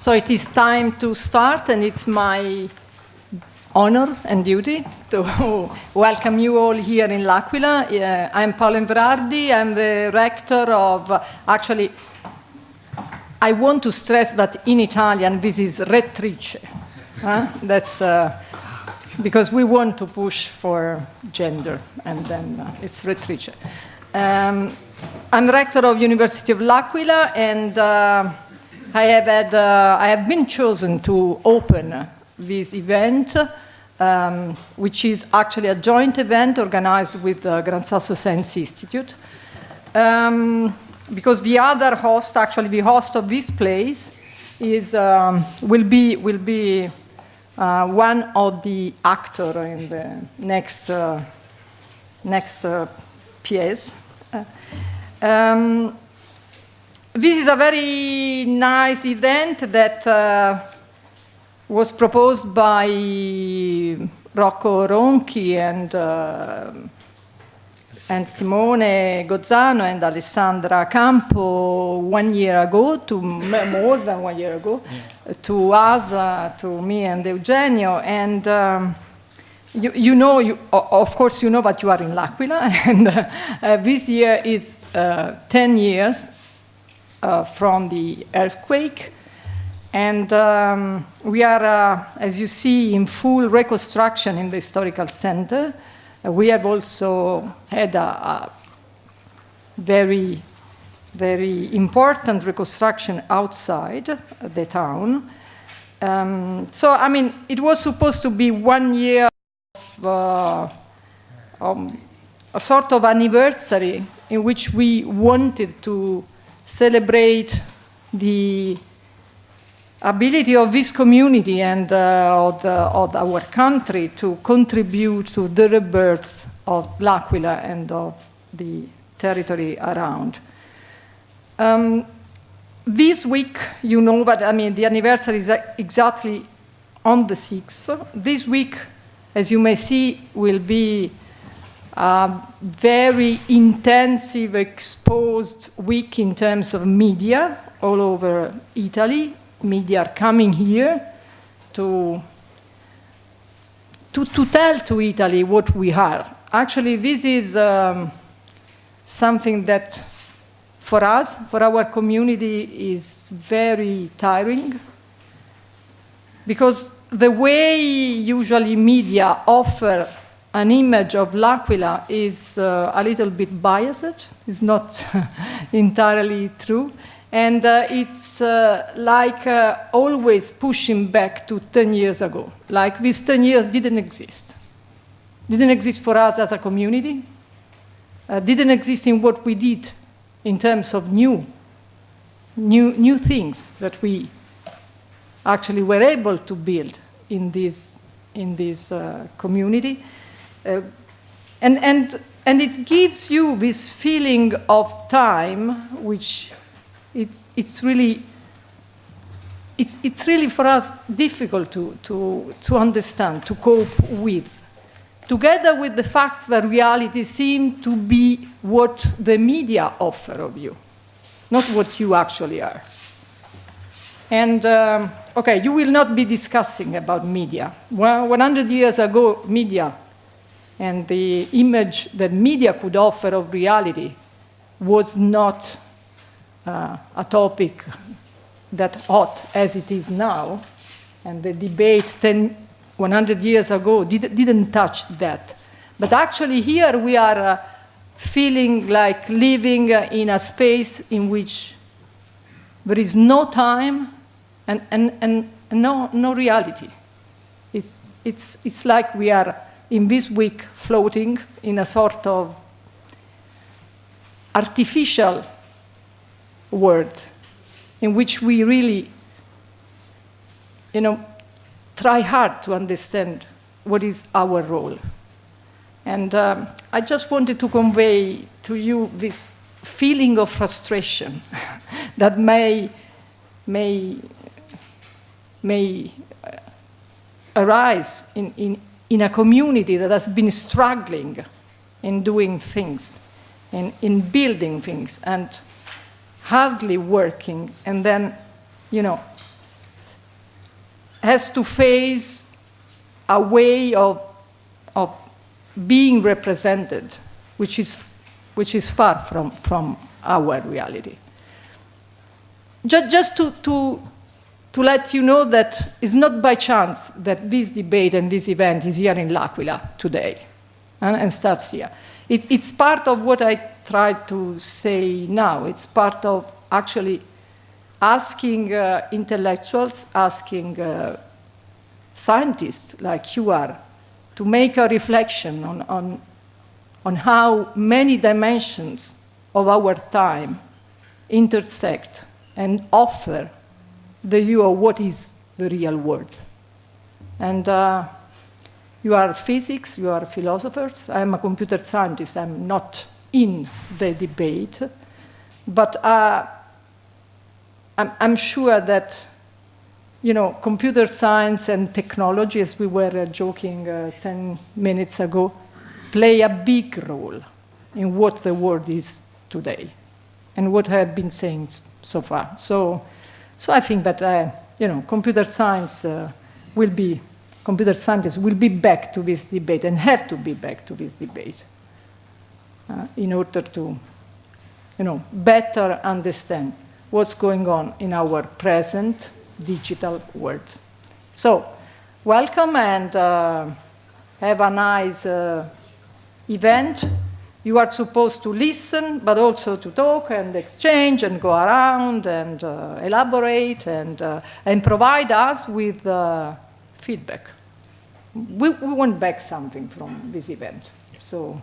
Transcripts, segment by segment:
So it is time to start, and it's my honor and duty to welcome you all here in l'Aquila. I'm Paolo Berardi. I'm the rector of, actually, I want to stress that in Italian this is rettrice. That's because we want to push for gender, and then it's rettrice. I'm rector of University of l'Aquila, and I have been chosen to open this event, which is actually a joint event organized with the Gran Sasso Science Institute, because the other host, actually the host of this place, will be one of the actors in the next piece. This is a very nice event that was proposed by Rocco Ronchi and Simone Gozzano and Alessandra Campo 1 year ago, more than 1 year ago, to us, to me and Eugenio. And of course, you know that you are in l'Aquila, and this year is 10 years from the earthquake, and we are, as you see, in full reconstruction in the historical center. We have also had a very, very important reconstruction outside the town. So, I mean, it was supposed to be 1 year of a sort of anniversary in which we wanted to celebrate the ability of this community and of our country to contribute to the rebirth of l'Aquila and of the territory around. This week, you know that, I mean, the anniversary is exactly on the 6th. This week, as you may see, will be a very intensive, exposed week in terms of media all over Italy. Media are coming here to tell to Italy what we are. Actually, this is something that, for us, for our community, is very tiring, because the way usually media offer an image of l'Aquila is a little bit biased. It's not entirely true. And it's like always pushing back to 10 years ago. Like these 10 years didn't exist. Didn't exist for us as a community. Didn't exist in what we did in terms of new things that we actually were able to build in this community. And it gives you this feeling of time, which it's really for us difficult to understand, to cope with, together with the fact that reality seems to be what the media offer of you, not what you actually are. And okay, you will not be discussing about media. Well, 100 years ago, media and the image that media could offer of reality was not a topic that hot as it is now, and the debate 100 years ago didn't touch that. But actually here we are feeling like living in a space in which there is no time and no reality. It's like we are in this week floating in a sort of artificial world in which we really, try hard to understand what is our role. And I just wanted to convey to you this feeling of frustration that may arise in a community that has been struggling in doing things, in building things, and hardly working, and then, has to face a way of being represented, which is far from our reality. Just to let you know that it's not by chance that this debate and this event is here in L'Aquila today and starts here. It's part of what I tried to say now. It's part of actually asking intellectuals, asking scientists like you are, to make a reflection on how many dimensions of our time intersect and offer the view of what is the real world. And you are physics, you are philosophers. I'm a computer scientist. I'm not in the debate. But I'm sure that, you know, computer science and technology, as we were joking 10 minutes ago, play a big role in what the world is today and what I have been saying so far. So I think that, you know, computer scientists will be back to this debate and have to be back to this debate in order to, you know, better understand what's going on in our present digital world. So, welcome and have a nice event. You are supposed to listen, but also to talk and exchange and go around and elaborate and provide us with feedback. We want back something from this event. So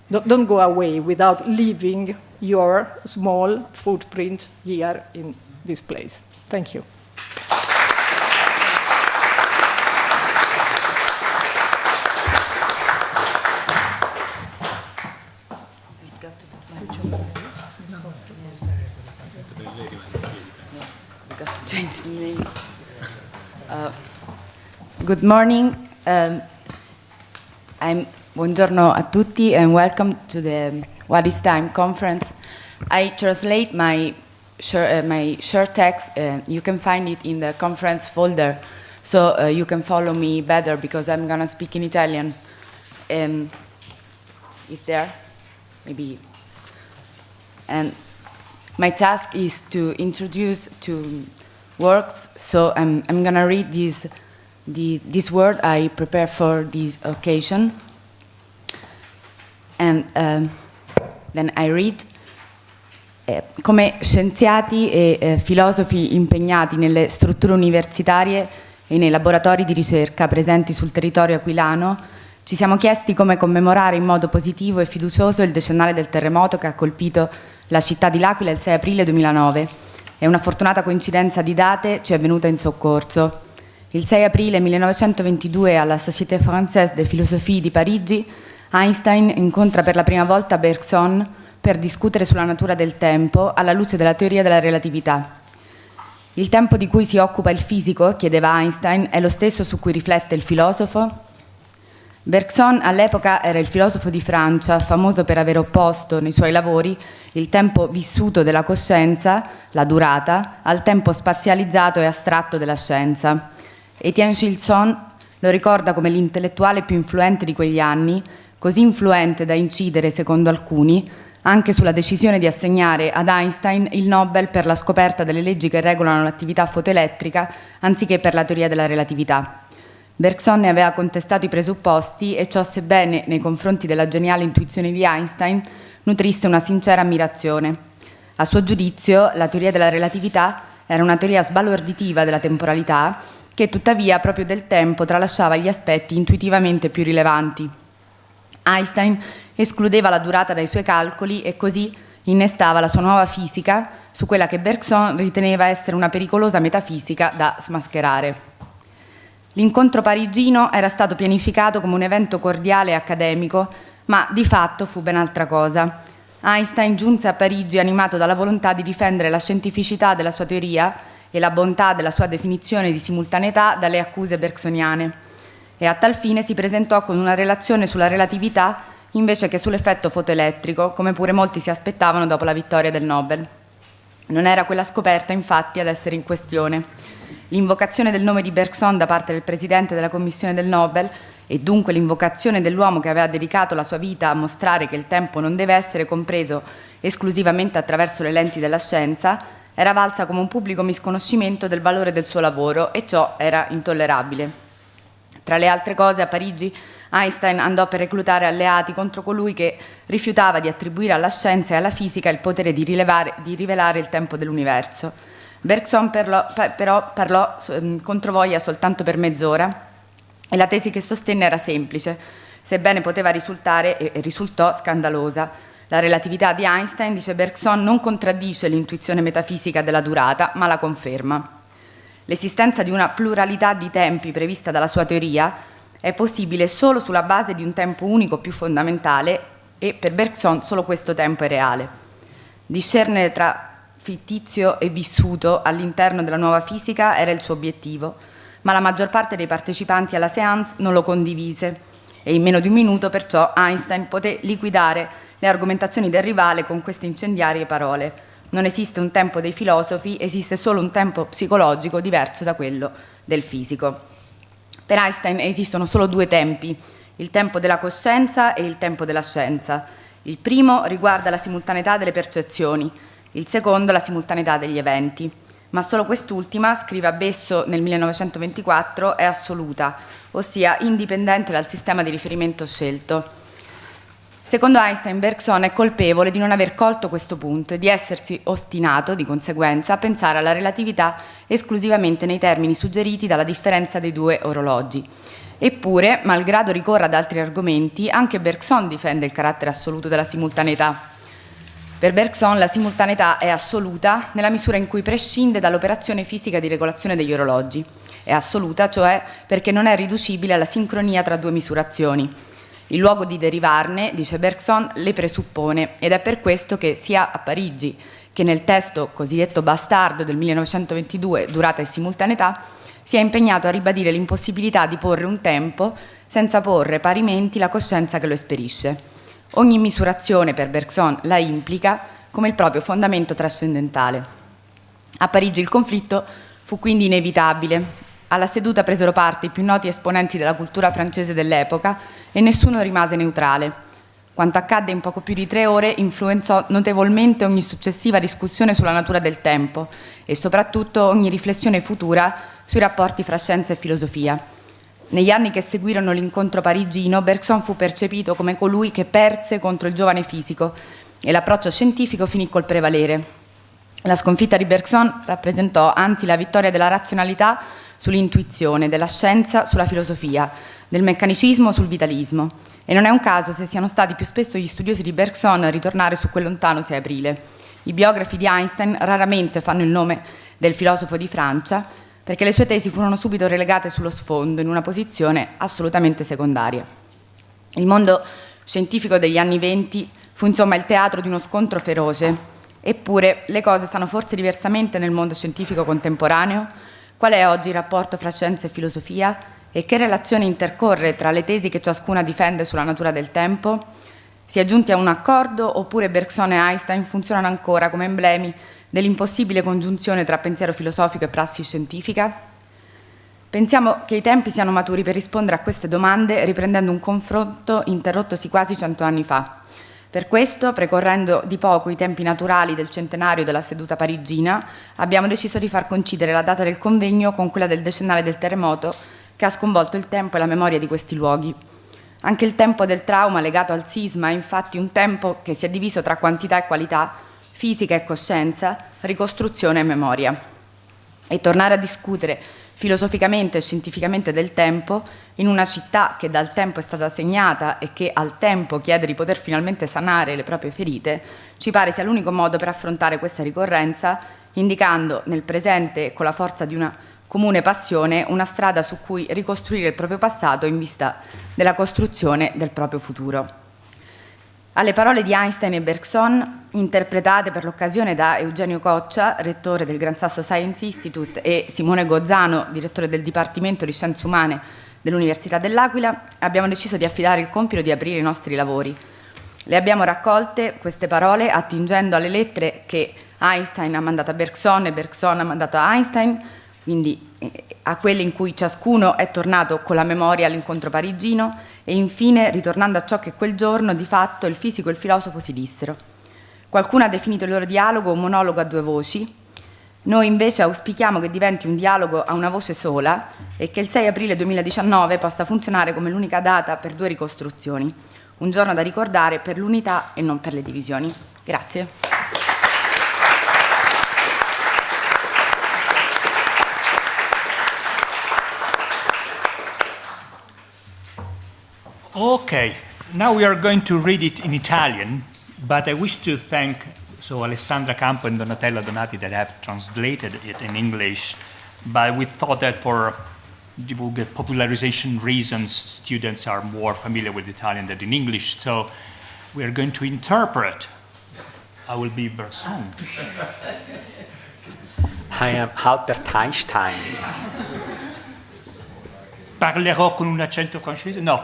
don't go away without leaving your small footprint here in this place. Thank you. Change the name. Good morning. Buongiorno a tutti and welcome to the What is Time conference. I translate my short text. You can find it in the conference folder, so you can follow me better because I'm gonna speak in Italian. Is there? Maybe. And my task is to introduce two works, so I'm gonna read this word I prepared for this occasion, and then I read. Come scienziati e filosofi impegnati nelle strutture universitarie e nei laboratori di ricerca presenti sul territorio aquilano, ci siamo chiesti come commemorare in modo positivo e fiducioso il decennale del terremoto che ha colpito la città di L'Aquila il 6 aprile 2009. E una fortunata coincidenza di date ci è venuta in soccorso. Il 6 aprile 1922 alla Société Française de Philosophie di Parigi, Einstein incontra per la prima volta Bergson per discutere sulla natura del tempo alla luce della teoria della relatività. Il tempo di cui si occupa il fisico, chiedeva Einstein, è lo stesso su cui riflette il filosofo? Bergson all'epoca era il filosofo di Francia, famoso per aver opposto nei suoi lavori il tempo vissuto della coscienza, la durata, al tempo spazializzato e astratto della scienza. Etienne Gilson lo ricorda come l'intellettuale più influente di quegli anni, così influente da incidere, secondo alcuni, anche sulla decisione di assegnare ad Einstein il Nobel per la scoperta delle leggi che regolano l'attività fotoelettrica, anziché per la teoria della relatività. Bergson ne aveva contestato i presupposti e ciò, sebbene nei confronti della geniale intuizione di Einstein nutrisse una sincera ammirazione. A suo giudizio, la teoria della relatività era una teoria sbalorditiva della temporalità che tuttavia proprio del tempo tralasciava gli aspetti intuitivamente più rilevanti. Einstein escludeva la durata dai suoi calcoli e così innestava la sua nuova fisica su quella che Bergson riteneva essere una pericolosa metafisica da smascherare. L'incontro parigino era stato pianificato come un evento cordiale e accademico, ma di fatto fu ben altra cosa. Einstein giunse a Parigi animato dalla volontà di difendere la scientificità della sua teoria e la bontà della sua definizione di simultaneità dalle accuse bergsoniane, e a tal fine si presentò con una relazione sulla relatività invece che sull'effetto fotoelettrico, come pure molti si aspettavano dopo la vittoria del Nobel. Non era quella scoperta, infatti, ad essere in questione. L'invocazione del nome di Bergson da parte del presidente della commissione del Nobel, e dunque l'invocazione dell'uomo che aveva dedicato la sua vita a mostrare che il tempo non deve essere compreso esclusivamente attraverso le lenti della scienza, era valsa come un pubblico misconoscimento del valore del suo lavoro, e ciò era intollerabile. Tra le altre cose, a Parigi Einstein andò per reclutare alleati contro colui che rifiutava di attribuire alla scienza e alla fisica il potere di rivelare il tempo dell'universo. Bergson però parlò controvoglia soltanto per mezz'ora, e la tesi che sostenne era semplice, sebbene poteva risultare e risultò scandalosa. La relatività di Einstein, dice Bergson, non contraddice l'intuizione metafisica della durata, ma la conferma. L'esistenza di una pluralità di tempi prevista dalla sua teoria è possibile solo sulla base di un tempo unico più fondamentale, e per Bergson solo questo tempo è reale. Discernere tra fittizio e vissuto all'interno della nuova fisica era il suo obiettivo, ma la maggior parte dei partecipanti alla séance non lo condivise, e in meno di un minuto perciò Einstein poté liquidare le argomentazioni del rivale con queste incendiarie parole: non esiste un tempo dei filosofi, esiste solo un tempo psicologico diverso da quello del fisico. Per Einstein esistono solo due tempi, il tempo della coscienza e il tempo della scienza. Il primo riguarda la simultaneità delle percezioni, il secondo la simultaneità degli eventi. Ma solo quest'ultima, scrive Abesso nel 1924, è assoluta, ossia indipendente dal sistema di riferimento scelto. Secondo Einstein-Bergson è colpevole di non aver colto questo punto e di essersi ostinato, di conseguenza, a pensare alla relatività esclusivamente nei termini suggeriti dalla differenza dei due orologi. Eppure, malgrado ricorra ad altri argomenti, anche Bergson difende il carattere assoluto della simultaneità. Per Bergson la simultaneità è assoluta nella misura in cui prescinde dall'operazione fisica di regolazione degli orologi. È assoluta, cioè, perché non è riducibile alla sincronia tra due misurazioni. Il luogo di derivarne, dice Bergson, le presuppone, ed è per questo che sia a Parigi che nel testo cosiddetto bastardo del 1922, Durata e simultaneità, si è impegnato a ribadire l'impossibilità di porre un tempo senza porre parimenti la coscienza che lo esperisce. Ogni misurazione, per Bergson, la implica come il proprio fondamento trascendentale. A Parigi il conflitto fu quindi inevitabile. Alla seduta presero parte i più noti esponenti della cultura francese dell'epoca e nessuno rimase neutrale. Quanto accadde in poco più di 3 ore influenzò notevolmente ogni successiva discussione sulla natura del tempo e soprattutto ogni riflessione futura sui rapporti fra scienza e filosofia. Negli anni che seguirono l'incontro parigino, Bergson fu percepito come colui che perse contro il giovane fisico e l'approccio scientifico finì col prevalere. La sconfitta di Bergson rappresentò anzi la vittoria della razionalità sull'intuizione, della scienza sulla filosofia, del meccanicismo sul vitalismo. E non è un caso se siano stati più spesso gli studiosi di Bergson a ritornare su quel lontano 6 aprile. I biografi di Einstein raramente fanno il nome del filosofo di Francia, perché le sue tesi furono subito relegate sullo sfondo, in una posizione assolutamente secondaria. Il mondo scientifico degli anni '20 fu insomma il teatro di uno scontro feroce, eppure le cose stanno forse diversamente nel mondo scientifico contemporaneo. Qual è oggi il rapporto fra scienza e filosofia e che relazione intercorre tra le tesi che ciascuna difende sulla natura del tempo? Si è giunti a un accordo oppure Bergson e Einstein funzionano ancora come emblemi dell'impossibile congiunzione tra pensiero filosofico e prassi scientifica? Pensiamo che i tempi siano maturi per rispondere a queste domande riprendendo un confronto interrottosi quasi 100 anni fa. Per questo, precorrendo di poco i tempi naturali del centenario della seduta parigina, abbiamo deciso di far coincidere la data del convegno con quella del decennale del terremoto che ha sconvolto il tempo e la memoria di questi luoghi. Anche il tempo del trauma legato al sisma è infatti un tempo che si è diviso tra quantità e qualità, fisica e coscienza, ricostruzione e memoria. E tornare a discutere filosoficamente e scientificamente del tempo in una città che dal tempo è stata segnata e che al tempo chiede di poter finalmente sanare le proprie ferite, ci pare sia l'unico modo per affrontare questa ricorrenza, indicando nel presente, con la forza di una comune passione, una strada su cui ricostruire il proprio passato in vista della costruzione del proprio futuro. Alle parole di Einstein e Bergson, interpretate per l'occasione da Eugenio Coccia, rettore del Gran Sasso Science Institute, e Simone Gozzano, direttore del Dipartimento di Scienze Umane dell'Università dell'Aquila, abbiamo deciso di affidare il compito di aprire i nostri lavori. Le abbiamo raccolte, queste parole, attingendo alle lettere che Einstein ha mandato a Bergson e Bergson ha mandato a Einstein, quindi a quelle in cui ciascuno è tornato con la memoria all'incontro parigino e infine ritornando a ciò che quel giorno di fatto il fisico e il filosofo si dissero. Qualcuno ha definito il loro dialogo un monologo a due voci. Noi invece auspichiamo che diventi un dialogo a una voce sola e che il 6 aprile 2019 possa funzionare come l'unica data per due ricostruzioni, un giorno da ricordare per l'unità e non per le divisioni. Grazie. Okay, now we are going to read it in Italian, but I wish to thank Alessandra Campo and Donatella Donati that have translated it in English, but we thought that for popularization reasons, students are more familiar with Italian than in English, so we are going to interpret. I will be Bergson. I am Albert Einstein. Parlerò con un accento francese? No.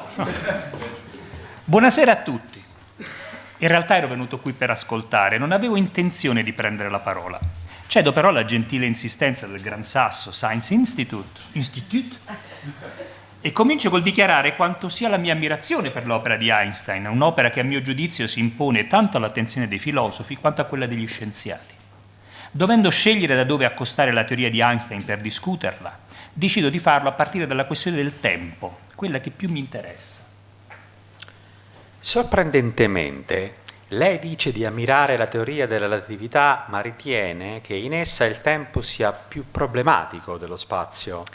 Buonasera a tutti. In realtà ero venuto qui per ascoltare, non avevo intenzione di prendere la parola. Cedo però alla gentile insistenza del Gran Sasso Science Institute e comincio col dichiarare quanto sia la mia ammirazione per l'opera di Einstein, un'opera che a mio giudizio si impone tanto all'attenzione dei filosofi quanto a quella degli scienziati. Dovendo scegliere da dove accostare la teoria di Einstein per discuterla, decido di farlo a partire dalla questione del tempo, quella che più mi interessa. Sorprendentemente, lei dice di ammirare la teoria della relatività, ma ritiene che in essa il tempo sia più problematico dello spazio.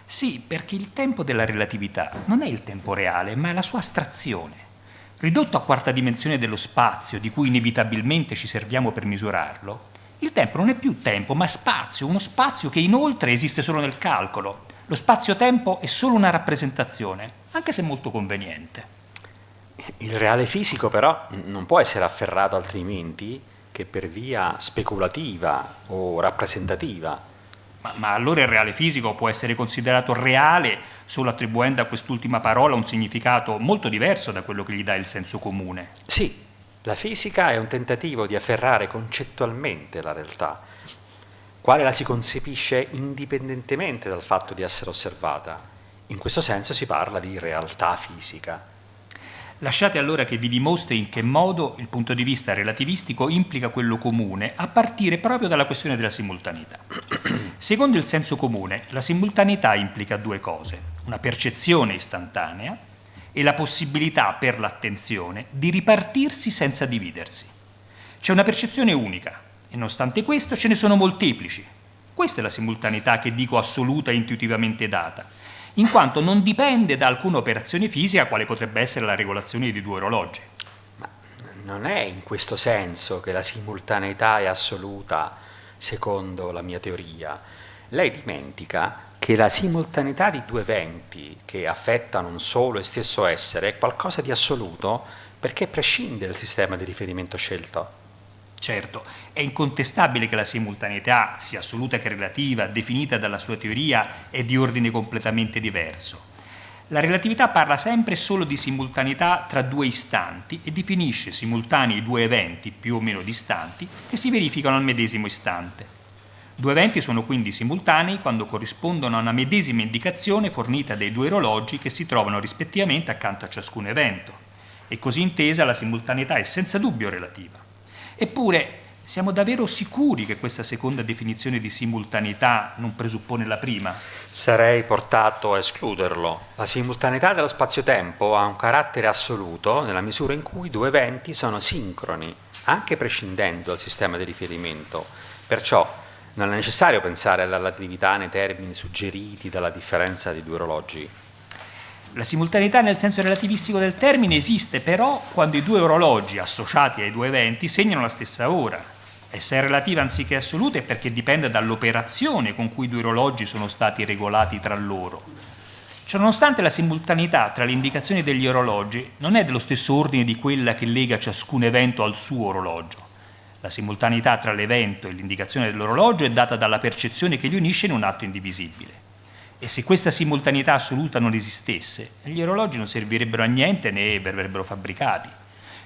Sì, perché il tempo della relatività non è il tempo reale, ma è la sua astrazione. Ridotto a quarta dimensione dello spazio, di cui inevitabilmente ci serviamo per misurarlo, il tempo non è più tempo, ma spazio, uno spazio che inoltre esiste solo nel calcolo. Lo spazio-tempo è solo una rappresentazione, anche se molto conveniente. Il reale fisico però non può essere afferrato altrimenti che per via speculativa o rappresentativa. Ma allora il reale fisico può essere considerato reale solo attribuendo a quest'ultima parola un significato molto diverso da quello che gli dà il senso comune. Sì. La fisica è un tentativo di afferrare concettualmente la realtà, quale la si concepisce indipendentemente dal fatto di essere osservata. In questo senso si parla di realtà fisica. Lasciate allora che vi dimostri in che modo il punto di vista relativistico implica quello comune, a partire proprio dalla questione della simultaneità. Secondo il senso comune, la simultaneità implica due cose: una percezione istantanea e la possibilità per l'attenzione di ripartirsi senza dividersi. C'è una percezione unica e nonostante questo ce ne sono molteplici. Questa è la simultaneità che dico assoluta e intuitivamente data, in quanto non dipende da alcuna operazione fisica quale potrebbe essere la regolazione di due orologi. Ma non è in questo senso che la simultaneità è assoluta, secondo la mia teoria. Lei dimentica che la simultaneità di due eventi che affettano un solo e stesso essere è qualcosa di assoluto perché prescinde dal sistema di riferimento scelto. Certo, è incontestabile che la simultaneità, sia assoluta che relativa, definita dalla sua teoria, è di ordine completamente diverso. La relatività parla sempre solo di simultaneità tra due istanti e definisce simultanei due eventi più o meno distanti che si verificano al medesimo istante. Due eventi sono quindi simultanei quando corrispondono a una medesima indicazione fornita dai due orologi che si trovano rispettivamente accanto a ciascun evento. E così intesa la simultaneità è senza dubbio relativa. Eppure, siamo davvero sicuri che questa seconda definizione di simultaneità non presuppone la prima? Sarei portato a escluderlo. La simultaneità dello spazio-tempo ha un carattere assoluto nella misura in cui due eventi sono sincroni, anche prescindendo dal sistema di riferimento. Perciò non è necessario pensare alla relatività nei termini suggeriti dalla differenza di due orologi. La simultaneità nel senso relativistico del termine esiste però quando i due orologi associati ai due eventi segnano la stessa ora. E se è relativa anziché assoluta è perché dipende dall'operazione con cui i due orologi sono stati regolati tra loro. Ciononostante la simultaneità tra le indicazioni degli orologi non è dello stesso ordine di quella che lega ciascun evento al suo orologio. La simultaneità tra l'evento e l'indicazione dell'orologio è data dalla percezione che li unisce in un atto indivisibile. E se questa simultaneità assoluta non esistesse, gli orologi non servirebbero a niente né verrebbero fabbricati.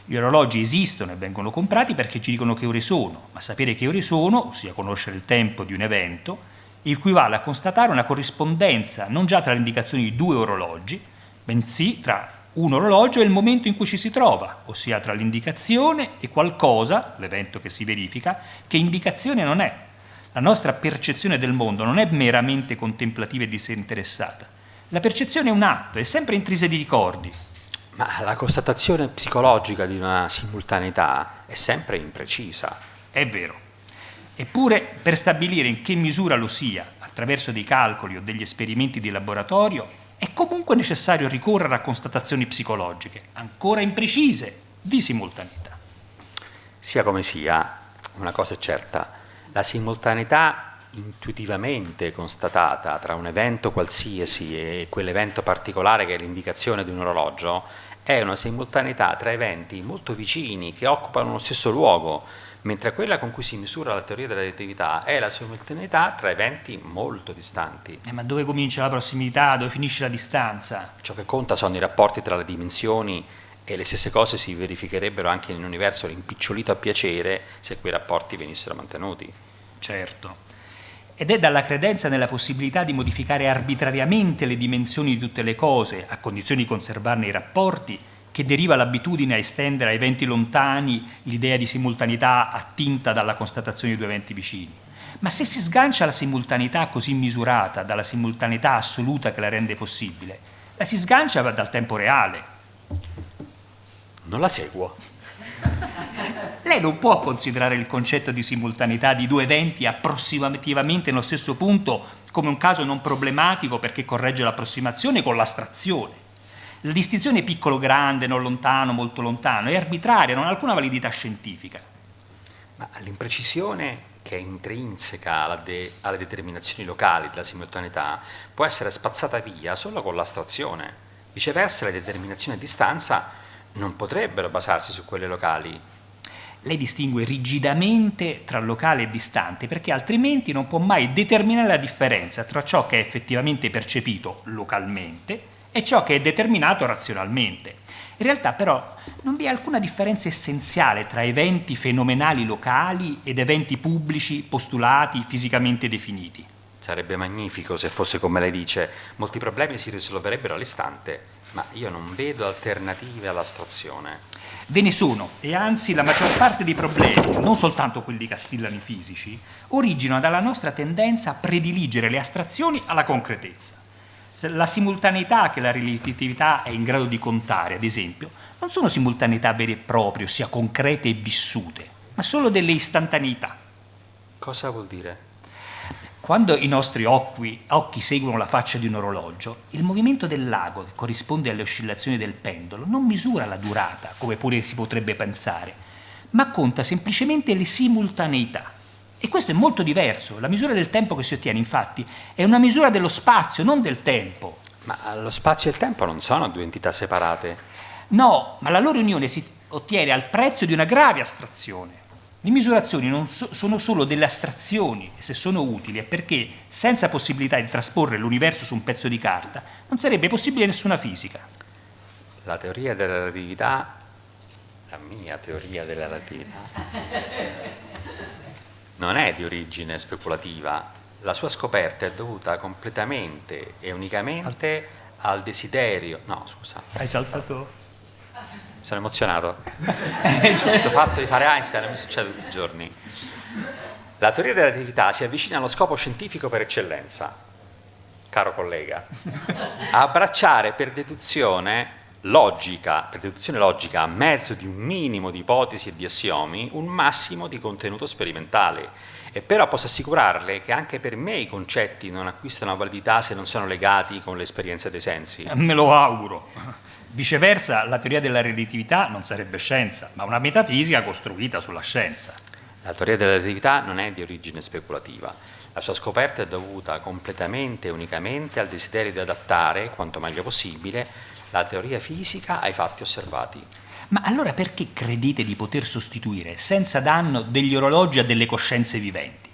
Gli orologi esistono e vengono comprati perché ci dicono che ore sono, ma sapere che ore sono, ossia conoscere il tempo di un evento, equivale a constatare una corrispondenza non già tra le indicazioni di due orologi, bensì tra un orologio e il momento in cui ci si trova, ossia tra l'indicazione e qualcosa, l'evento che si verifica, che indicazione non è. La nostra percezione del mondo non è meramente contemplativa e disinteressata. La percezione è un atto, è sempre intrisa di ricordi. Ma la constatazione psicologica di una simultaneità è sempre imprecisa. È vero. Eppure, per stabilire in che misura lo sia, attraverso dei calcoli o degli esperimenti di laboratorio, è comunque necessario ricorrere a constatazioni psicologiche, ancora imprecise, di simultaneità. Sia come sia, una cosa è certa, la simultaneità intuitivamente constatata tra un evento qualsiasi e quell'evento particolare che è l'indicazione di un orologio è una simultaneità tra eventi molto vicini che occupano lo stesso luogo, mentre quella con cui si misura la teoria della relatività è la simultaneità tra eventi molto distanti. Ma dove comincia la prossimità, dove finisce la distanza? Ciò che conta sono i rapporti tra le dimensioni e le stesse cose si verificherebbero anche in un universo rimpicciolito a piacere se quei rapporti venissero mantenuti. Certo. Ed è dalla credenza nella possibilità di modificare arbitrariamente le dimensioni di tutte le cose, a condizione di conservarne i rapporti, che deriva l'abitudine a estendere a eventi lontani l'idea di simultaneità attinta dalla constatazione di due eventi vicini. Ma se si sgancia la simultaneità così misurata dalla simultaneità assoluta che la rende possibile, la si sgancia dal tempo reale. Non la seguo. Lei non può considerare il concetto di simultaneità di due eventi approssimativamente nello stesso punto come un caso non problematico perché corregge l'approssimazione con l'astrazione. La distinzione piccolo-grande, non lontano, molto lontano è arbitraria, non ha alcuna validità scientifica. Ma l'imprecisione che è intrinseca alle determinazioni locali della simultaneità può essere spazzata via solo con l'astrazione. Viceversa, le determinazioni a distanza non potrebbero basarsi su quelle locali. Lei distingue rigidamente tra locale e distante perché altrimenti non può mai determinare la differenza tra ciò che è effettivamente percepito localmente e ciò che è determinato razionalmente. In realtà però non vi è alcuna differenza essenziale tra eventi fenomenali locali ed eventi pubblici postulati fisicamente definiti. Sarebbe magnifico se fosse come lei dice, molti problemi si risolverebbero all'istante, ma io non vedo alternative all'astrazione. Ve ne sono, e anzi la maggior parte dei problemi, non soltanto quelli che assillano i fisici, originano dalla nostra tendenza a prediligere le astrazioni alla concretezza. La simultaneità che la relatività è in grado di contare, ad esempio, non sono simultaneità vere e proprie, ossia concrete e vissute, ma solo delle istantaneità. Cosa vuol dire? Quando i nostri occhi seguono la faccia di un orologio, il movimento del lago, che corrisponde alle oscillazioni del pendolo, non misura la durata, come pure si potrebbe pensare, ma conta semplicemente le simultaneità. E questo è molto diverso. La misura del tempo che si ottiene, infatti, è una misura dello spazio, non del tempo. Ma lo spazio e il tempo non sono due entità separate. No, ma la loro unione si ottiene al prezzo di una grave astrazione. Le misurazioni non sono solo delle astrazioni e se sono utili è perché senza possibilità di trasporre l'universo su un pezzo di carta non sarebbe possibile nessuna fisica. La teoria della relatività, la mia teoria della relatività, non è di origine speculativa. La sua scoperta è dovuta completamente e unicamente al desiderio. No, scusa. Hai saltato? Mi sono emozionato. Il fatto di fare Einstein mi succede tutti i giorni. La teoria della relatività si avvicina allo scopo scientifico per eccellenza, caro collega, a abbracciare per deduzione logica, a mezzo di un minimo di ipotesi e di assiomi, un massimo di contenuto sperimentale. E però posso assicurarle che anche per me i concetti non acquistano validità se non sono legati con l'esperienza dei sensi. Me lo auguro. Viceversa, la teoria della relatività non sarebbe scienza, ma una metafisica costruita sulla scienza. La teoria della relatività non è di origine speculativa. La sua scoperta è dovuta completamente e unicamente al desiderio di adattare, quanto meglio possibile, la teoria fisica ai fatti osservati. Ma allora perché credete di poter sostituire, senza danno, degli orologi a delle coscienze viventi?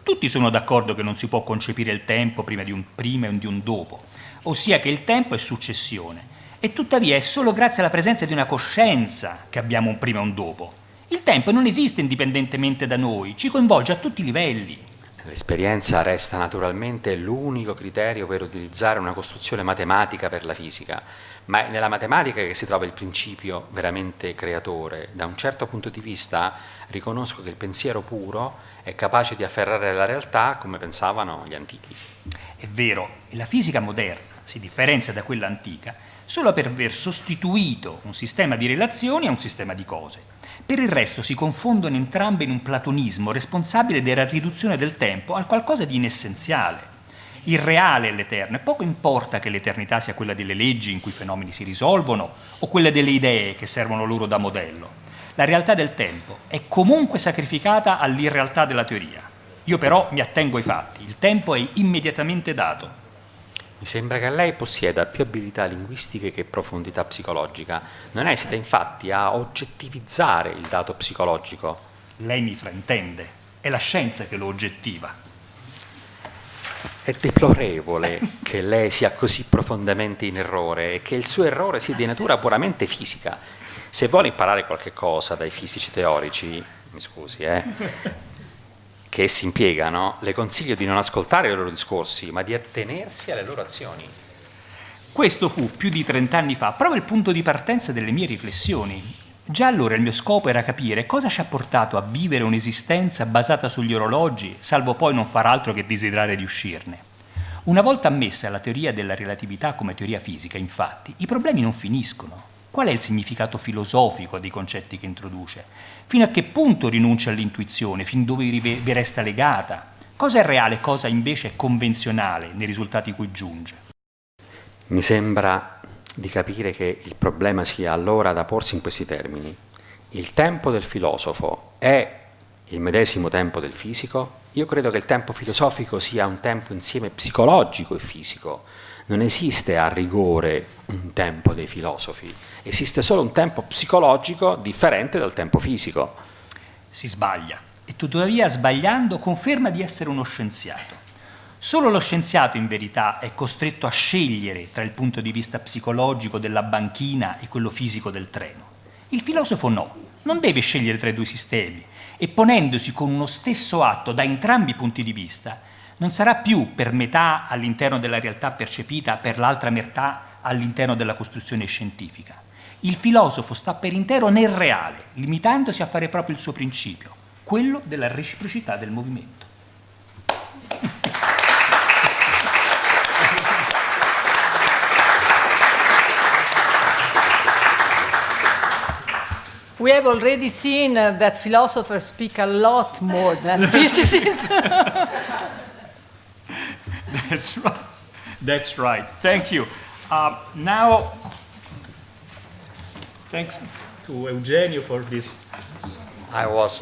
Tutti sono d'accordo che non si può concepire il tempo prima di un prima e di un dopo, ossia che il tempo è successione. E tuttavia è solo grazie alla presenza di una coscienza che abbiamo un prima e un dopo. Il tempo non esiste indipendentemente da noi, ci coinvolge a tutti i livelli. L'esperienza resta naturalmente l'unico criterio per utilizzare una costruzione matematica per la fisica, ma è nella matematica che si trova il principio veramente creatore. Da un certo punto di vista riconosco che il pensiero puro è capace di afferrare la realtà come pensavano gli antichi. È vero, e la fisica moderna si differenzia da quella antica solo per aver sostituito un sistema di relazioni a un sistema di cose. Per il resto si confondono entrambe in un platonismo responsabile della riduzione del tempo a qualcosa di inessenziale. Il reale è l'eterno e poco importa che l'eternità sia quella delle leggi in cui i fenomeni si risolvono o quella delle idee che servono loro da modello. La realtà del tempo è comunque sacrificata all'irrealtà della teoria. Io però mi attengo ai fatti, il tempo è immediatamente dato. Mi sembra che lei possieda più abilità linguistiche che profondità psicologica. Non esita infatti a oggettivizzare il dato psicologico. Lei mi fraintende, è la scienza che lo oggettiva. È deplorevole che lei sia così profondamente in errore e che il suo errore sia di natura puramente fisica. Se vuole imparare qualche cosa dai fisici teorici, mi scusi, che essi impiegano, le consiglio di non ascoltare i loro discorsi, ma di attenersi alle loro azioni. Questo fu più di 30 anni fa, proprio il punto di partenza delle mie riflessioni. Già allora il mio scopo era capire cosa ci ha portato a vivere un'esistenza basata sugli orologi, salvo poi non far altro che desiderare di uscirne. Una volta ammessa la teoria della relatività come teoria fisica, infatti, i problemi non finiscono. Qual è il significato filosofico dei concetti che introduce? Fino a che punto rinuncia all'intuizione? Fin dove vi resta legata? Cosa è reale e cosa invece è convenzionale nei risultati cui giunge? Mi sembra di capire che il problema sia allora da porsi in questi termini. Il tempo del filosofo è il medesimo tempo del fisico? Io credo che il tempo filosofico sia un tempo insieme psicologico e fisico. Non esiste a rigore un tempo dei filosofi, esiste solo un tempo psicologico differente dal tempo fisico. Si sbaglia, e tuttavia sbagliando conferma di essere uno scienziato. Solo lo scienziato in verità è costretto a scegliere tra il punto di vista psicologico della banchina e quello fisico del treno. Il filosofo no, non deve scegliere tra i due sistemi e ponendosi con uno stesso atto da entrambi i punti di vista, non sarà più per metà all'interno della realtà percepita, per l'altra metà all'interno della costruzione scientifica. Il filosofo sta per intero nel reale, limitandosi a fare proprio il suo principio, quello della reciprocità del movimento. We have already seen that philosophers speak a lot more than physicists. That's right. Thank you. Now, thanks to Eugenio for this. As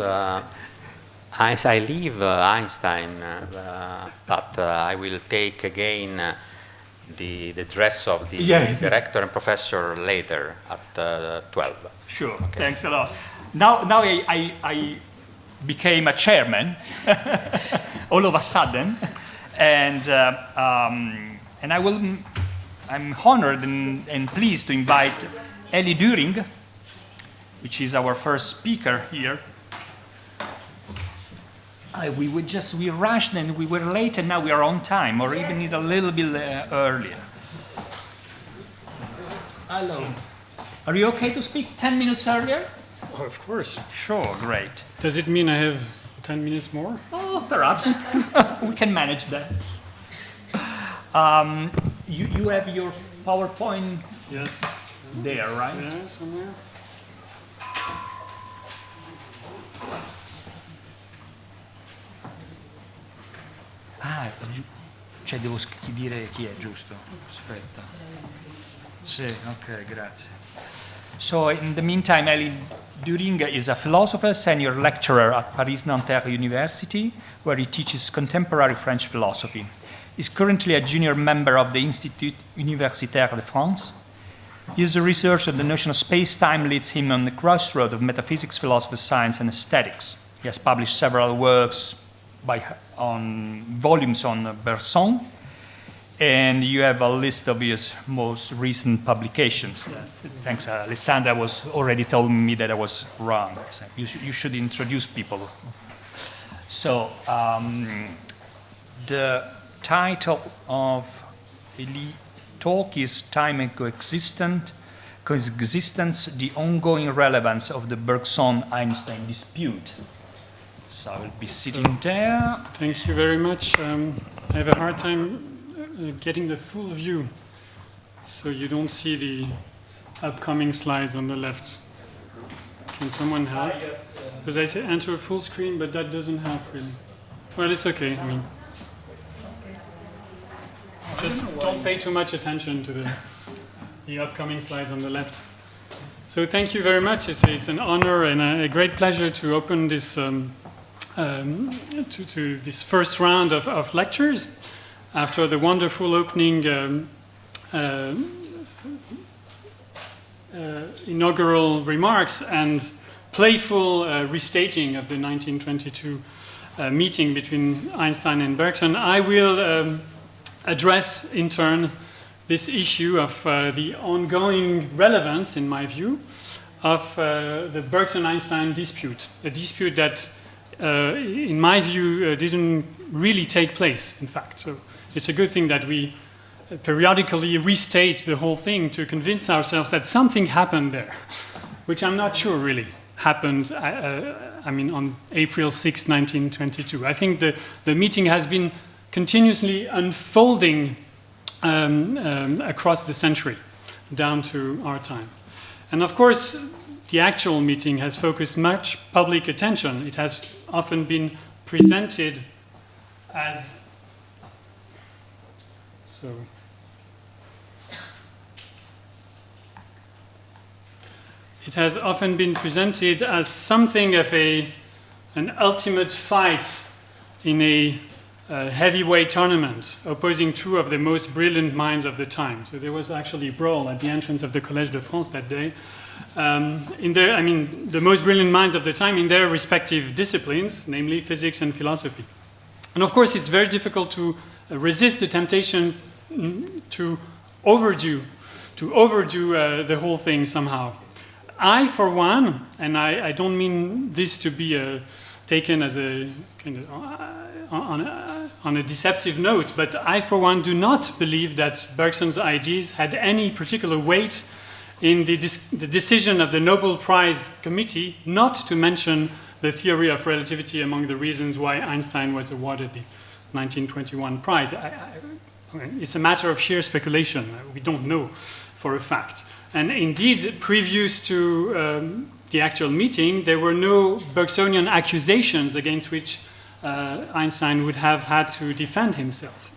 I leave Einstein, but I will take again the dress of the director and professor later at 12. Sure, okay. Thanks a lot. Now I became a chairman all of a sudden, and I'm honored and pleased to invite Ellie Düring, which is our first speaker here. We rushed and we were late, and now we are on time, or even a little bit earlier. Hello. Are you okay to speak 10 minutes earlier? Oh, of course. Sure, great. Does it mean I have 10 minutes more? Oh, perhaps. We can manage that. You have your PowerPoint Yes. there, right? Yeah, somewhere. Cioè devo dire chi è, giusto? Aspetta. Sì, ok, grazie. So in the meantime, Ellie Düring is a philosopher, senior lecturer at Paris-Nanterre University, where he teaches contemporary French philosophy. He's currently a junior member of the Institut Universitaire de France. His research on the notion of space-time leads him on the crossroad of metaphysics, philosophy, science, and aesthetics. He has published several works on volumes on Bergson. and you have a list of his most recent publications. Thanks, Alessandra was already telling me that I was wrong. So you should introduce people. So the title of the talk is Time and Coexistence, the ongoing relevance of the Bergson-Einstein dispute. So I will be sitting there. Thank you very much. I have a hard time getting the full view, so you don't see the upcoming slides on the left. Can someone help? Because I say enter full screen, but that doesn't help really. Well, it's okay. I mean, just don't pay too much attention to the upcoming slides on the left. So thank you very much. It's an honor and a great pleasure to open this to this first round of lectures after the wonderful opening inaugural remarks and playful restaging of the 1922 meeting between Einstein and Bergson. I will address in turn this issue of the ongoing relevance, in my view, of the Bergson-Einstein dispute, a dispute that, in my view, didn't really take place, in fact. So it's a good thing that we periodically restate the whole thing to convince ourselves that something happened there, which I'm not sure really happened, on April 6, 1922. I think the meeting has been continuously unfolding across the century, down to our time. And of course, the actual meeting has focused much public attention. It has often been presented as something of an ultimate fight in a heavyweight tournament, opposing two of the most brilliant minds of the time. So there was actually a brawl at the entrance of the Collège de France that day. The most brilliant minds of the time in their respective disciplines, namely physics and philosophy. And of course, it's very difficult to resist the temptation to overdo the whole thing somehow. I, for one, and I don't mean this to be taken as a kind of on a deceptive note, but I, for one, do not believe that Bergson's ideas had any particular weight in the decision of the Nobel Prize Committee not to mention the theory of relativity among the reasons why Einstein was awarded the 1921 prize. It's a matter of sheer speculation. We don't know for a fact. And indeed, previous to the actual meeting, there were no Bergsonian accusations against which Einstein would have had to defend himself.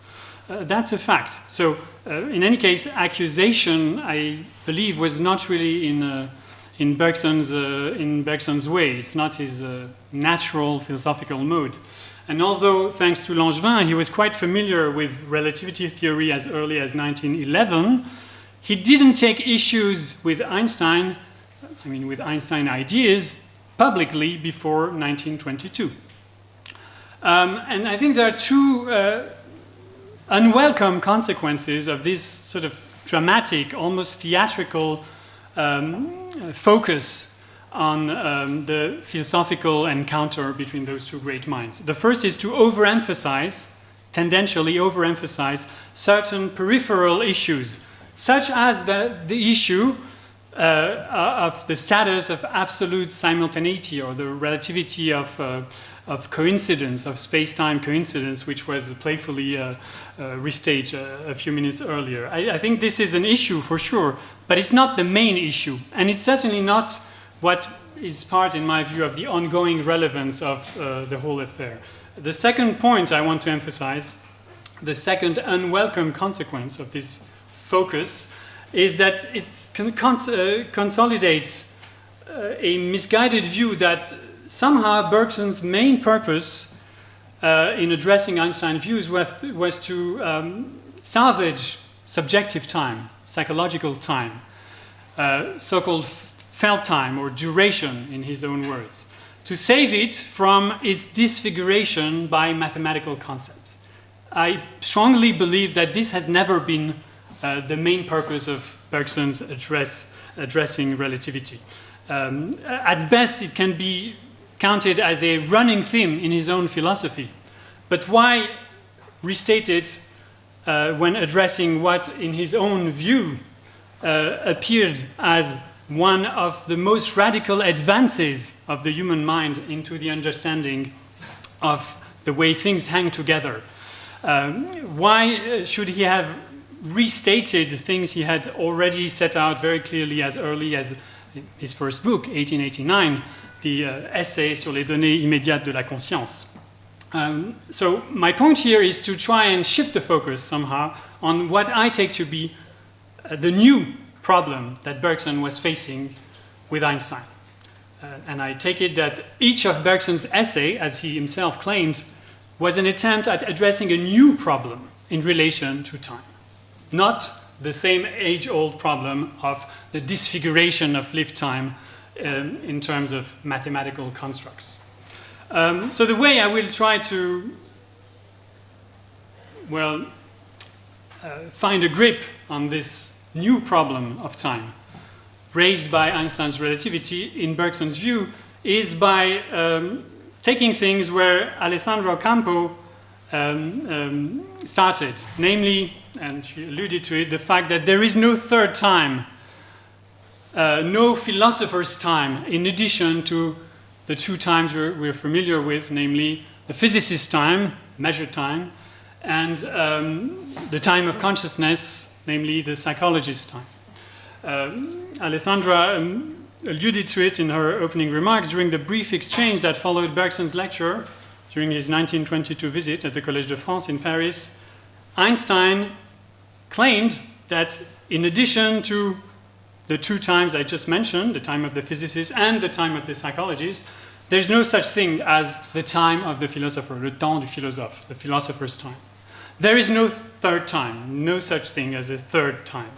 That's a fact. So, in any case, accusation, I believe, was not really in Bergson's way. It's not his natural philosophical mode. And although, thanks to Langevin, he was quite familiar with relativity theory as early as 1911, he didn't take issues with Einstein, with Einstein ideas, publicly before 1922. And I think there are two unwelcome consequences of this sort of dramatic, almost theatrical focus on the philosophical encounter between those two great minds. The first is to tendentially overemphasize certain peripheral issues, such as the issue of the status of absolute simultaneity, or the relativity of coincidence, of space-time coincidence, which was playfully restaged a few minutes earlier. I think this is an issue for sure, but it's not the main issue, and it's certainly not what is part, in my view, of the ongoing relevance of the whole affair. The second point I want to emphasize, the second unwelcome consequence of this focus, is that it consolidates a misguided view that somehow Bergson's main purpose in addressing Einstein's views was to salvage subjective time, psychological time, so-called felt time or duration in his own words, to save it from its disfiguration by mathematical concepts. I strongly believe that this has never been the main purpose of Bergson's addressing relativity. At best, it can be counted as a running theme in his own philosophy. But why restate it when addressing what, in his own view, appeared as one of the most radical advances of the human mind into the understanding of the way things hang together? Why should he have restated things he had already set out very clearly as early as his first book, 1889, the essay sur les données immédiates de la conscience? So my point here is to try and shift the focus somehow on what I take to be the new problem that Bergson was facing with Einstein. And I take it that each of Bergson's essays, as he himself claimed, was an attempt at addressing a new problem in relation to time. Not the same age-old problem of the disfiguration of lived time in terms of mathematical constructs. So the way I will try to, find a grip on this new problem of time raised by Einstein's relativity in Bergson's view is by taking things where Alessandro Campo started, namely, and she alluded to it, the fact that there is no third time, no philosopher's time, in addition to the two times we're familiar with, namely the physicist's time, measured time, and the time of consciousness, namely the psychologist's time. Alessandra alluded to it in her opening remarks during the brief exchange that followed Bergson's lecture during his 1922 visit at the Collège de France in Paris. Einstein claimed that in addition to the two times I just mentioned, the time of the physicist and the time of the psychologist, there's no such thing as the time of the philosopher, le temps du philosophe, the philosopher's time. There is no third time, no such thing as a third time.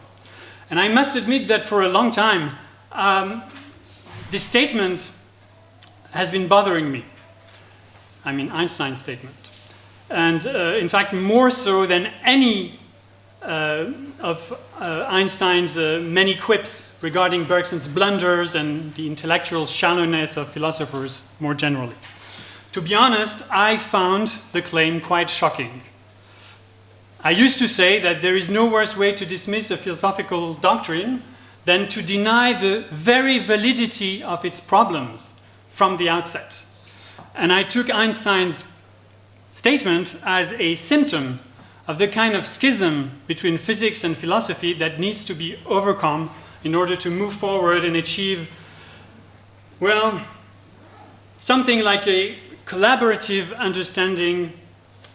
And I must admit that for a long time, this statement has been bothering me. I mean, Einstein's statement. And in fact, more so than any of Einstein's many quips regarding Bergson's blunders and the intellectual shallowness of philosophers more generally. To be honest, I found the claim quite shocking. I used to say that there is no worse way to dismiss a philosophical doctrine than to deny the very validity of its problems from the outset. And I took Einstein's statement as a symptom of the kind of schism between physics and philosophy that needs to be overcome in order to move forward and achieve, something like a collaborative understanding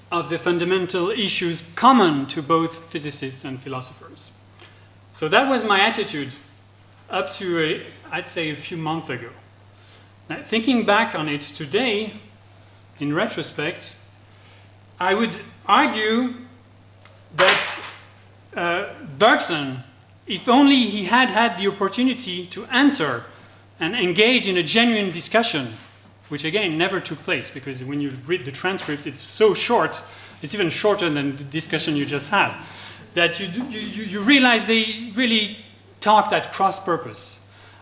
of the fundamental issues common to both physicists and philosophers. So that was my attitude up to, I'd say, a few months ago. Now, thinking back on it today, in retrospect, I would argue that Bergson, if only he had had the opportunity to answer and engage in a genuine discussion, which again never took place, because when you read the transcripts, it's so short, it's even shorter than the discussion you just had, that you realize they really talked at cross purpose.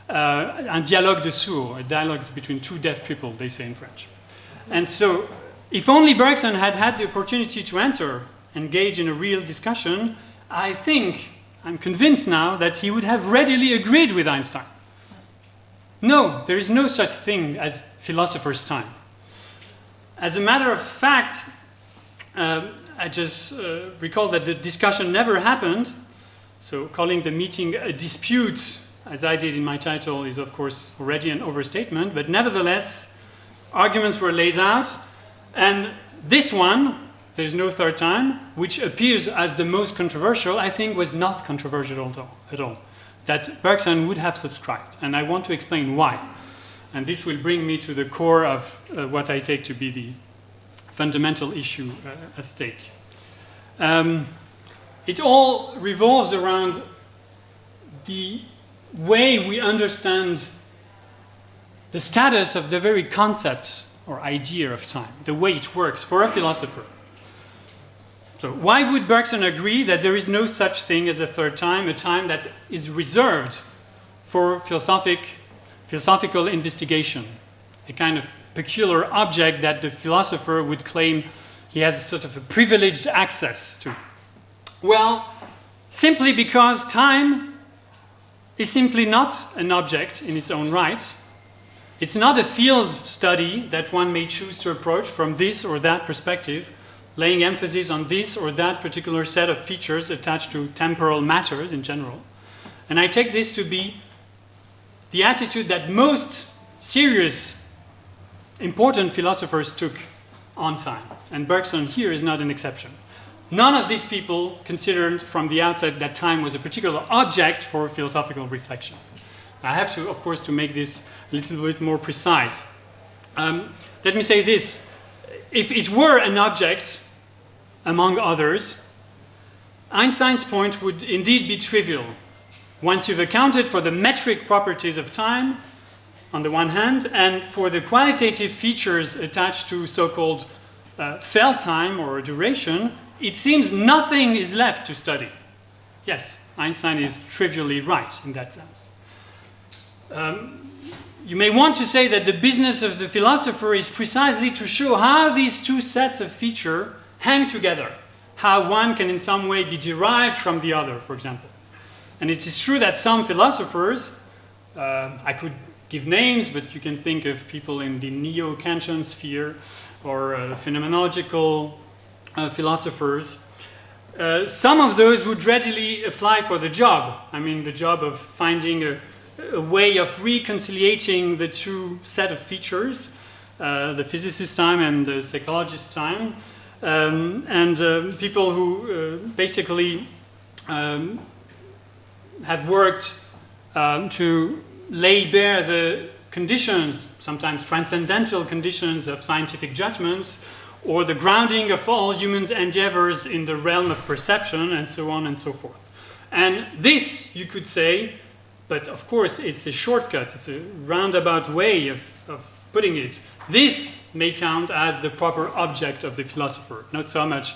Un dialogue de sourds, a dialogue between two deaf people, they say in French. And so, if only Bergson had had the opportunity to answer, engage in a real discussion, I think, I'm convinced now, that he would have readily agreed with Einstein. No, there is no such thing as philosopher's time. As a matter of fact, I just recall that the discussion never happened, so calling the meeting a dispute, as I did in my title, is of course already an overstatement, but nevertheless, arguments were laid out, and this one, there's no third time, which appears as the most controversial, I think was not controversial at all. That Bergson would have subscribed, and I want to explain why. And this will bring me to the core of what I take to be the fundamental issue at stake. It all revolves around the way we understand the status of the very concept or idea of time, the way it works for a philosopher. So why would Bergson agree that there is no such thing as a third time, a time that is reserved for philosophical investigation, a kind of peculiar object that the philosopher would claim he has sort of a privileged access to? Well, simply because time is simply not an object in its own right. It's not a field study that one may choose to approach from this or that perspective, laying emphasis on this or that particular set of features attached to temporal matters in general. And I take this to be the attitude that most serious, important philosophers took on time. And Bergson here is not an exception. None of these people considered from the outset that time was a particular object for philosophical reflection. I have to, of course, to make this a little bit more precise. Let me say this. If it were an object, among others, Einstein's point would indeed be trivial. Once you've accounted for the metric properties of time, on the one hand, and for the qualitative features attached to so-called felt time or duration, it seems nothing is left to study. Yes, Einstein is trivially right in that sense. You may want to say that the business of the philosopher is precisely to show how these two sets of features hang together, how one can in some way be derived from the other, for example. And it is true that some philosophers, I could give names, but you can think of people in the neo-Kantian sphere or phenomenological philosophers. Some of those would readily apply for the job. I mean, the job of finding a way of reconciliating the two set of features, the physicist time and the psychologist time, and people who basically have worked to lay bare the conditions, sometimes transcendental conditions of scientific judgments, or the grounding of all human endeavors in the realm of perception, and so on and so forth. And this, you could say, but of course it's a shortcut, it's a roundabout way of putting it. This may count as the proper object of the philosopher, not so much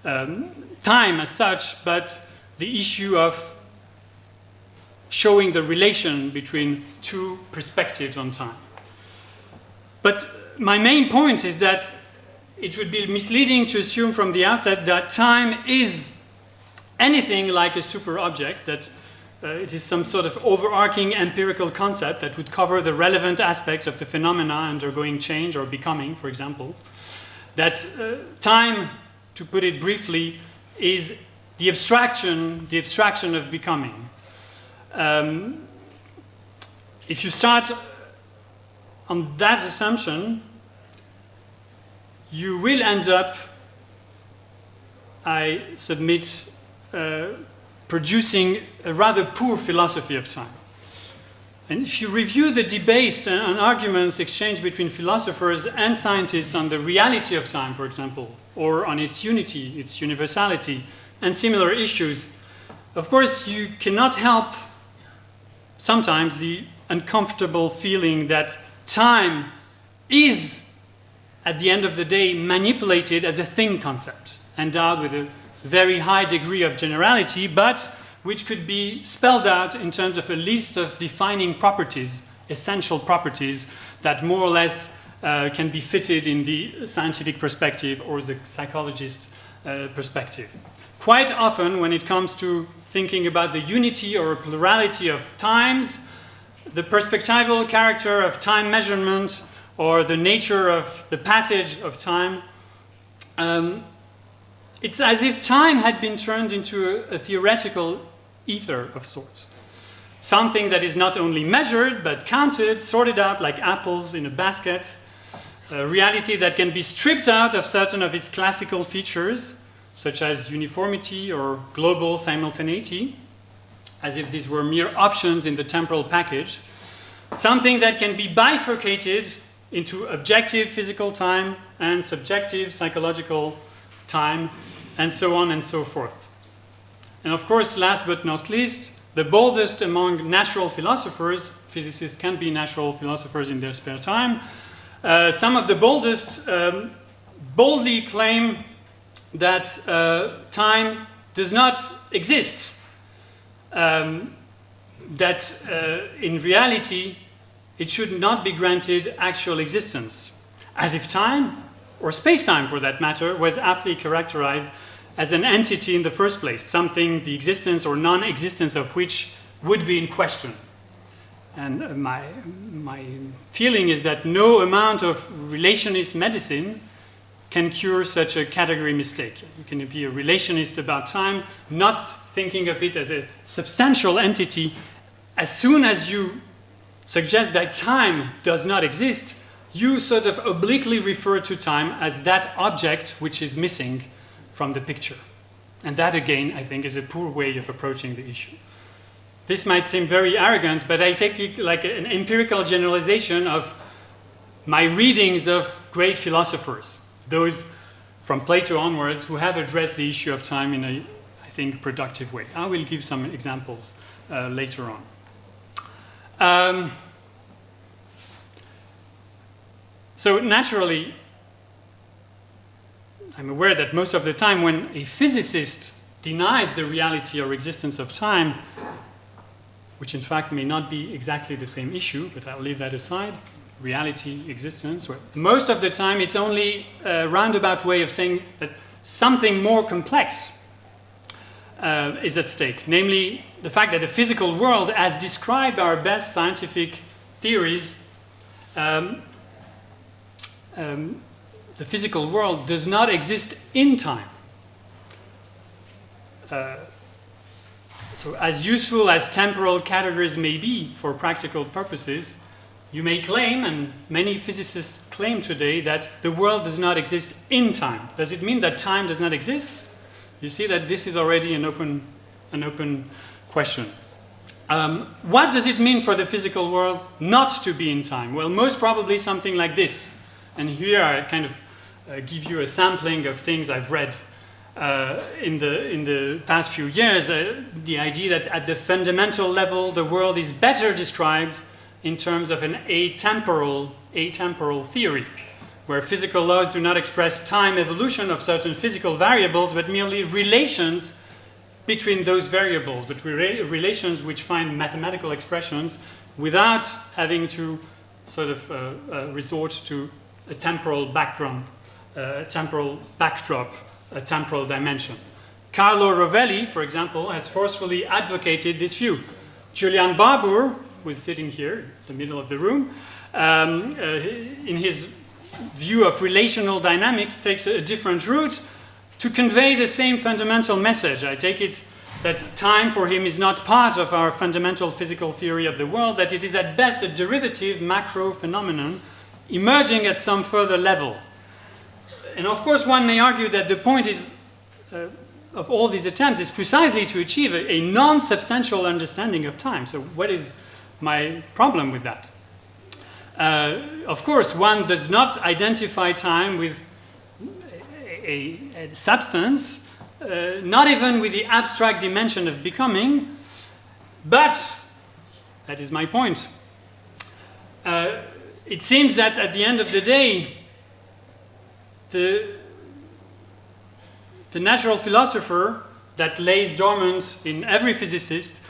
time as such, but the issue of showing the relation between two perspectives on time. But my main point is that it would be misleading to assume from the outset that time is anything like a super object, that it is some sort of overarching empirical concept that would cover the relevant aspects of the phenomena undergoing change or becoming, for example. That time, to put it briefly, is the abstraction of becoming. If you start on that assumption, you will end up, I submit, producing a rather poor philosophy of time. And if you review the debates and arguments exchanged between philosophers and scientists on the reality of time, for example, or on its unity, its universality, and similar issues, of course you cannot help sometimes the uncomfortable feeling that time is, at the end of the day, manipulated as a thing concept, endowed with a very high degree of generality, but which could be spelled out in terms of a list of defining properties, essential properties, that more or less can be fitted in the scientific perspective or the psychologist perspective. Quite often, when it comes to thinking about the unity or plurality of times, the perspectival character of time measurement or the nature of the passage of time, it's as if time had been turned into a theoretical ether of sorts. Something that is not only measured, but counted, sorted out like apples in a basket. A reality that can be stripped out of certain of its classical features, such as uniformity or global simultaneity, as if these were mere options in the temporal package. Something that can be bifurcated into objective physical time and subjective psychological time, and so on and so forth. And of course, last but not least, the boldest among natural philosophers, physicists can be natural philosophers in their spare time, some of the boldest boldly claim that time does not exist, that in reality it should not be granted actual existence, as if time, or space-time for that matter, was aptly characterized as an entity in the first place, something the existence or non-existence of which would be in question. And my feeling is that no amount of relationist medicine can cure such a category mistake. You can be a relationist about time, not thinking of it as a substantial entity. As soon as you suggest that time does not exist, you sort of obliquely refer to time as that object which is missing from the picture. And that, again, I think, is a poor way of approaching the issue. This might seem very arrogant, but I take it like an empirical generalization of my readings of great philosophers, those from Plato onwards who have addressed the issue of time in a, I think, productive way. I will give some examples later on. So naturally, I'm aware that most of the time when a physicist denies the reality or existence of time, which in fact may not be exactly the same issue, but I'll leave that aside, reality, existence, well, most of the time it's only a roundabout way of saying that something more complex is at stake, namely the fact that the physical world, as described by our best scientific theories, the physical world does not exist in time. So as useful as temporal categories may be for practical purposes, you may claim, and many physicists claim today, that the world does not exist in time. Does it mean that time does not exist? You see that this is already an open question. What does it mean for the physical world not to be in time? Well, most probably something like this. And here I kind of give you a sampling of things I've read in the past few years. The idea that at the fundamental level, the world is better described in terms of an atemporal theory, where physical laws do not express time evolution of certain physical variables, but merely relations between those variables, but relations which find mathematical expressions without having to sort of resort to a temporal background, a temporal backdrop, a temporal dimension. Carlo Rovelli, for example, has forcefully advocated this view. Julian Barbour, who is sitting here in the middle of the room, in his view of relational dynamics, takes a different route to convey the same fundamental message. I take it that time for him is not part of our fundamental physical theory of the world, that it is at best a derivative macro phenomenon emerging at some further level. And of course, one may argue that the point is, of all these attempts is precisely to achieve a non-substantial understanding of time. So what is my problem with that? Of course, one does not identify time with a substance, not even with the abstract dimension of becoming, but, that is my point, it seems that at the end of the day, the natural philosopher that lays dormant in every physicist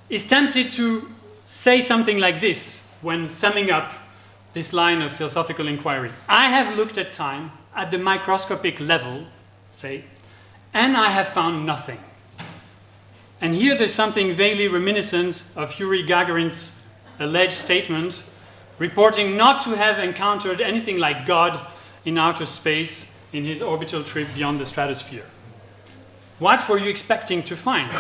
is tempted to say something like this when summing up this line of philosophical inquiry. I have looked at time at the microscopic level, say, and I have found nothing. And here there's something vaguely reminiscent of Yuri Gagarin's alleged statement, reporting not to have encountered anything like God in outer space in his orbital trip beyond the stratosphere. What were you expecting to find?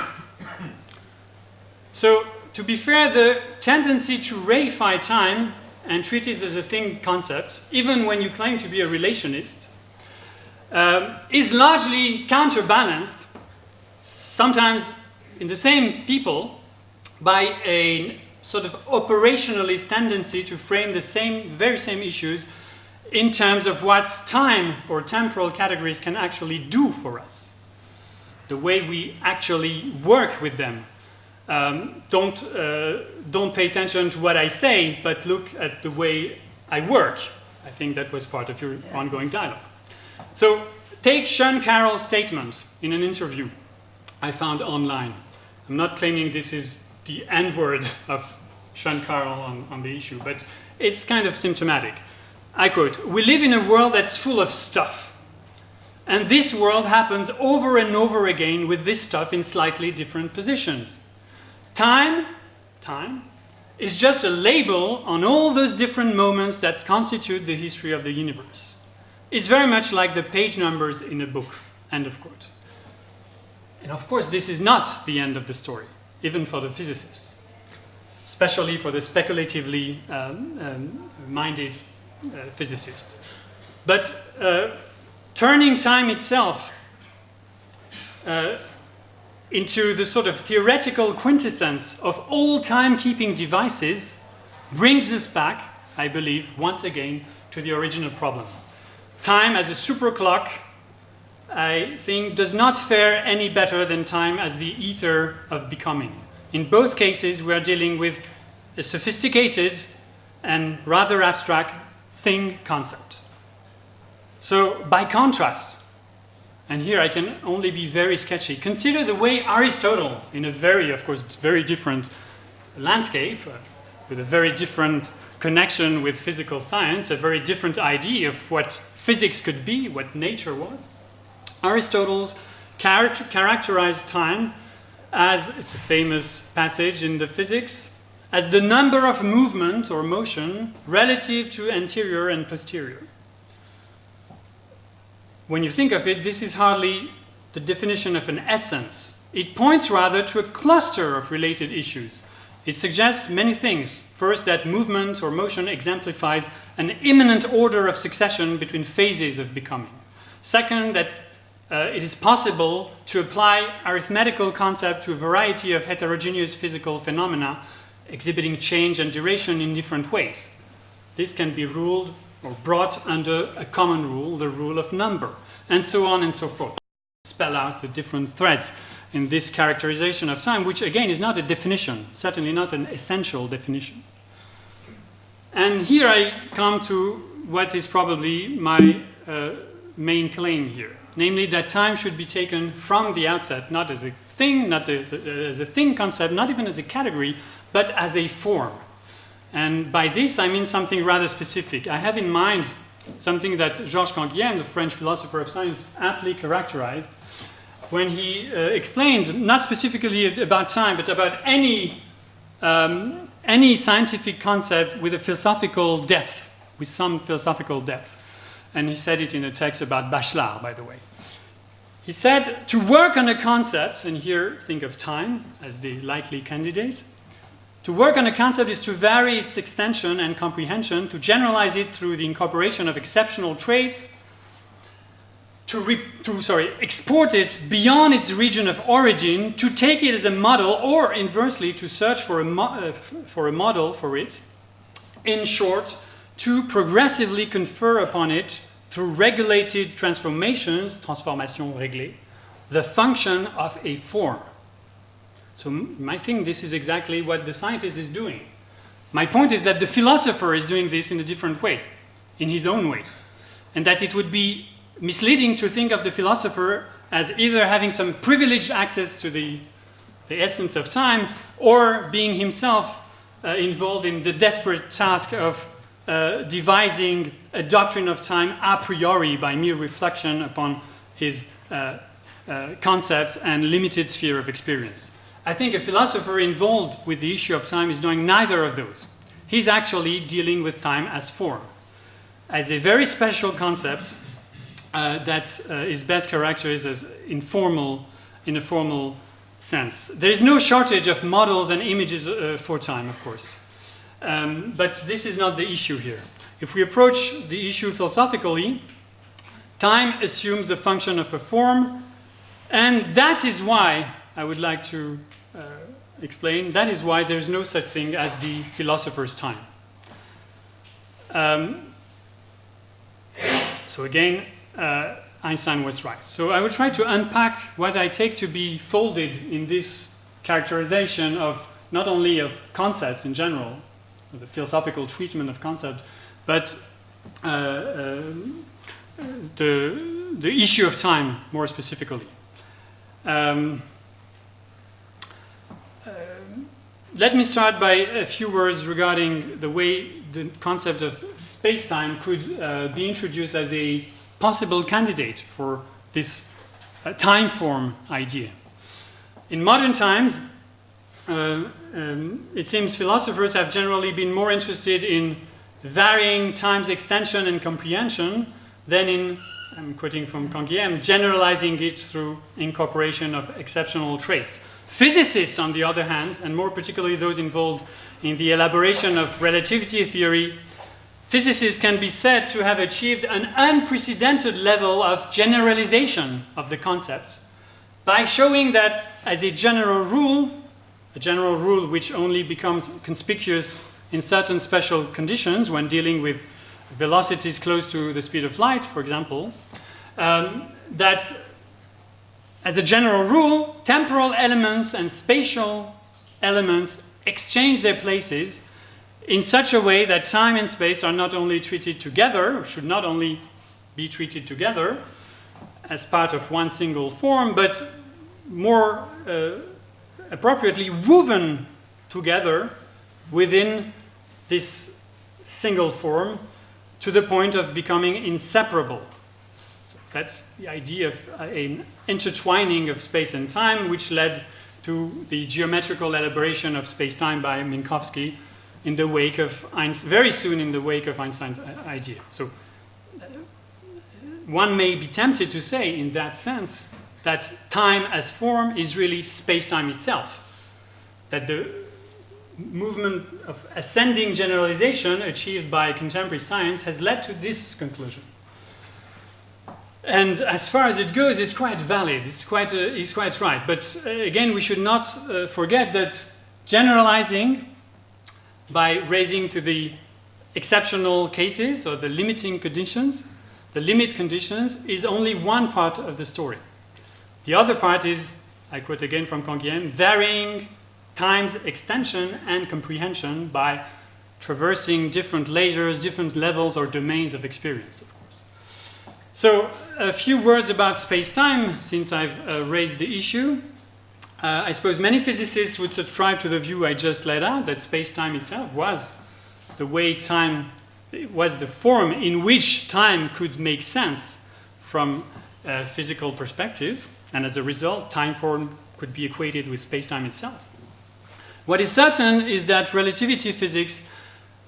So, to be fair, the tendency to reify time and treat it as a thing concept, even when you claim to be a relationist, is largely counterbalanced, sometimes in the same people, by a sort of operationalist tendency to frame the very same issues in terms of what time or temporal categories can actually do for us. The way we actually work with them. Don't pay attention to what I say, but look at the way I work. I think that was part of your ongoing dialogue. So take Sean Carroll's statement in an interview I found online. I'm not claiming this is the end word of Sean Carroll on the issue, but it's kind of symptomatic. I quote, "We live in a world that's full of stuff. And this world happens over and over again with this stuff in slightly different positions. Time is just a label on all those different moments that constitute the history of the universe. It's very much like the page numbers in a book," end of quote. And of course, this is not the end of the story, even for the physicists, especially for the speculatively minded physicist. But turning time itself into the sort of theoretical quintessence of all timekeeping devices brings us back, I believe, once again to the original problem. Time as a super clock, I think, does not fare any better than time as the ether of becoming. In both cases, we are dealing with a sophisticated and rather abstract thing concept. So, by contrast, and here I can only be very sketchy, consider the way Aristotle, in a very, of course, very different landscape, with a very different connection with physical science, a very different idea of what physics could be, what nature was. Aristotle characterized time as, it's a famous passage in the physics, as the number of movement or motion relative to anterior and posterior. When you think of it, this is hardly the definition of an essence. It points rather to a cluster of related issues. It suggests many things. First, that movement or motion exemplifies an imminent order of succession between phases of becoming. Second, that it is possible to apply arithmetical concept to a variety of heterogeneous physical phenomena exhibiting change and duration in different ways. This can be ruled or brought under a common rule, the rule of number, and so on and so forth. Spell out the different threads in this characterization of time, which again is not a definition, certainly not an essential definition. And here I come to what is probably my main claim here, namely that time should be taken from the outset, not as a thing, not as a thing concept, not even as a category, but as a form. And by this, I mean something rather specific. I have in mind something that Georges Canguilhem, the French philosopher of science, aptly characterized when he explains, not specifically about time, but about any scientific concept with a philosophical depth, with some philosophical depth. And he said it in a text about Bachelard, by the way. He said, to work on a concept, and here think of time as the likely candidate, to work on a concept is to vary its extension and comprehension, to generalize it through the incorporation of exceptional traits, to export it beyond its region of origin, to take it as a model, or inversely, to search for a model for it. In short, to progressively confer upon it, through regulated transformations, transformation réglée, the function of a form. So I think this is exactly what the scientist is doing. My point is that the philosopher is doing this in a different way, in his own way. And that it would be misleading to think of the philosopher as either having some privileged access to the essence of time, or being himself involved in the desperate task of devising a doctrine of time a priori by mere reflection upon his concepts and limited sphere of experience. I think a philosopher involved with the issue of time is doing neither of those. He's actually dealing with time as form, as a very special concept that is best characterized as in a formal sense. There is no shortage of models and images for time, of course. But this is not the issue here. If we approach the issue philosophically, time assumes the function of a form, and that is why I would like to explain, that is why there's no such thing as the philosopher's time. So again, Einstein was right. So I will try to unpack what I take to be folded in this characterization of not only of concepts in general, the philosophical treatment of concept, but the the issue of time more specifically. Let me start by a few words regarding the way the concept of space-time could be introduced as a possible candidate for this time form idea. In modern times, it seems philosophers have generally been more interested in varying time's extension and comprehension than in, I'm quoting from Canguilhem, generalizing it through incorporation of exceptional traits. Physicists, on the other hand, and more particularly those involved in the elaboration of relativity theory, physicists can be said to have achieved an unprecedented level of generalization of the concept by showing that, as a general rule which only becomes conspicuous in certain special conditions when dealing with velocities close to the speed of light, for example, that as a general rule, temporal elements and spatial elements exchange their places in such a way that time and space are not only treated together, or should not only be treated together as part of one single form, but more appropriately woven together within this single form to the point of becoming inseparable. That's the idea of an intertwining of space and time, which led to the geometrical elaboration of space-time by Minkowski in the wake of very soon in the wake of Einstein's idea. So one may be tempted to say, in that sense, that time as form is really space-time itself. That the movement of ascending generalization achieved by contemporary science has led to this conclusion. And as far as it goes, it's quite valid, it's quite right. But again, we should not forget that generalizing by raising to the exceptional cases or the limiting conditions, the limit conditions, is only one part of the story. The other part is, I quote again from Canguilhem, varying time's extension and comprehension by traversing different layers, different levels or domains of experience, of course. So a few words about space-time, since I've raised the issue. I suppose many physicists would subscribe to the view I just laid out, that space-time itself was the way time, was the form in which time could make sense from a physical perspective, and as a result, time form could be equated with space-time itself. What is certain is that relativity physics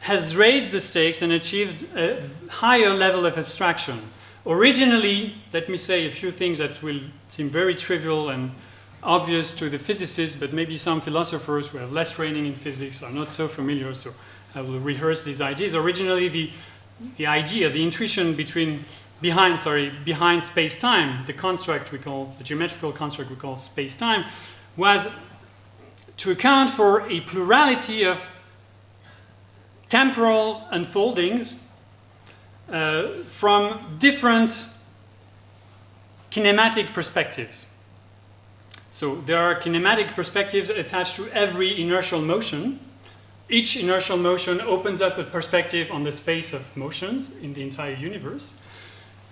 has raised the stakes and achieved a higher level of abstraction. Originally, let me say a few things that will seem very trivial and obvious to the physicists, but maybe some philosophers who have less training in physics are not so familiar, so I will rehearse these ideas. Originally, the idea, the intuition behind space-time, the construct we call, the geometrical construct we call space-time, was to account for a plurality of temporal unfoldings from different kinematic perspectives. So there are kinematic perspectives attached to every inertial motion. Each inertial motion opens up a perspective on the space of motions in the entire universe.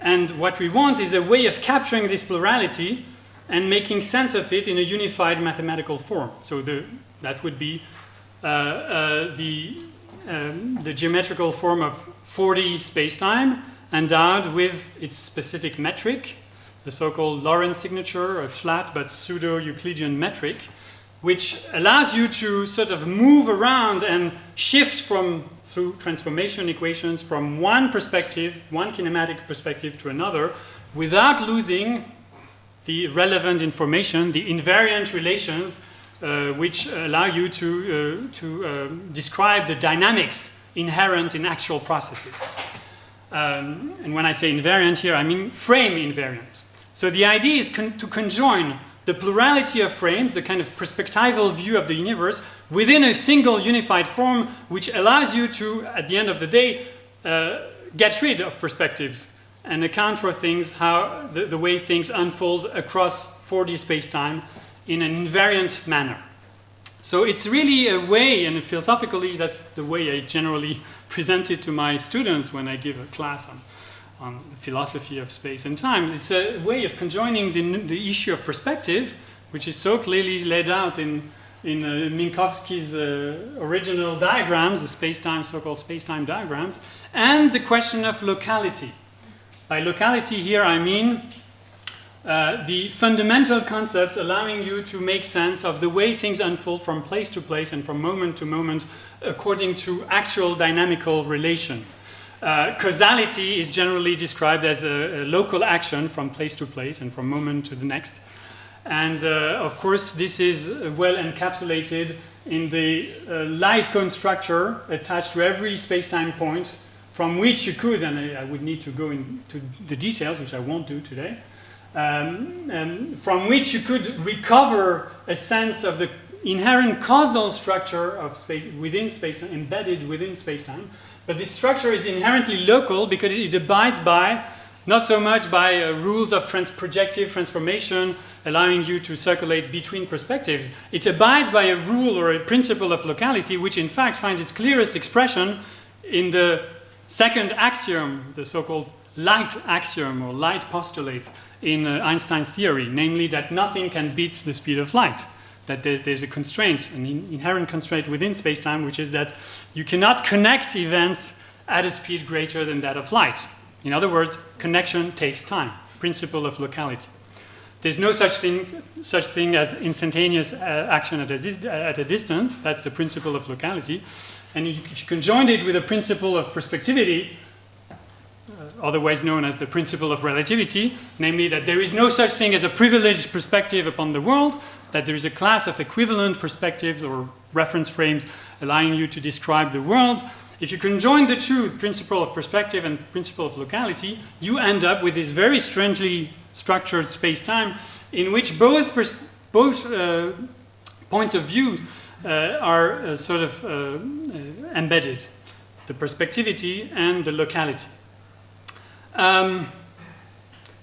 And what we want is a way of capturing this plurality and making sense of it in a unified mathematical form. So that would be the geometrical form of 4D space-time endowed with its specific metric, the so-called Lorentz signature, a flat but pseudo-Euclidean metric, which allows you to sort of move around and shift through transformation equations from one perspective, one kinematic perspective to another, without losing the relevant information, the invariant relations, which allow you to describe the dynamics inherent in actual processes. And when I say invariant here, I mean frame invariant. So the idea is to conjoin the plurality of frames, the kind of perspectival view of the universe, within a single unified form, which allows you to, at the end of the day, get rid of perspectives and account for things, how the way things unfold across 4D space-time in an invariant manner. So it's really a way, and philosophically that's the way I generally present it to my students when I give a class on the philosophy of space and time. It's a way of conjoining the issue of perspective, which is so clearly laid out in Minkowski's original diagrams, the space-time, so-called space-time diagrams, and the question of locality. By locality here I mean the fundamental concepts allowing you to make sense of the way things unfold from place to place and from moment to moment according to actual dynamical relation. Causality is generally described as a local action from place to place and from moment to the next. And of course, this is well encapsulated in the light cone structure attached to every space-time point from which you could, and I would need to go into the details, which I won't do today, from which you could recover a sense of the inherent causal structure of space within space, embedded within space-time. But this structure is inherently local because it abides by, not so much by rules of projective transformation, allowing you to circulate between perspectives. It abides by a rule or a principle of locality, which in fact finds its clearest expression in the second axiom, the so-called light axiom or light postulate in Einstein's theory, namely that nothing can beat the speed of light. That there's a constraint, an inherent constraint within space-time, which is that you cannot connect events at a speed greater than that of light. In other words, connection takes time, principle of locality. There's no such thing as instantaneous action at a distance. That's the principle of locality. And if you conjoin it with the principle of perspectivity, otherwise known as the principle of relativity, namely that there is no such thing as a privileged perspective upon the world, that there is a class of equivalent perspectives or reference frames allowing you to describe the world. If you conjoin the two, principle of perspective and principle of locality, you end up with this very strangely structured space-time in which both points of view are sort of embedded, the perspectivity and the locality.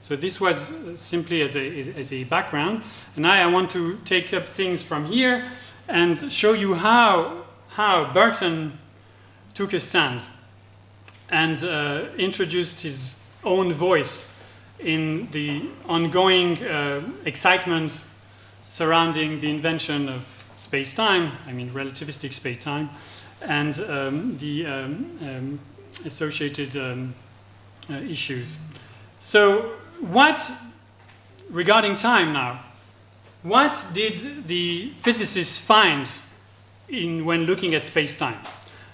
So this was simply as a background. And now I want to take up things from here and show you how Bergson took a stand and introduced his own voice in the ongoing excitement surrounding the invention of space-time, I mean relativistic space-time, and the associated issues. So regarding time now, what did the physicists find when looking at space-time?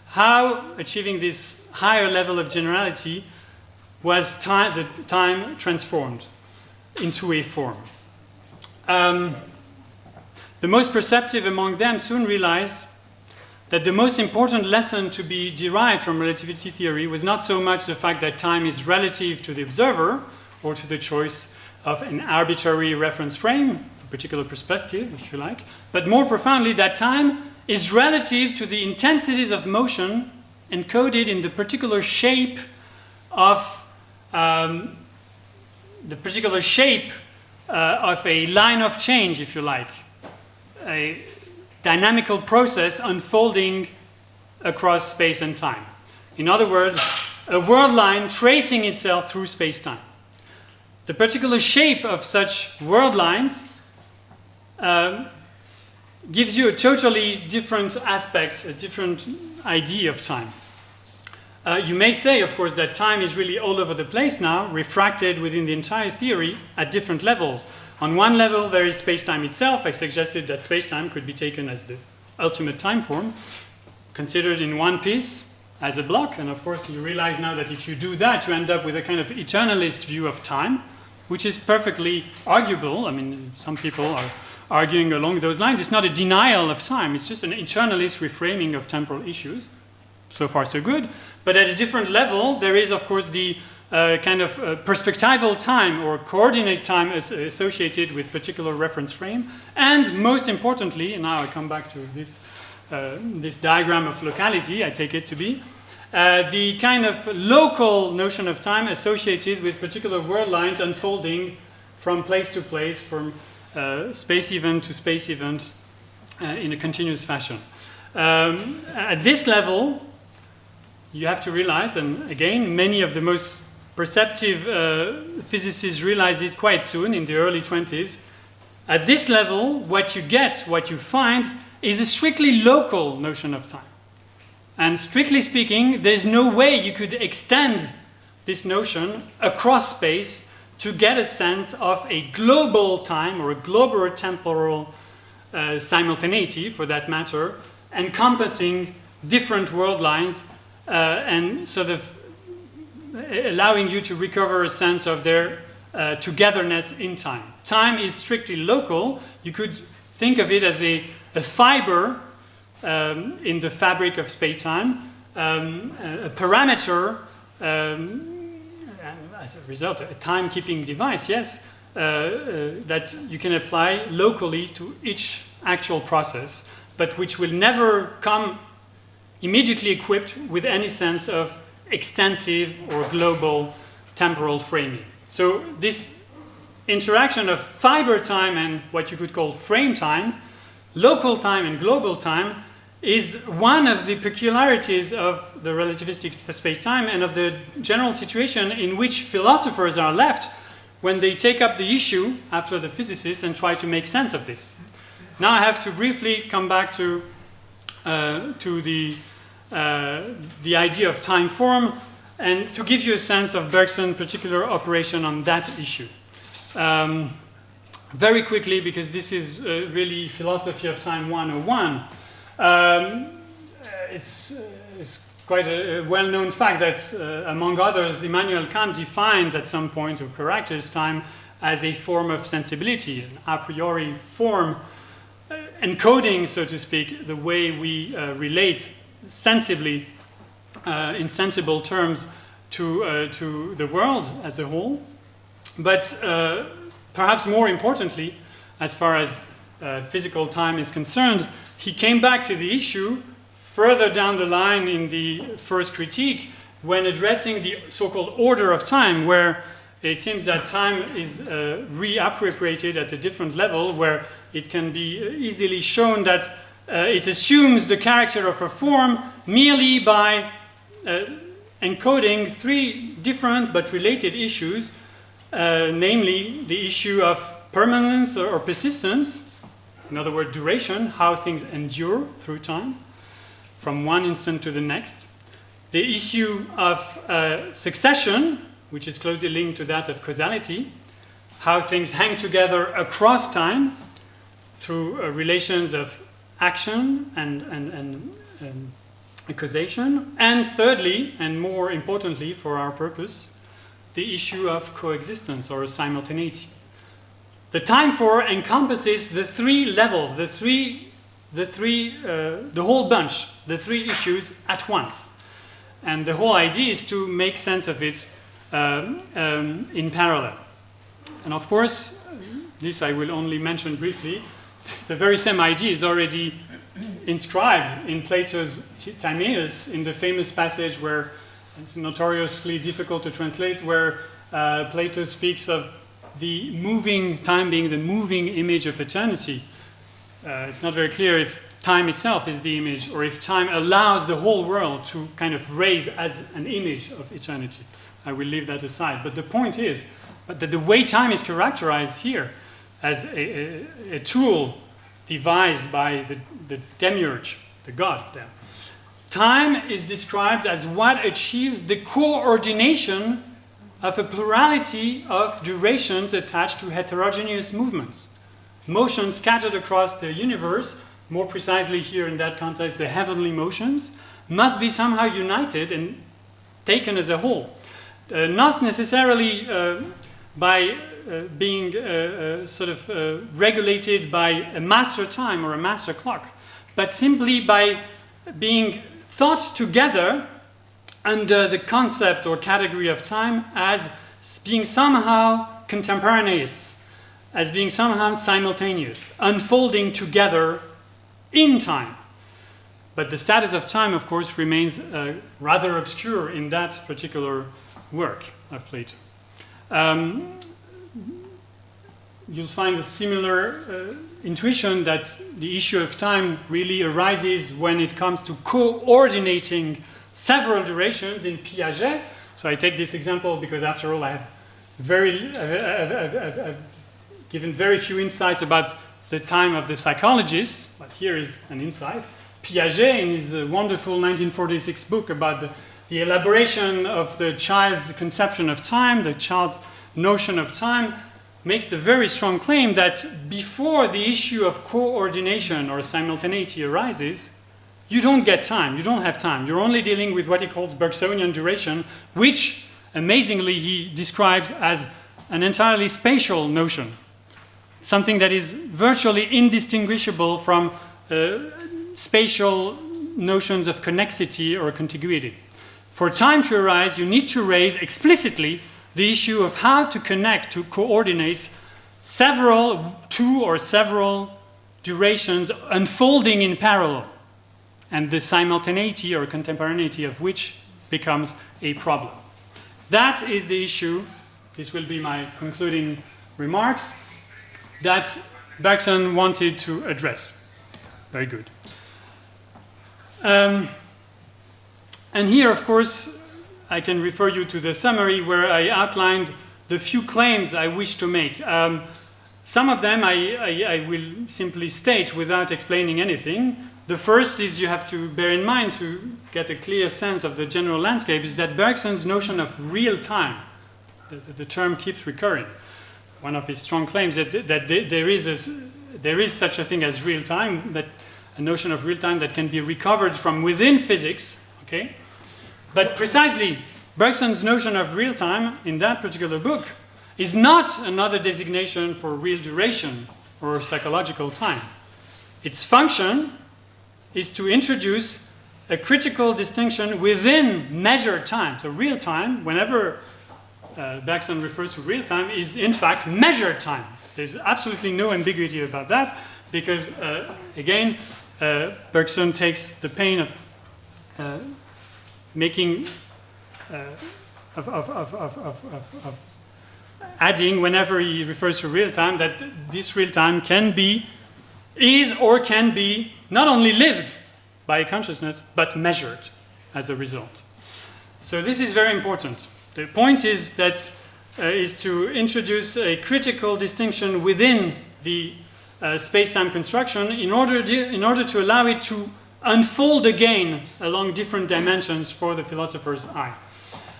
How, achieving this higher level of generality, was the time transformed into a form? The most perceptive among them soon realized that the most important lesson to be derived from relativity theory was not so much the fact that time is relative to the observer or to the choice of an arbitrary reference frame, for a particular perspective, if you like, but more profoundly that time is relative to the intensities of motion encoded in the particular shape of a line of change, if you like, a dynamical process unfolding across space and time. In other words, a world line tracing itself through space-time. The particular shape of such world lines gives you a totally different aspect, a different idea of time. You may say, of course, that time is really all over the place now, refracted within the entire theory at different levels. On one level, there is space-time itself. I suggested that space-time could be taken as the ultimate time form, considered in one piece as a block. And of course, you realize now that if you do that, you end up with a kind of eternalist view of time, which is perfectly arguable. I mean, some people are arguing along those lines. It's not a denial of time. It's just an eternalist reframing of temporal issues. So far, so good. But at a different level, there is, of course, the kind of perspectival time or coordinate time associated with particular reference frame. And most importantly, and now I come back to this diagram of locality, I take it to be, the kind of local notion of time associated with particular world lines unfolding from place to place, from space event to space event in a continuous fashion. At this level, you have to realize, and again, many of the most perceptive physicists realized it quite soon, in the early 20s. At this level, what you find, is a strictly local notion of time. And strictly speaking, there's no way you could extend this notion across space to get a sense of a global time or a global temporal simultaneity, for that matter, encompassing different world lines and sort of allowing you to recover a sense of their togetherness in time. Time is strictly local. You could think of it as a fiber in the fabric of space-time, a parameter, and as a result, a time-keeping device, yes, that you can apply locally to each actual process, but which will never come immediately equipped with any sense of extensive or global temporal framing. So this interaction of fiber time and what you could call frame time, local time and global time, is one of the peculiarities of the relativistic space-time and of the general situation in which philosophers are left when they take up the issue after the physicists and try to make sense of this. Now I have to briefly come back to the idea of time form and to give you a sense of Bergson's particular operation on that issue. Very quickly, because this is really philosophy of time 101. It's quite a well-known fact that, among others, Immanuel Kant defined at some point or characterized time as a form of sensibility, an a priori form, encoding, so to speak, the way we relate sensibly, in sensible terms, to the world as a whole. But perhaps more importantly, as far as physical time is concerned, he came back to the issue further down the line in the first critique when addressing the so-called order of time, where it seems that time is reappropriated at a different level, where it can be easily shown that it assumes the character of a form merely by encoding three different but related issues, namely the issue of permanence or persistence, in other words, duration, how things endure through time, from one instant to the next. The issue of succession, which is closely linked to that of causality, how things hang together across time through relations of action and causation. And thirdly, and more importantly for our purpose, the issue of coexistence or simultaneity. The time for encompasses the three levels, the whole bunch, the three issues at once. And the whole idea is to make sense of it in parallel. And of course, this I will only mention briefly, the very same idea is already inscribed in Plato's Timaeus, in the famous passage where it's notoriously difficult to translate, where Plato speaks of the moving time being the moving image of eternity. It's not very clear if time itself is the image or if time allows the whole world to kind of raise as an image of eternity. I will leave that aside. But the point is that the way time is characterized here as a tool devised by the demiurge, the god there. Time is described as what achieves the coordination of a plurality of durations attached to heterogeneous movements. Motions scattered across the universe, more precisely here in that context, the heavenly motions, must be somehow united and taken as a whole. Not necessarily by being regulated by a master time or a master clock, but simply by being thought together under the concept or category of time as being somehow contemporaneous, as being somehow simultaneous, unfolding together in time. But the status of time, of course, remains rather obscure in that particular work of Plato. You'll find a similar intuition that the issue of time really arises when it comes to coordinating several durations in Piaget, So I take this example because, after all, I've given very few insights about the time of the psychologists, but here is an insight. Piaget, in his wonderful 1946 book about the elaboration of the child's conception of time, the child's notion of time, makes the very strong claim that before the issue of coordination or simultaneity arises, you don't get time, you don't have time. You're only dealing with what he calls Bergsonian duration, which, amazingly, he describes as an entirely spatial notion, something that is virtually indistinguishable from spatial notions of connexity or contiguity. For time to arise, you need to raise explicitly the issue of how to connect, to coordinate two or several durations unfolding in parallel, and the simultaneity or contemporaneity of which becomes a problem. That is the issue, this will be my concluding remarks, that Bergson wanted to address. Very good. And here, of course, I can refer you to the summary where I outlined the few claims I wish to make. Some of them I will simply state without explaining anything. The first is, you have to bear in mind to get a clear sense of the general landscape, is that Bergson's notion of real time, the term keeps recurring. One of his strong claims that there is such a thing as real time, that a notion of real time that can be recovered from within physics, okay? But precisely, Bergson's notion of real time in that particular book is not another designation for real duration or psychological time. Its function is to introduce a critical distinction within measured time. So real time, whenever Bergson refers to real time, is in fact measured time. There's absolutely no ambiguity about that, because again, Bergson takes the pain of making of adding, whenever he refers to real time, that this real time can be not only lived by a consciousness, but measured as a result. So this is very important. The point is that is to introduce a critical distinction within the space-time construction in order to allow it to unfold again along different dimensions for the philosopher's eye.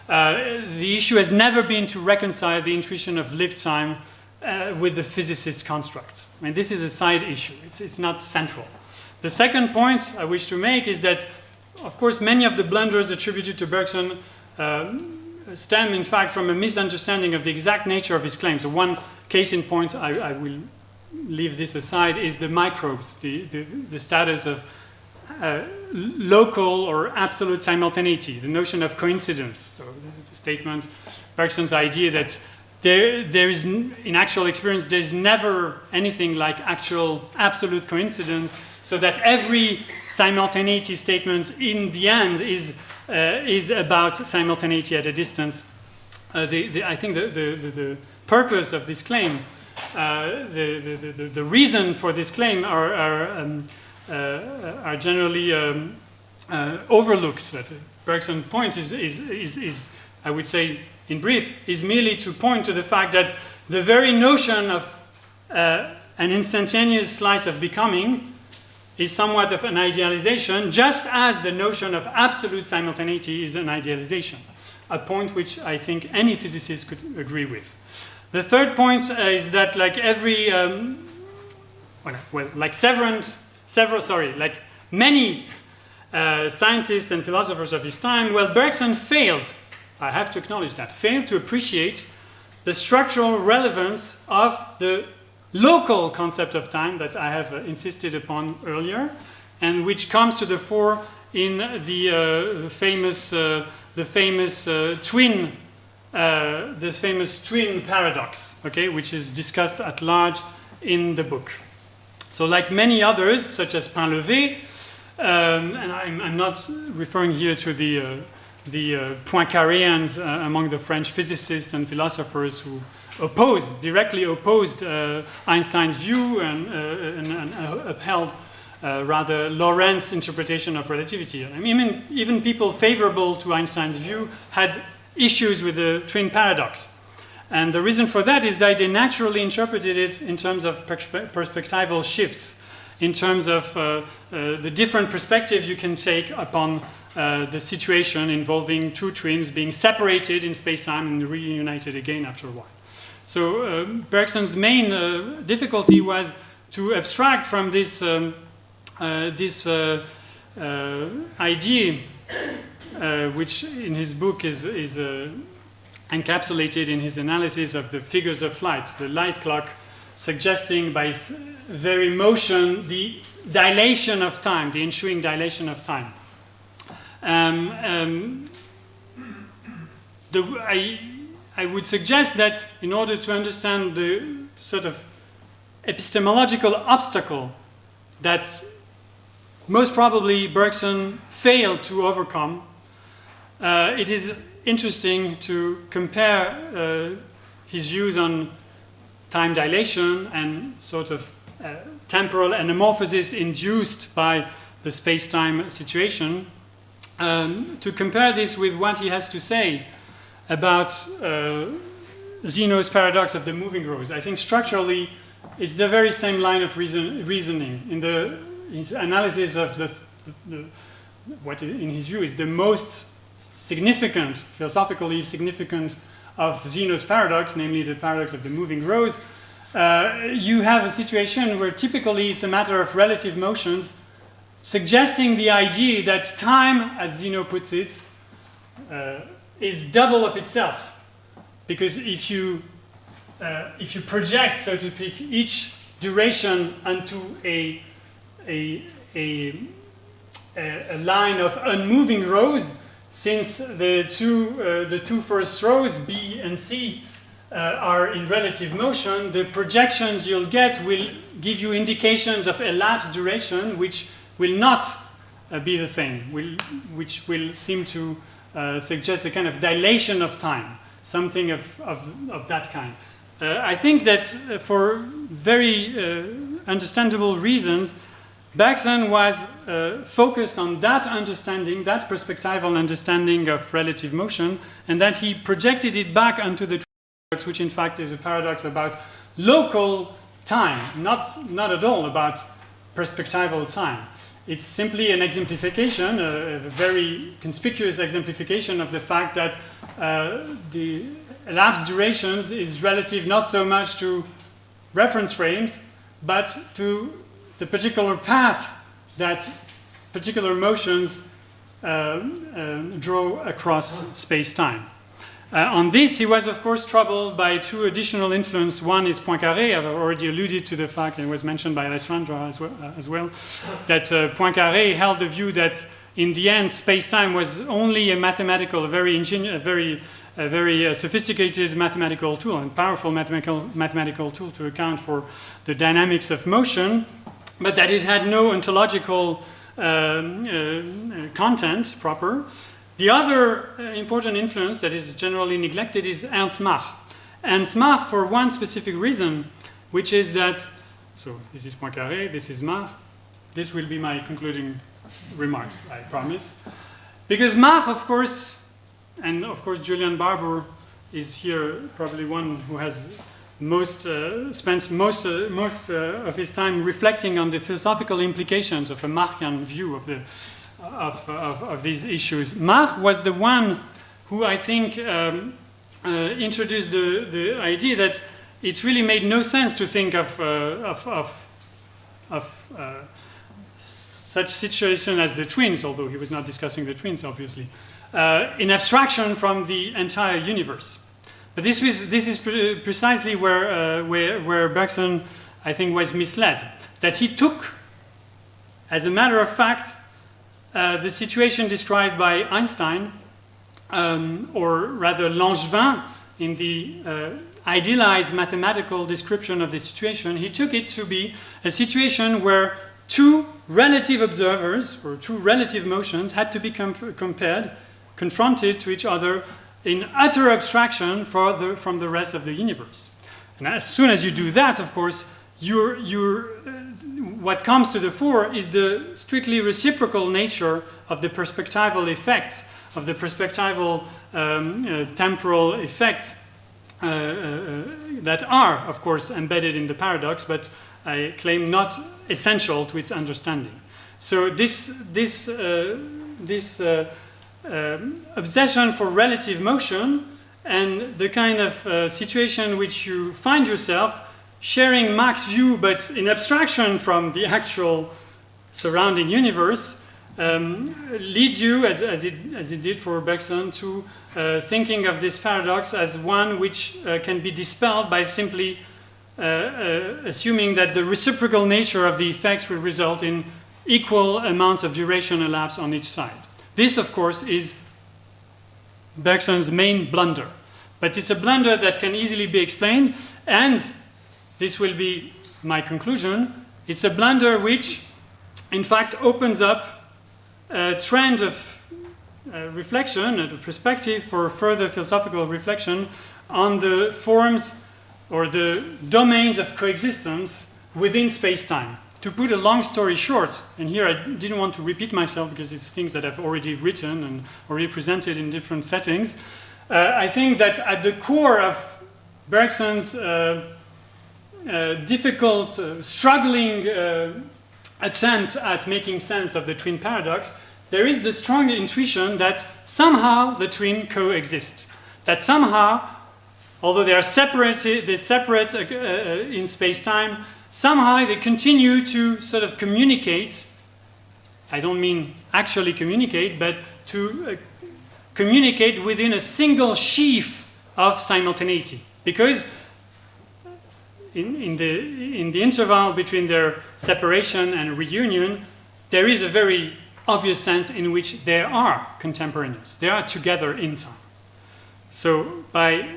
The issue has never been to reconcile the intuition of lived time with the physicist's construct. I mean, this is a side issue. It's not central. The second point I wish to make is that, of course, many of the blunders attributed to Bergson stem, in fact, from a misunderstanding of the exact nature of his claims. So one case in point, I will leave this aside, is the microbes, the status of local or absolute simultaneity, the notion of coincidence. So the statement, Bergson's idea that there is, in actual experience, there's never anything like actual absolute coincidence, so that every simultaneity statement in the end is about simultaneity at a distance. I think the purpose of this claim, the reason for this claim are generally overlooked. That Bergson's point is, I would say, in brief, is merely to point to the fact that the very notion of an instantaneous slice of becoming is somewhat of an idealization, just as the notion of absolute simultaneity is an idealization, a point which I think any physicist could agree with. The third point is that, like every, like many scientists and philosophers of his time, Bergson failed, I have to acknowledge that, failed to appreciate the structural relevance of the local concept of time that I have insisted upon earlier, and which comes to the fore in the famous twin paradox, okay, which is discussed at large in the book. So, like many others, such as Painlevé, and I'm not referring here to the Poincaréans among the French physicists and philosophers who directly opposed Einstein's view and upheld rather Lorentz interpretation of relativity. I mean, even people favorable to Einstein's view had issues with the twin paradox. And the reason for that is that they naturally interpreted it in terms of perspectival shifts, in terms of the different perspectives you can take upon the situation involving two twins being separated in space-time and reunited again after a while. So Bergson's main difficulty was to abstract from this idea, which in his book is encapsulated in his analysis of the figures of light, the light clock suggesting by its very motion the dilation of time, the ensuing dilation of time. I would suggest that in order to understand the sort of epistemological obstacle that most probably Bergson failed to overcome, it is interesting to compare his views on time dilation and sort of temporal anamorphosis induced by the space-time situation, to compare this with what he has to say about Zeno's paradox of the moving rose. I think structurally it's the very same line of reasoning. In his analysis of what in his view is the most significant, philosophically significant of Zeno's paradox, namely the paradox of the moving rose, you have a situation where typically it's a matter of relative motions, suggesting the idea that time, as Zeno puts it, is double of itself. Because if you project, so to speak, each duration onto a line of unmoving rows, since the two first rows, B and C, are in relative motion, the projections you'll get will give you indications of elapsed duration, which will not be the same, which will seem to suggest a kind of dilation of time, something of that kind. I think that for very understandable reasons, Bergson was focused on that understanding, that perspectival understanding of relative motion, and that he projected it back onto the paradox, which in fact is a paradox about local time, not at all about perspectival time. It's simply an exemplification, a very conspicuous exemplification of the fact that the elapsed durations is relative not so much to reference frames, but to the particular path that particular motions draw across space-time. On this, he was, of course, troubled by two additional influences. One is Poincaré. I've already alluded to the fact, and it was mentioned by Alessandra as well, that Poincaré held the view that, in the end, space-time was only a mathematical, a very sophisticated mathematical tool, and powerful mathematical tool to account for the dynamics of motion, but that it had no ontological content proper. The other important influence that is generally neglected is Ernst Mach. Ernst Mach, for one specific reason, which is that, so this is Poincaré, this is Mach. This will be my concluding remarks, I promise. Because Mach, of course, and of course Julian Barbour is here probably one who has spent most of his time reflecting on the philosophical implications of a Machian view of these issues. Mach was the one who I think introduced the idea that it really made no sense to think of such situation as the twins, although he was not discussing the twins, obviously, in abstraction from the entire universe. But this is precisely where Bergson, I think, was misled. That he took, as a matter of fact, the situation described by Einstein, or rather Langevin, in the idealized mathematical description of the situation, he took it to be a situation where two relative observers, or two relative motions, had to be confronted to each other in utter abstraction from the rest of the universe. And as soon as you do that, of course, what comes to the fore is the strictly reciprocal nature of the perspectival effects of the perspectival temporal effects that are, of course, embedded in the paradox, but I claim not essential to its understanding. So this obsession for relative motion and the kind of situation in which you find yourself sharing Mach's view, but in abstraction from the actual surrounding universe, leads you, as it did for Bergson, to thinking of this paradox as one which can be dispelled by simply assuming that the reciprocal nature of the effects will result in equal amounts of duration elapsed on each side. This, of course, is Bergson's main blunder. But it's a blunder that can easily be explained, and this will be my conclusion. It's a blunder which, in fact, opens up a trend of reflection, a perspective for further philosophical reflection on the forms or the domains of coexistence within space-time. To put a long story short, and here I didn't want to repeat myself because it's things that I've already written and already presented in different settings, I think that at the core of Bergson's difficult, struggling attempt at making sense of the twin paradox, there is the strong intuition that somehow the twin coexist. That somehow, although they are separate in space-time, somehow they continue to sort of communicate. I don't mean actually communicate, but to communicate within a single sheaf of simultaneity. Because in the interval between their separation and reunion, there is a very obvious sense in which they are contemporaneous. They are together in time. So by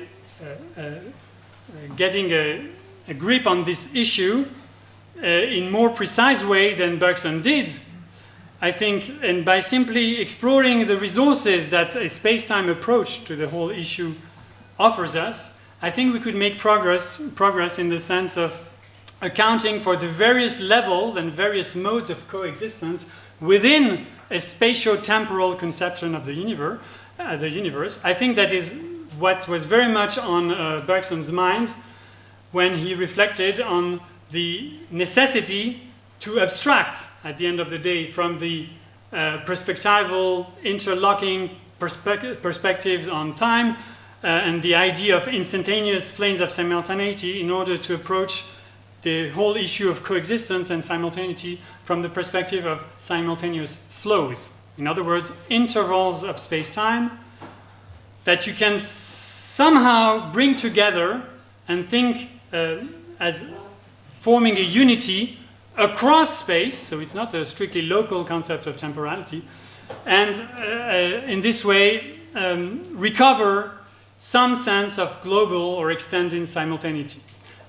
getting a grip on this issue in more precise way than Bergson did, I think, and by simply exploring the resources that a space-time approach to the whole issue offers us, I think we could make progress in the sense of accounting for the various levels and various modes of coexistence within a spatio-temporal conception of the universe. I think that is what was very much on Bergson's mind when he reflected on the necessity to abstract, at the end of the day, from the perspectival interlocking perspectives on time and the idea of instantaneous planes of simultaneity in order to approach the whole issue of coexistence and simultaneity from the perspective of simultaneous flows. In other words, intervals of space-time that you can somehow bring together and think as forming a unity across space, so it's not a strictly local concept of temporality, and in this way recover some sense of global or extending simultaneity.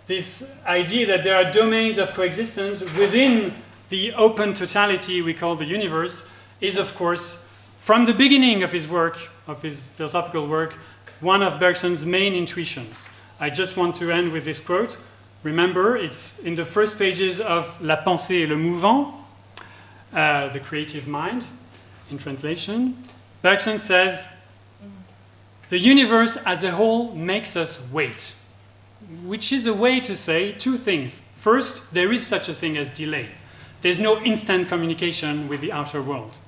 This idea that there are domains of coexistence within the open totality we call the universe is, of course, from the beginning of his work, of his philosophical work, one of Bergson's main intuitions. I just want to end with this quote. Remember, it's in the first pages of La pensée et le mouvant, the creative mind, in translation. Bergson says, the universe as a whole makes us wait, which is a way to say two things. First, there is such a thing as delay. There's no instant communication with the outer world.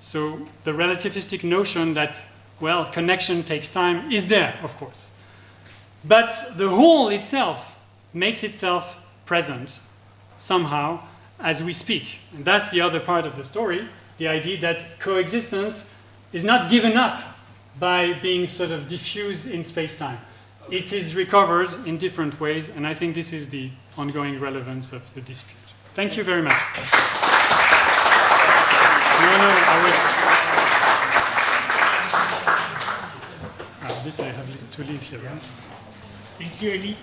So the relativistic notion that, well, connection takes time is there, of course. But the whole itself makes itself present somehow as we speak. And that's the other part of the story, the idea that coexistence is not given up by being sort of diffused in space-time. It is recovered in different ways, and I think this is the ongoing relevance of the dispute. Thank you very much. This I have to leave here, right? Thank you, Eli.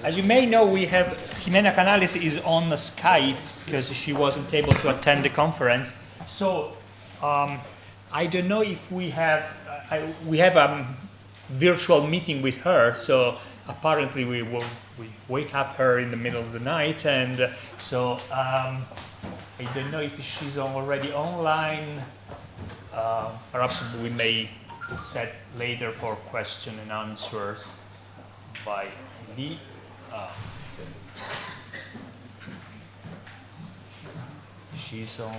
As you may know, we have Jimena Canales is on Skype because she wasn't able to attend the conference. So I don't know if we have a virtual meeting with her. So apparently we wake up her in the middle of the night, and so I don't know if she's already online. Perhaps we may set later for question and answers by Lee. She's on.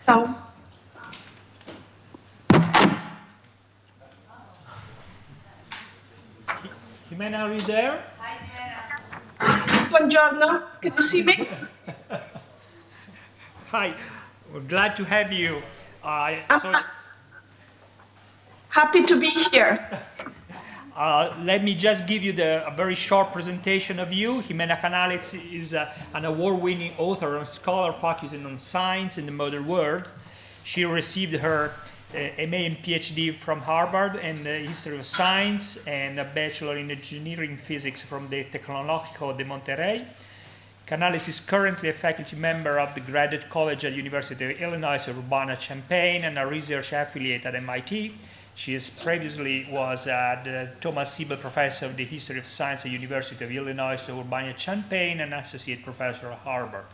Ciao. Jimena, are you there? Buongiorno, can you see me? Hi, we're glad to have you. Happy to be here. Let me just give you a very short presentation of you. Jimena Canales is an award-winning author and scholar focusing on science in the modern world. She received her MA and PhD from Harvard in the history of science and a bachelor in engineering physics from the Tecnológico de Monterrey. Canales is currently a faculty member of the Graduate College at University of Illinois Urbana-Champaign and a research affiliate at MIT. She previously was the Thomas Siebel Professor of the History of Science at University of Illinois Urbana-Champaign and Associate Professor at Harvard.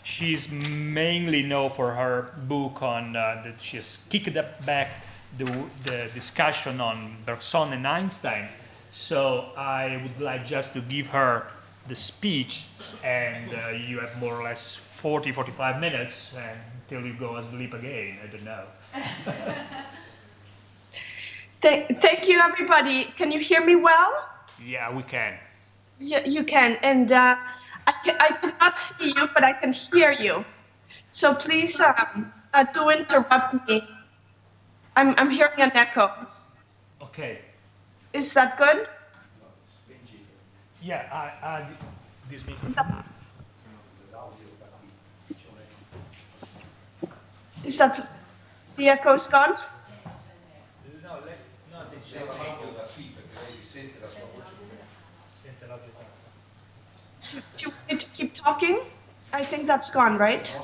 She's mainly known for her book on that she has kicked back the discussion on Bergson and Einstein. So I would like just to give her the speech, and you have more or less 40-45 minutes until you go asleep again. I don't know. Thank you, everybody. Can you hear me well? Yeah, we can. Yeah, you can. And I cannot see you, but I can hear you. So please do interrupt me. I'm hearing an echo. Okay. Is that good? Yeah, this microphone. Is that the echo's gone? Do you want me to keep talking? I think that's gone, right?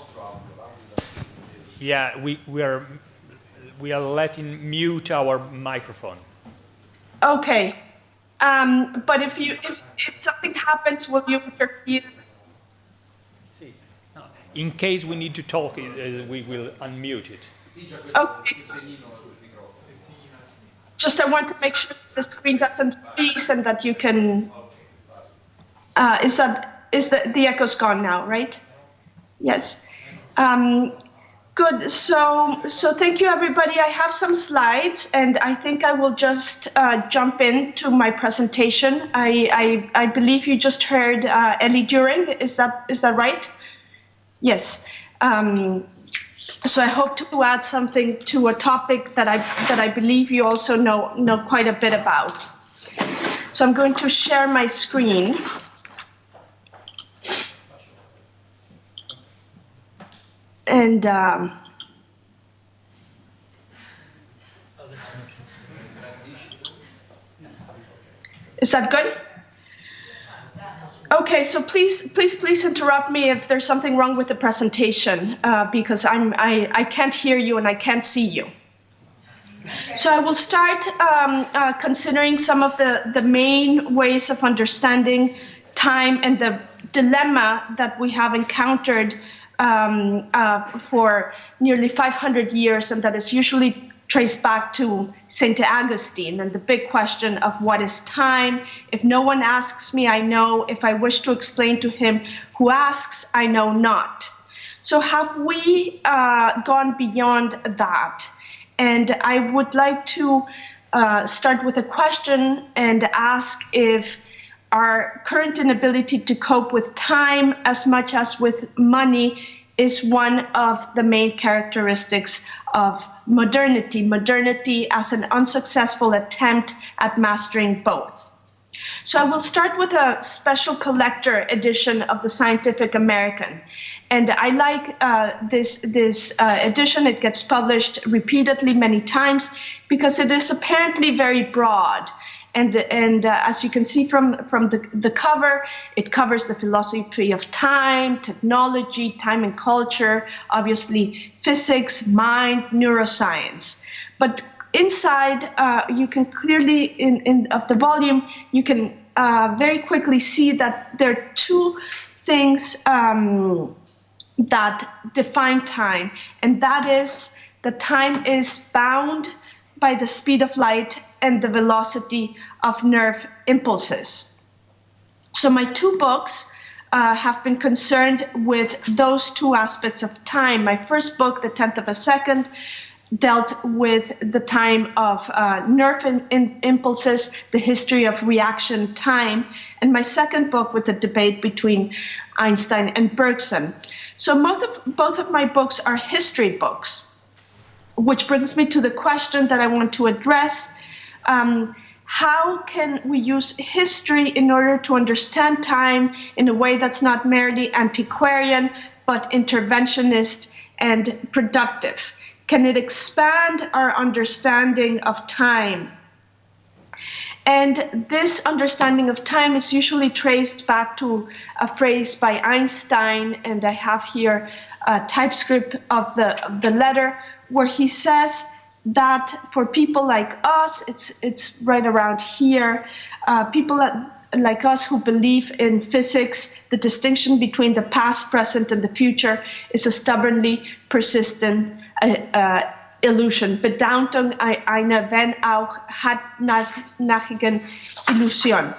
Yeah, we are letting mute our microphone. Okay. But if something happens, will you interfere? In case we need to talk, we will unmute it. Okay. Just I want to make sure the screen doesn't freeze and that you can. Is the echo's gone now, right? Yes. Good. So thank you, everybody. I have some slides, and I think I will just jump into my presentation. I believe you just heard Ellie During. Is that right? Yes. So I hope to add something to a topic that I believe you also know quite a bit about. So I'm going to share my screen. And is that good? Okay, so please interrupt me if there's something wrong with the presentation, because I can't hear you and I can't see you. So I will start considering some of the main ways of understanding time and the dilemma that we have encountered for nearly 500 years, and that is usually traced back to St. Augustine and the big question of what is time. If no one asks me, I know. If I wish to explain to him who asks, I know not. So have we gone beyond that? And I would like to start with a question and ask if our current inability to cope with time as much as with money is one of the main characteristics of modernity as an unsuccessful attempt at mastering both. So I will start with a special collector edition of the Scientific American. And I like this edition. It gets published repeatedly many times because it is apparently very broad. And as you can see from the cover, it covers the philosophy of time, technology, time and culture, obviously physics, mind, neuroscience. But inside, you can clearly, of the volume, you can very quickly see that there are two things that define time, and that is that time is bound by the speed of light and the velocity of nerve impulses. So my two books have been concerned with those two aspects of time. My first book, The 10th of a Second, dealt with the time of nerve impulses, the history of reaction time, and my second book with the debate between Einstein and Bergson. So both of my books are history books, which brings me to the question that I want to address. How can we use history in order to understand time in a way that's not merely antiquarian, but interventionist and productive? Can it expand our understanding of time? And this understanding of time is usually traced back to a phrase by Einstein, and I have here a typescript of the letter, where he says that for people like us, it's right around here, people like us who believe in physics, the distinction between the past, present, and the future is a stubbornly persistent illusion. Bedeutung einer wenn auch hartnäckigen Illusion.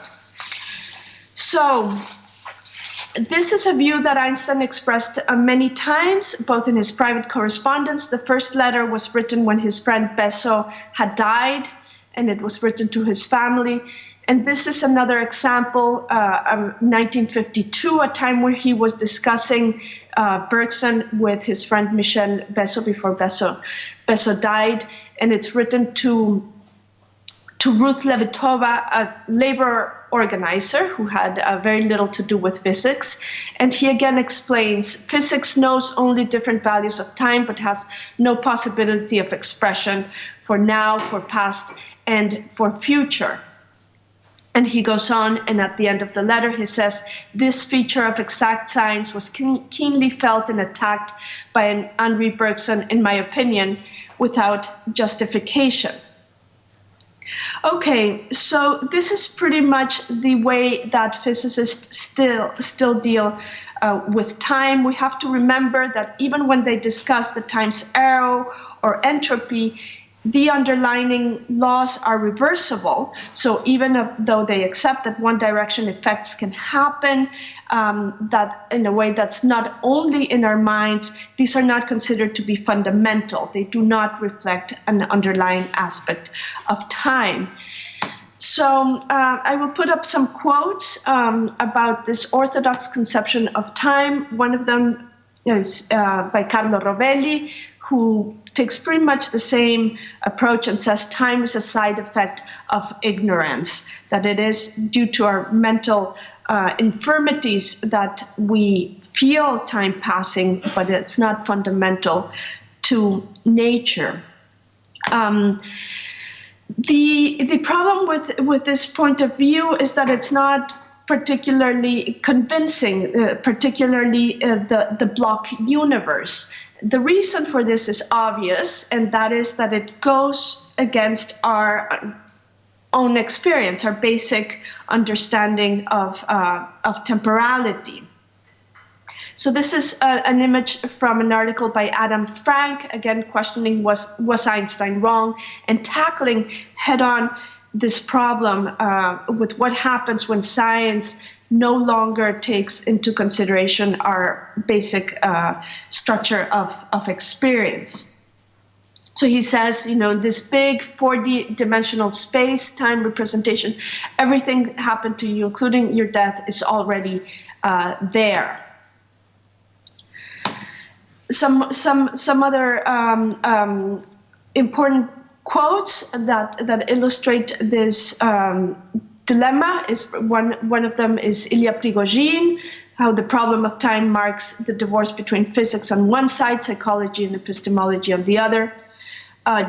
So, this is a view that Einstein expressed many times, both in his private correspondence. The first letter was written when his friend Besso had died, and it was written to his family. And this is another example, 1952, a time where he was discussing Bergson with his friend Michel Besso before Besso died. And it's written to Ruth Levitova, a labor organizer who had very little to do with physics. And he again explains, physics knows only different values of time, but has no possibility of expression for now, for past, and for future. And he goes on, and at the end of the letter, he says, this feature of exact science was keenly felt and attacked by an Henri Bergson, in my opinion, without justification. Okay, so this is pretty much the way that physicists still deal with time. We have to remember that even when they discuss the time's arrow or entropy, the underlying laws are reversible. So even though they accept that one direction effects can happen, that in a way that's not only in our minds, these are not considered to be fundamental. They do not reflect an underlying aspect of time. So I will put up some quotes about this orthodox conception of time. One of them is by Carlo Rovelli, who takes pretty much the same approach and says time is a side effect of ignorance, that it is due to our mental infirmities that we feel time passing, but it's not fundamental to nature. The problem with this point of view is that it's not particularly convincing, particularly the block universe. The reason for this is obvious, and that is that it goes against our own experience, our basic understanding of temporality. So this is an image from an article by Adam Frank, again questioning was Einstein wrong, and tackling head-on this problem with what happens when science no longer takes into consideration our basic structure of experience. So he says, this big 4D-dimensional space-time representation, everything happened to you, including your death, is already there. Some other important quotes that illustrate this dilemma is one of them is Ilya Prigogine, how the problem of time marks the divorce between physics on one side, psychology and epistemology on the other.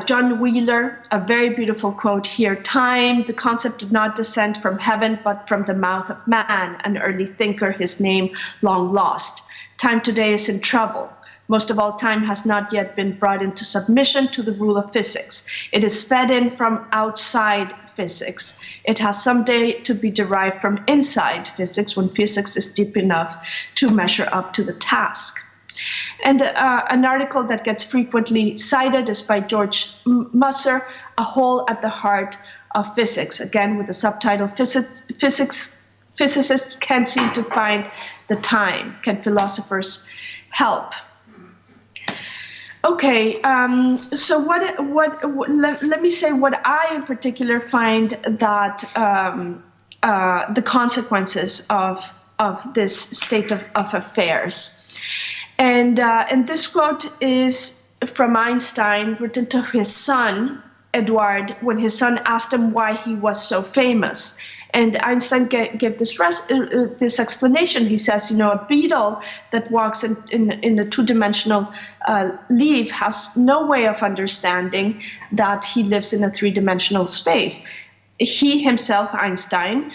John Wheeler, a very beautiful quote here: "Time, the concept did not descend from heaven, but from the mouth of man, an early thinker, his name long lost. Time today is in trouble. Most of all, time has not yet been brought into submission to the rule of physics. It is fed in from outside physics. It has someday to be derived from inside physics, when physics is deep enough to measure up to the task." And an article that gets frequently cited is by George Musser, "A Hole at the Heart of Physics," again with the subtitle, Physicists Can't Seem to Find the Time. Can philosophers help? Okay, so let me say what I in particular find that the consequences of this state of affairs. And this quote is from Einstein, written to his son, Edward, when his son asked him why he was so famous. And Einstein gave this explanation. He says, a beetle that walks in a two-dimensional leaf has no way of understanding that he lives in a three-dimensional space. He himself, Einstein,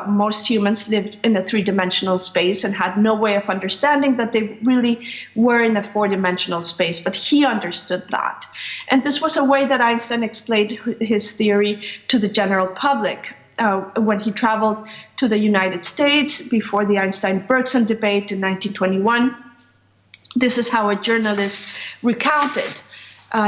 most humans lived in a three-dimensional space and had no way of understanding that they really were in a four-dimensional space, but he understood that. And this was a way that Einstein explained his theory to the general public. When he traveled to the United States before the Einstein-Bergson debate in 1921, this is how a journalist recounted.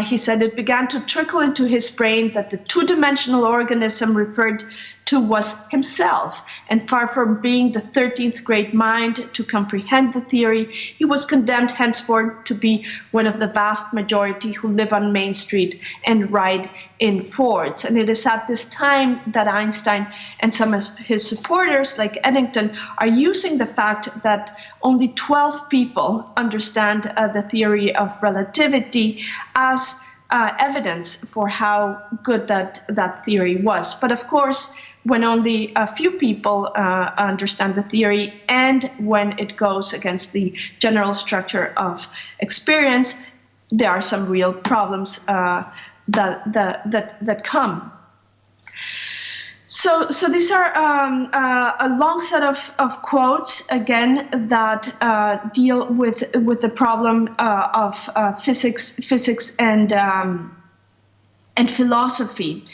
He said, "It began to trickle into his brain that the two-dimensional organism referred to was himself, and far from being the 13th grade mind to comprehend the theory, he was condemned henceforth to be one of the vast majority who live on Main Street and ride in Fords." And it is at this time that Einstein and some of his supporters, like Eddington, are using the fact that only 12 people understand the theory of relativity as evidence for how good that theory was. But of course, when only a few people understand the theory, and when it goes against the general structure of experience, there are some real problems that come. So these are a long set of quotes, again, that deal with the problem of physics and philosophy.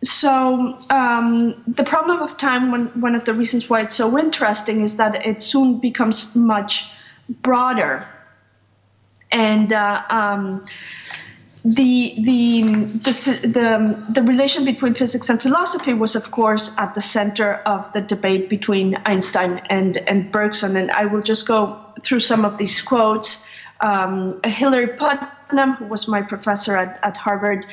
So the problem of time, one of the reasons why it's so interesting, is that it soon becomes much broader, and the relation between physics and philosophy was, of course, at the center of the debate between Einstein and Bergson. And I will just go through some of these quotes. Hilary Putnam, who was my professor at Harvard,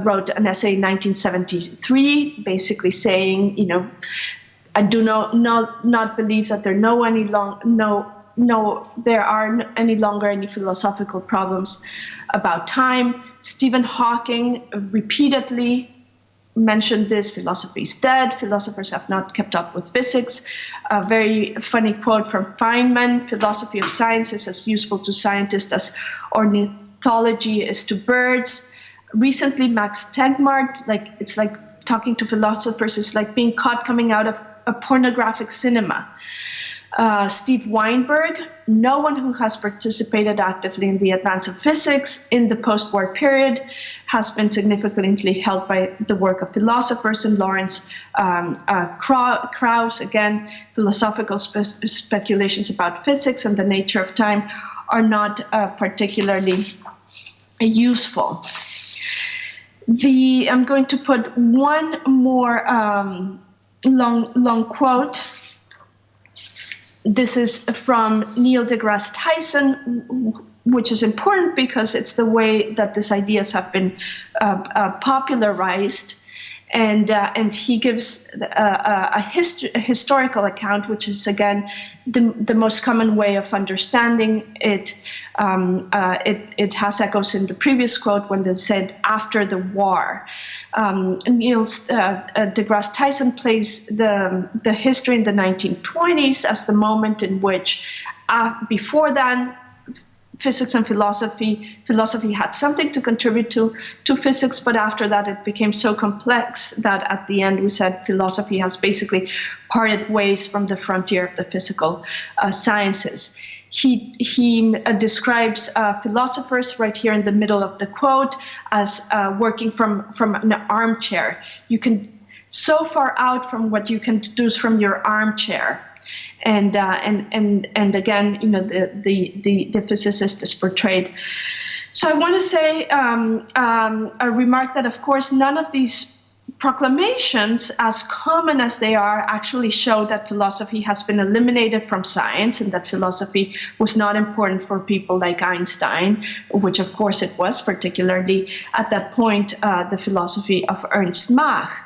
wrote an essay in 1973, basically saying, I do not believe that there are any longer any philosophical problems about time. Stephen Hawking repeatedly mentioned this: philosophy is dead, philosophers have not kept up with physics. A very funny quote from Feynman: philosophy of science is as useful to scientists as ornithology is to birds. Recently, Max Tegmark, it's like talking to philosophers is like being caught coming out of a pornographic cinema. Steve Weinberg: no one who has participated actively in the advance of physics in the post-war period has been significantly helped by the work of philosophers. And Lawrence Krauss, again, philosophical speculations about physics and the nature of time are not particularly useful. I'm going to put one more long quote. This is from Neil deGrasse Tyson, which is important because it's the way that these ideas have been popularized. And he gives a historical account, which is, again, the most common way of understanding it. It has echoes in the previous quote when they said "after the war." Neil deGrasse Tyson plays the history in the 1920s as the moment in which, before then, physics and philosophy. Philosophy had something to contribute to physics, but after that it became so complex that at the end we said philosophy has basically parted ways from the frontier of the physical sciences. He describes philosophers right here in the middle of the quote as working from an armchair. You can so far out from what you can deduce from your armchair. And again, you know, the physicist is portrayed. So I want to say a remark that, of course, none of these proclamations, as common as they are, actually show that philosophy has been eliminated from science and that philosophy was not important for people like Einstein, which of course it was, particularly at that point, the philosophy of Ernst Mach.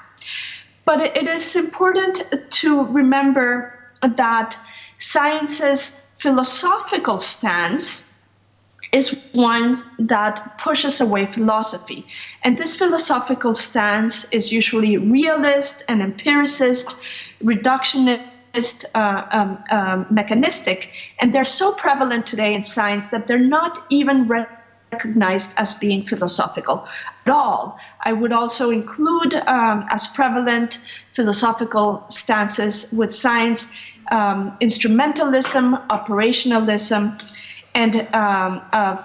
But it is important to remember that science's philosophical stance is one that pushes away philosophy. And this philosophical stance is usually realist and empiricist, reductionist, mechanistic, and they're so prevalent today in science that they're not even recognized as being philosophical at all. I would also include as prevalent philosophical stances with science instrumentalism, operationalism, and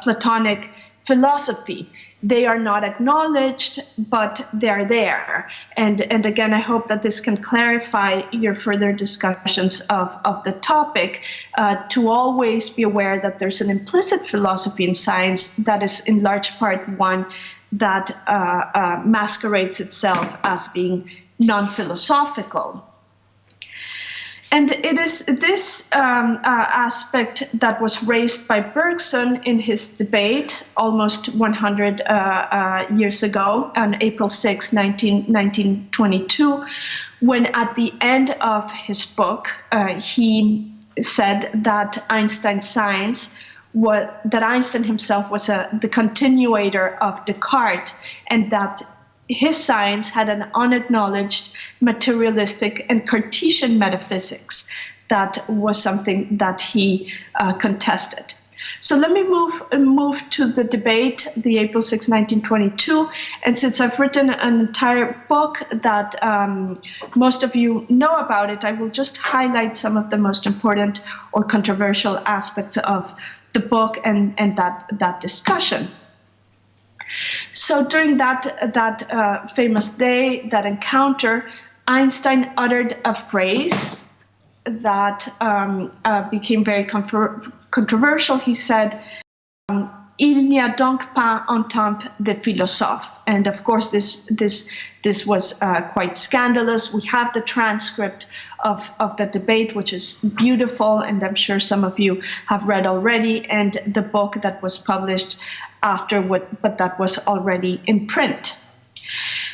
Platonic philosophy. They are not acknowledged, but they're there. And again, I hope that this can clarify your further discussions of the topic, to always be aware that there's an implicit philosophy in science that is in large part one that masquerades itself as being non-philosophical. And it is this aspect that was raised by Bergson in his debate almost 100 years ago, on April 6, 1922, when at the end of his book, he said that Einstein's science that Einstein himself was the continuator of Descartes, and that his science had an unacknowledged materialistic and Cartesian metaphysics. That was something that he contested. So let me move to the debate, the April 6, 1922. And since I've written an entire book that most of you know about it, I will just highlight some of the most important or controversial aspects of the book and that discussion. So during that famous day, that encounter, Einstein uttered a phrase that became very controversial. He said, "Il n'y a donc pas un temps de philosophe." And of course, this was quite scandalous. We have the transcript of the debate, which is beautiful, and I'm sure some of you have read already, and the book that was published afterward, but that was already in print.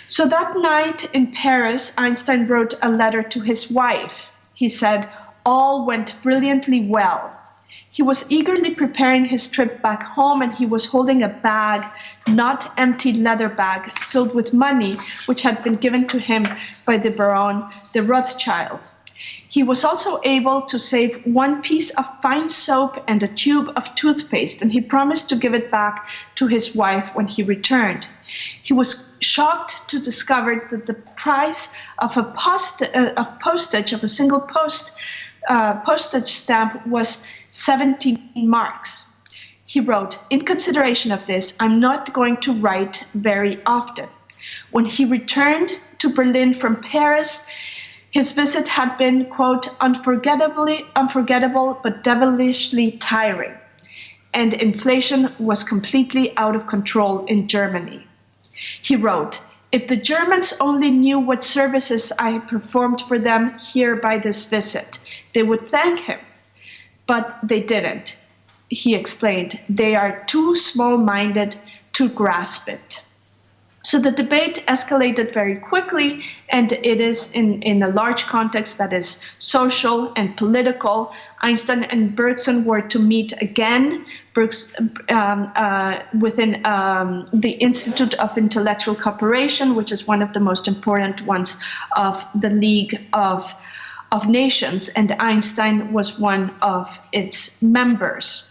So that night in Paris, Einstein wrote a letter to his wife. He said, "All went brilliantly well." He was eagerly preparing his trip back home, and he was holding a bag, not empty leather bag, filled with money, which had been given to him by the Baron de Rothschild. He was also able to save one piece of fine soap and a tube of toothpaste, and he promised to give it back to his wife when he returned. He was shocked to discover that the price of postage of a single postage stamp was 17 marks. He wrote, "In consideration of this, I'm not going to write very often." When he returned to Berlin from Paris, his visit had been, quote, unforgettable but devilishly tiring, and inflation was completely out of control in Germany. He wrote, "If the Germans only knew what services I had performed for them here by this visit, they would thank him. But they didn't." He explained, "They are too small-minded to grasp it." So the debate escalated very quickly, and it is in a large context that is social and political. Einstein and Bergson were to meet again within the Institute of Intellectual Cooperation, which is one of the most important ones of the League of Nations, and Einstein was one of its members.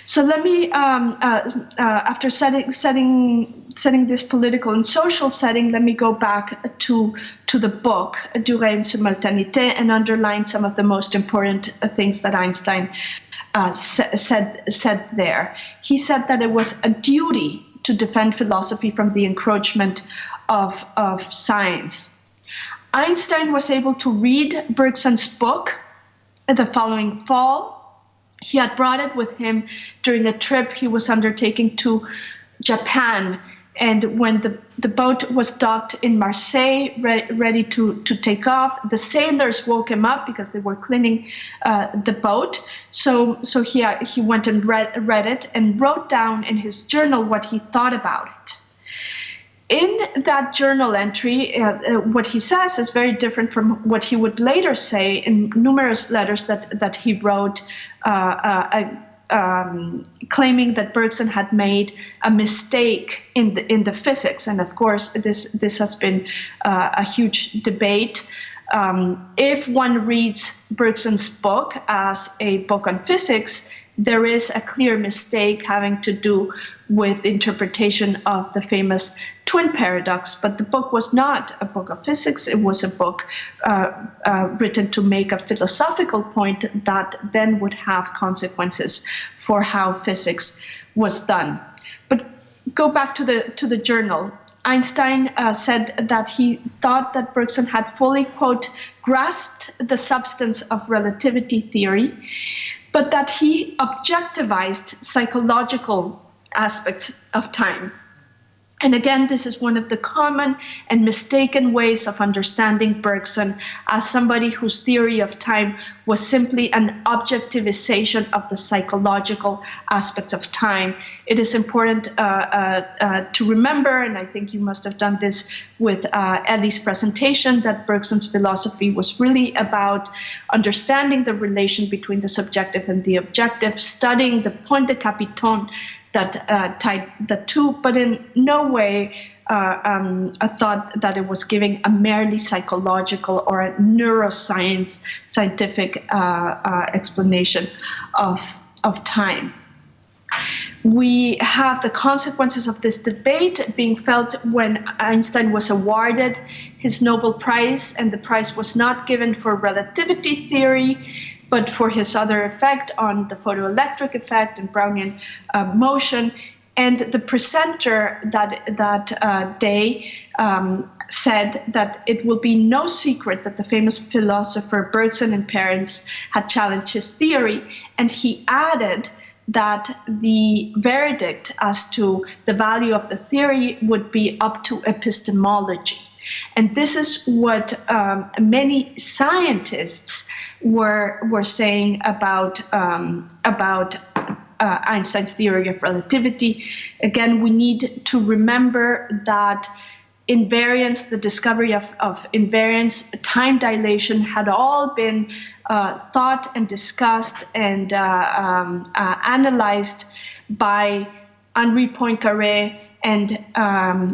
So let me, after setting this political and social setting, let me go back to the book, Durée et Simultanéité, and underline some of the most important things that Einstein said there. He said that it was a duty to defend philosophy from the encroachment of science. Einstein was able to read Bergson's book the following fall. He had brought it with him during a trip he was undertaking to Japan. And when the boat was docked in Marseille, ready to take off, the sailors woke him up because they were cleaning the boat. So he went and read it and wrote down in his journal what he thought about it. In that journal entry, what he says is very different from what he would later say in numerous letters that he wrote, claiming that Bergson had made a mistake in the physics. And of course, this has been a huge debate. If one reads Bergson's book as a book on physics, there is a clear mistake having to do with interpretation of the famous twin paradox. But the book was not a book of physics. It was a book written to make a philosophical point that then would have consequences for how physics was done. But go back to the journal. Einstein said that he thought that Bergson had fully, quote, grasped the substance of relativity theory, but that he objectivized psychological aspects of time. And again, this is one of the common and mistaken ways of understanding Bergson as somebody whose theory of time was simply an objectivization of the psychological aspects of time. It is important to remember, and I think you must have done this with Ellie's presentation, that Bergson's philosophy was really about understanding the relation between the subjective and the objective, studying the point de capiton that tied the two, but in no way a thought that it was giving a merely psychological or a neuroscience scientific explanation of time. We have the consequences of this debate being felt when Einstein was awarded his Nobel Prize, and the prize was not given for relativity theory, but for his other effect on the photoelectric effect and Brownian motion. And the presenter that day said that it will be no secret that the famous philosopher Bergson and parents had challenged his theory. And he added that the verdict as to the value of the theory would be up to epistemology. And this is what many scientists were saying about Einstein's theory of relativity. Again, we need to remember that invariance, the discovery of invariance, time dilation had all been thought and discussed and analyzed by Henri Poincaré and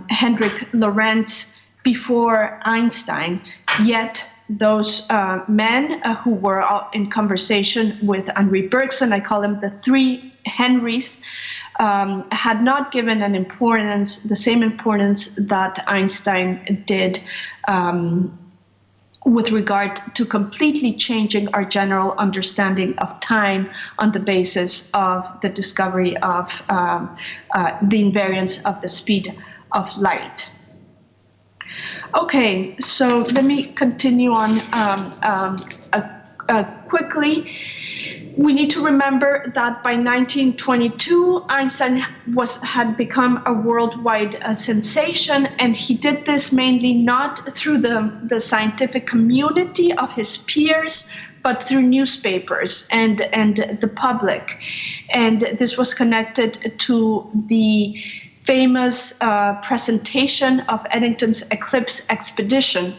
Hendrik Lorentz before Einstein. Yet those men who were in conversation with Henri Bergson, I call them the three Henrys, had not given an importance, the same importance that Einstein did with regard to completely changing our general understanding of time on the basis of the discovery of the invariance of the speed of light. Okay, so let me continue on quickly. We need to remember that by 1922, Einstein had become a worldwide sensation, and he did this mainly not through the scientific community of his peers, but through newspapers and the public. And this was connected to the famous presentation of Eddington's eclipse expedition,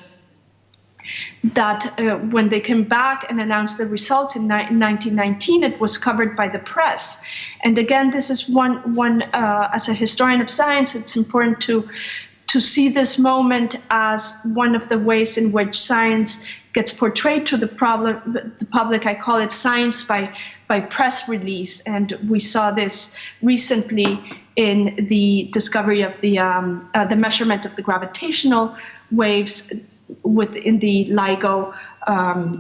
that when they came back and announced the results in 1919, it was covered by the press. And again, this is one as a historian of science, it's important to see this moment as one of the ways in which science gets portrayed to the public. I call it science by press release, and we saw this recently in the discovery of the measurement of the gravitational waves within the LIGO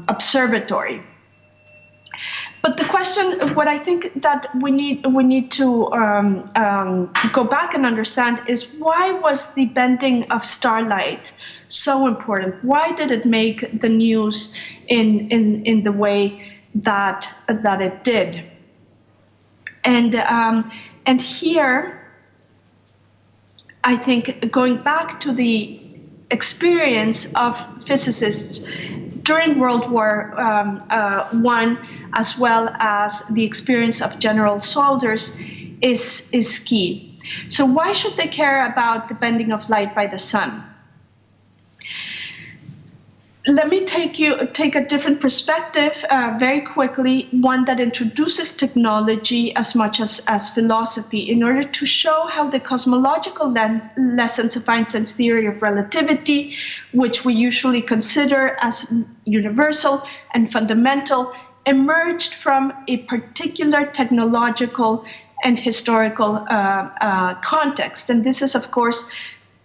observatory. But the question, what I think that we need to go back and understand is, why was the bending of starlight so important? Why did it make the news in the way that it did? And here, I think, going back to the experience of physicists during World War I, as well as the experience of general soldiers, is key. So why should they care about the bending of light by the sun? Let me take a different perspective very quickly, one that introduces technology as much as philosophy, in order to show how the cosmological lessons of Einstein's theory of relativity, which we usually consider as universal and fundamental, emerged from a particular technological and historical context. And this is, of course,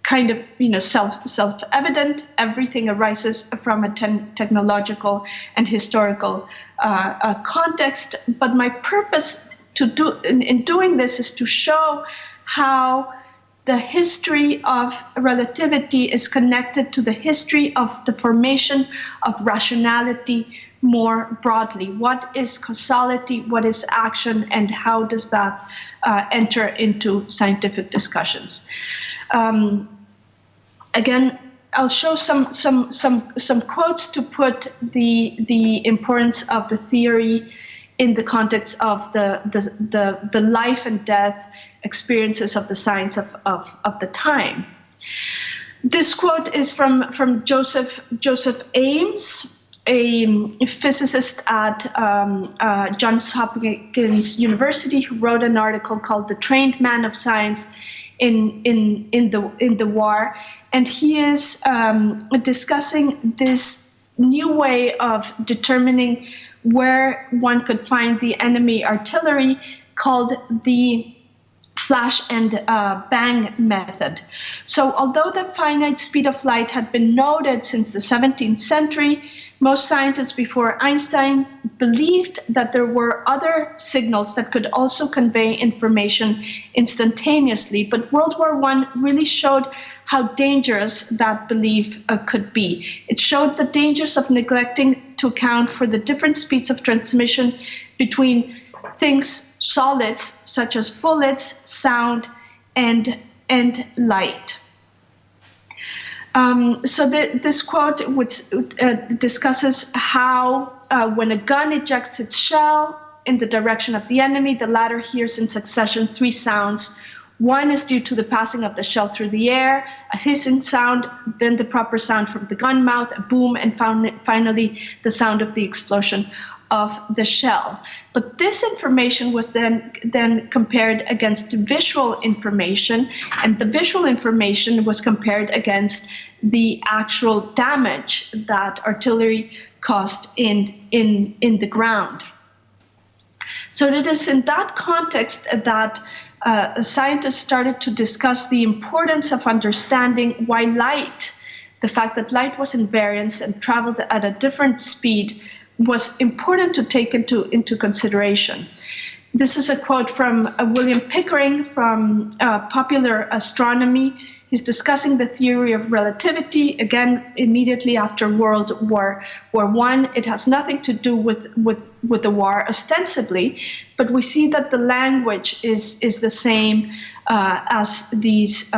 kind of, self-evident. Everything arises from a technological and historical context. But my purpose in doing this is to show how the history of relativity is connected to the history of the formation of rationality more broadly. What is causality? What is action? And how does that enter into scientific discussions? Again, I'll show some quotes to put the importance of the theory in the context of the life and death experiences of the science of the time. This quote is from Joseph Ames, a physicist at Johns Hopkins University, who wrote an article called "The Trained Man of Science in the War," and he is discussing this new way of determining where one could find the enemy artillery, called the flash and bang method. So although the finite speed of light had been noted since the 17th century, most scientists before Einstein believed that there were other signals that could also convey information instantaneously. But World War I really showed how dangerous that belief could be. It showed the dangers of neglecting to account for the different speeds of transmission between things, solids, such as bullets, sound, and light. So this quote discusses how when a gun ejects its shell in the direction of the enemy, the latter hears in succession 3 sounds. One is due to the passing of the shell through the air, a hissing sound, then the proper sound from the gun mouth, a boom, and finally the sound of the explosion of the shell. But this information was then compared against visual information, and the visual information was compared against the actual damage that artillery caused in the ground. So it is in that context that scientists started to discuss the importance of understanding why light, the fact that light was invariant and traveled at a different speed, was important to take into consideration. This is a quote from William Pickering from Popular Astronomy. He's discussing the theory of relativity, again, immediately after World War I. It has nothing to do with the war, ostensibly, but we see that the language is the same as these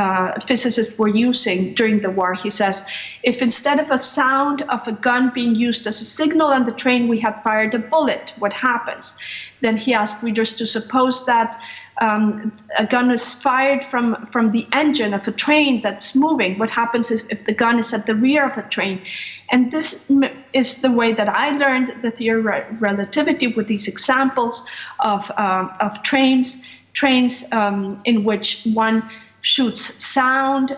physicists were using during the war. He says, if instead of a sound of a gun being used as a signal on the train, we had fired a bullet, what happens? Then he asked readers to suppose that a gun is fired from the engine of a train that's moving. What happens is if the gun is at the rear of the train? And this is the way that I learned the theory of relativity, with these examples of trains in which one shoots sound,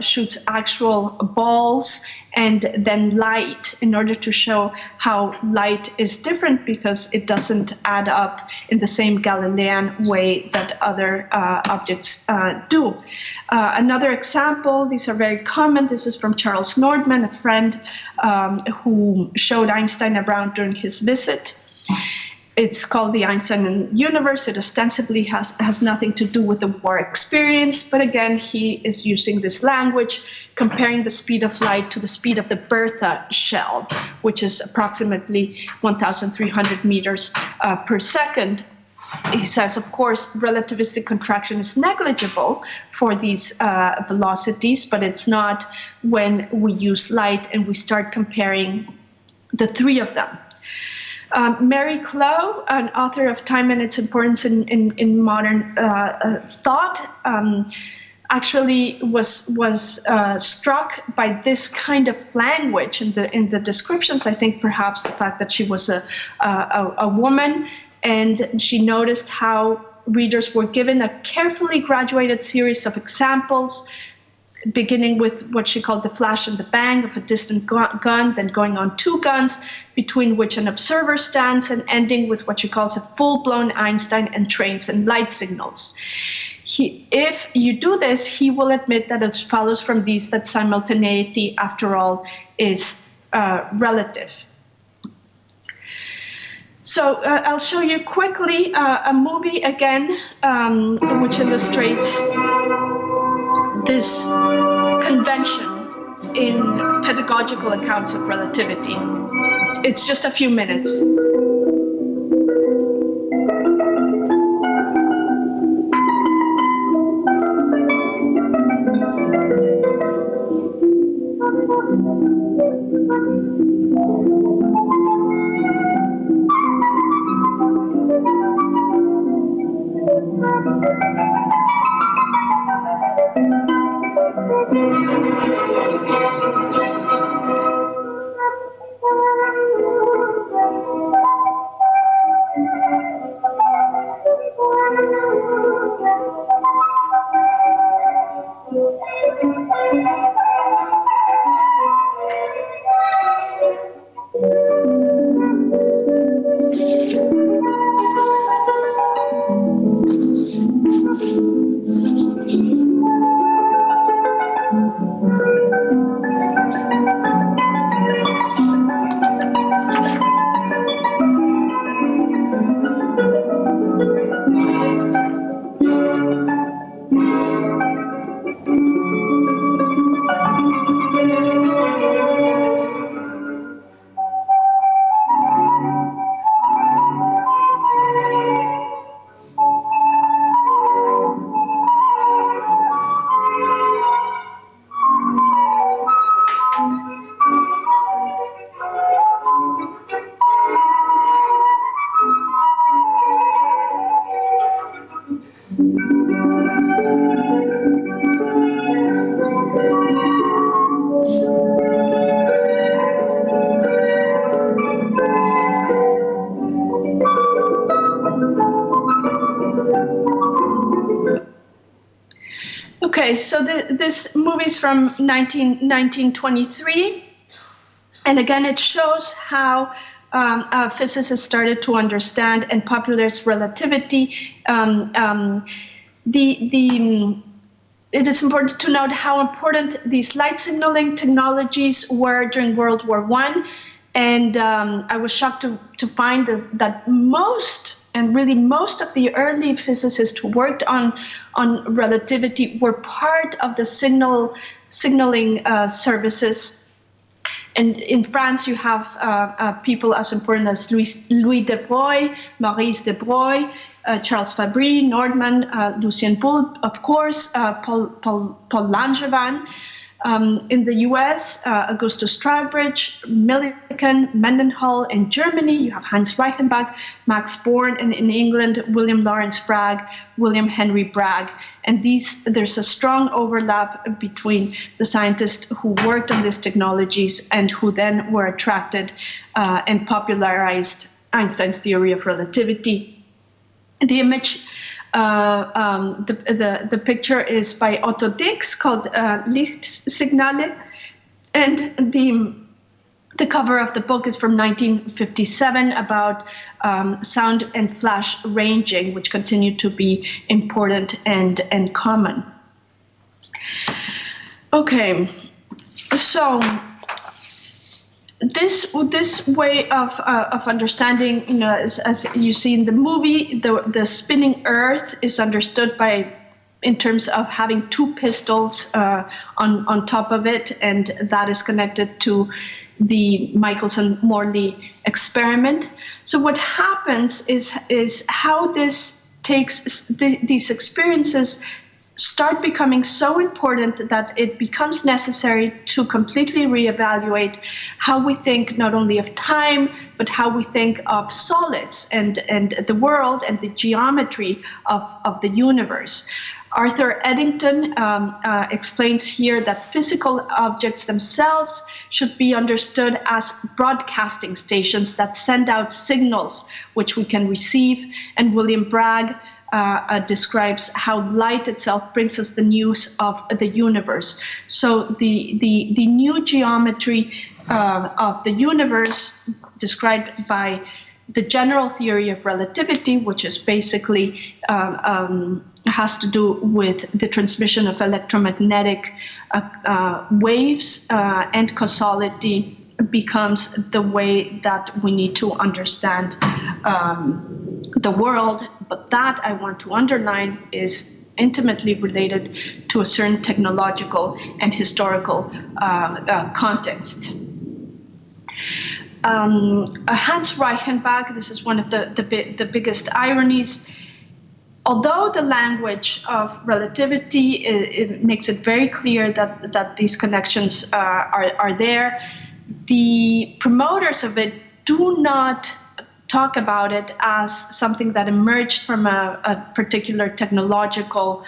shoots actual balls, and then light, in order to show how light is different because it doesn't add up in the same Galilean way that other objects do. Another example, these are very common, this is from Charles Nordman, a friend who showed Einstein around during his visit. It's called the Einstein universe. It ostensibly has nothing to do with the war experience, but again, he is using this language, comparing the speed of light to the speed of the Bertha shell, which is approximately 1,300 meters per second. He says, of course, relativistic contraction is negligible for these velocities, but it's not when we use light and we start comparing the three of them. Mary Clow, an author of Time and Its Importance in Modern Thought, actually was struck by this kind of language in the descriptions. I think perhaps the fact that she was a woman, and she noticed how readers were given a carefully graduated series of examples, beginning with what she called the flash and the bang of a distant gun, then going on two guns between which an observer stands, and ending with what she calls a full-blown Einstein and trains and light signals. If you do this, he will admit that it follows from these that simultaneity, after all, is relative. So I'll show you quickly a movie again, which illustrates this convention in pedagogical accounts of relativity. It's just a few minutes. Okay, so this movie is from 1923, and again it shows how physicists started to understand and popularize relativity. It is important to note how important these light signaling technologies were during World War I, and I was shocked to find that most of the early physicists who worked on relativity were part of the signaling services. And in France, you have people as important as Louis de Broglie, Maurice de Broglie, Charles Fabry, Nordman, Lucien Boule, of course, Paul Langevin. In the US, Augustus Trowbridge, Millikan, Mendenhall. In Germany, you have Heinz Reichenbach, Max Born, and in England, William Lawrence Bragg, William Henry Bragg. And there's a strong overlap between the scientists who worked on these technologies and who then were attracted and popularized Einstein's theory of relativity. The image The picture is by Otto Dix called Lichtsignale, and the cover of the book is from 1957 about sound and flash ranging, which continue to be important and common. Okay, so this way of understanding, as you see in the movie, the spinning Earth is understood in terms of having two pistols on top of it, and that is connected to the Michelson-Morley experiment. So what happens is how this takes these experiences start becoming so important that it becomes necessary to completely reevaluate how we think not only of time, but how we think of solids and the world and the geometry of the universe. Arthur Eddington explains here that physical objects themselves should be understood as broadcasting stations that send out signals which we can receive, and William Bragg describes how light itself brings us the news of the universe. So the new geometry of the universe, described by the general theory of relativity, which is basically has to do with the transmission of electromagnetic waves and causality, becomes the way that we need to understand the world. But that, I want to underline, is intimately related to a certain technological and historical context. Hans Reichenbach, this is one of the biggest ironies. Although the language of relativity it makes it very clear that these connections are there, the promoters of it do not talk about it as something that emerged from a particular technological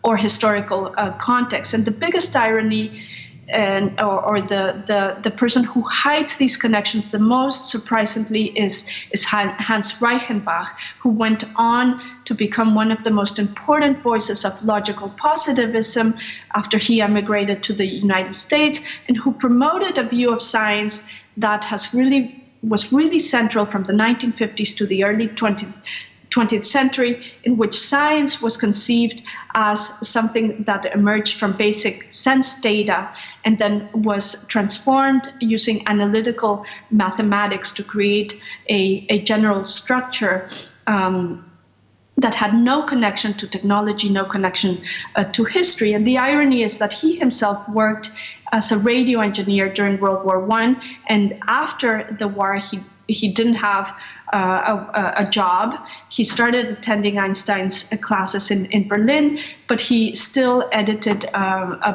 or historical context. And the biggest irony, or the person who hides these connections the most, surprisingly, is Hans Reichenbach, who went on to become one of the most important voices of logical positivism after he emigrated to the United States, and who promoted a view of science that was really central from the 1950s to the early 20th century, in which science was conceived as something that emerged from basic sense data and then was transformed using analytical mathematics to create a general structure that had no connection to technology, no connection to history. And the irony is that he himself worked as a radio engineer during World War I, and after the war he didn't have a job. He started attending Einstein's classes in Berlin, but he still edited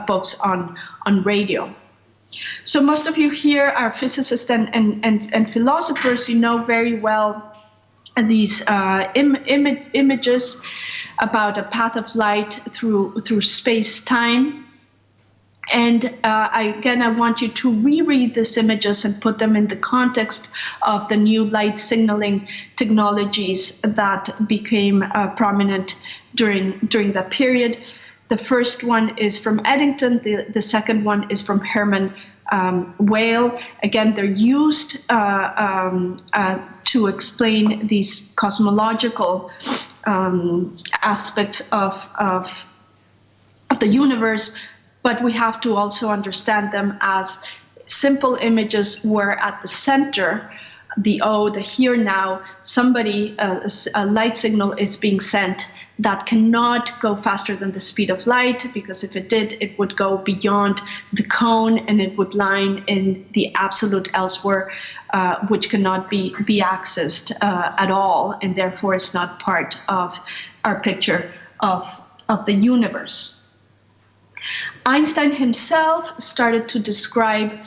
books on radio. So most of you here are physicists and philosophers. You know very well these images about a path of light through space-time. And I want you to reread these images and put them in the context of the new light signaling technologies that became prominent during that period. The first one is from Eddington. The second one is from Hermann Weyl. Again, they're used to explain these cosmological aspects of the universe. But we have to also understand them as simple images where at the center, the here now, a light signal is being sent that cannot go faster than the speed of light, because if it did, it would go beyond the cone and it would line in the absolute elsewhere, which cannot be accessed at all, and therefore is not part of our picture of the universe. Einstein himself started to describe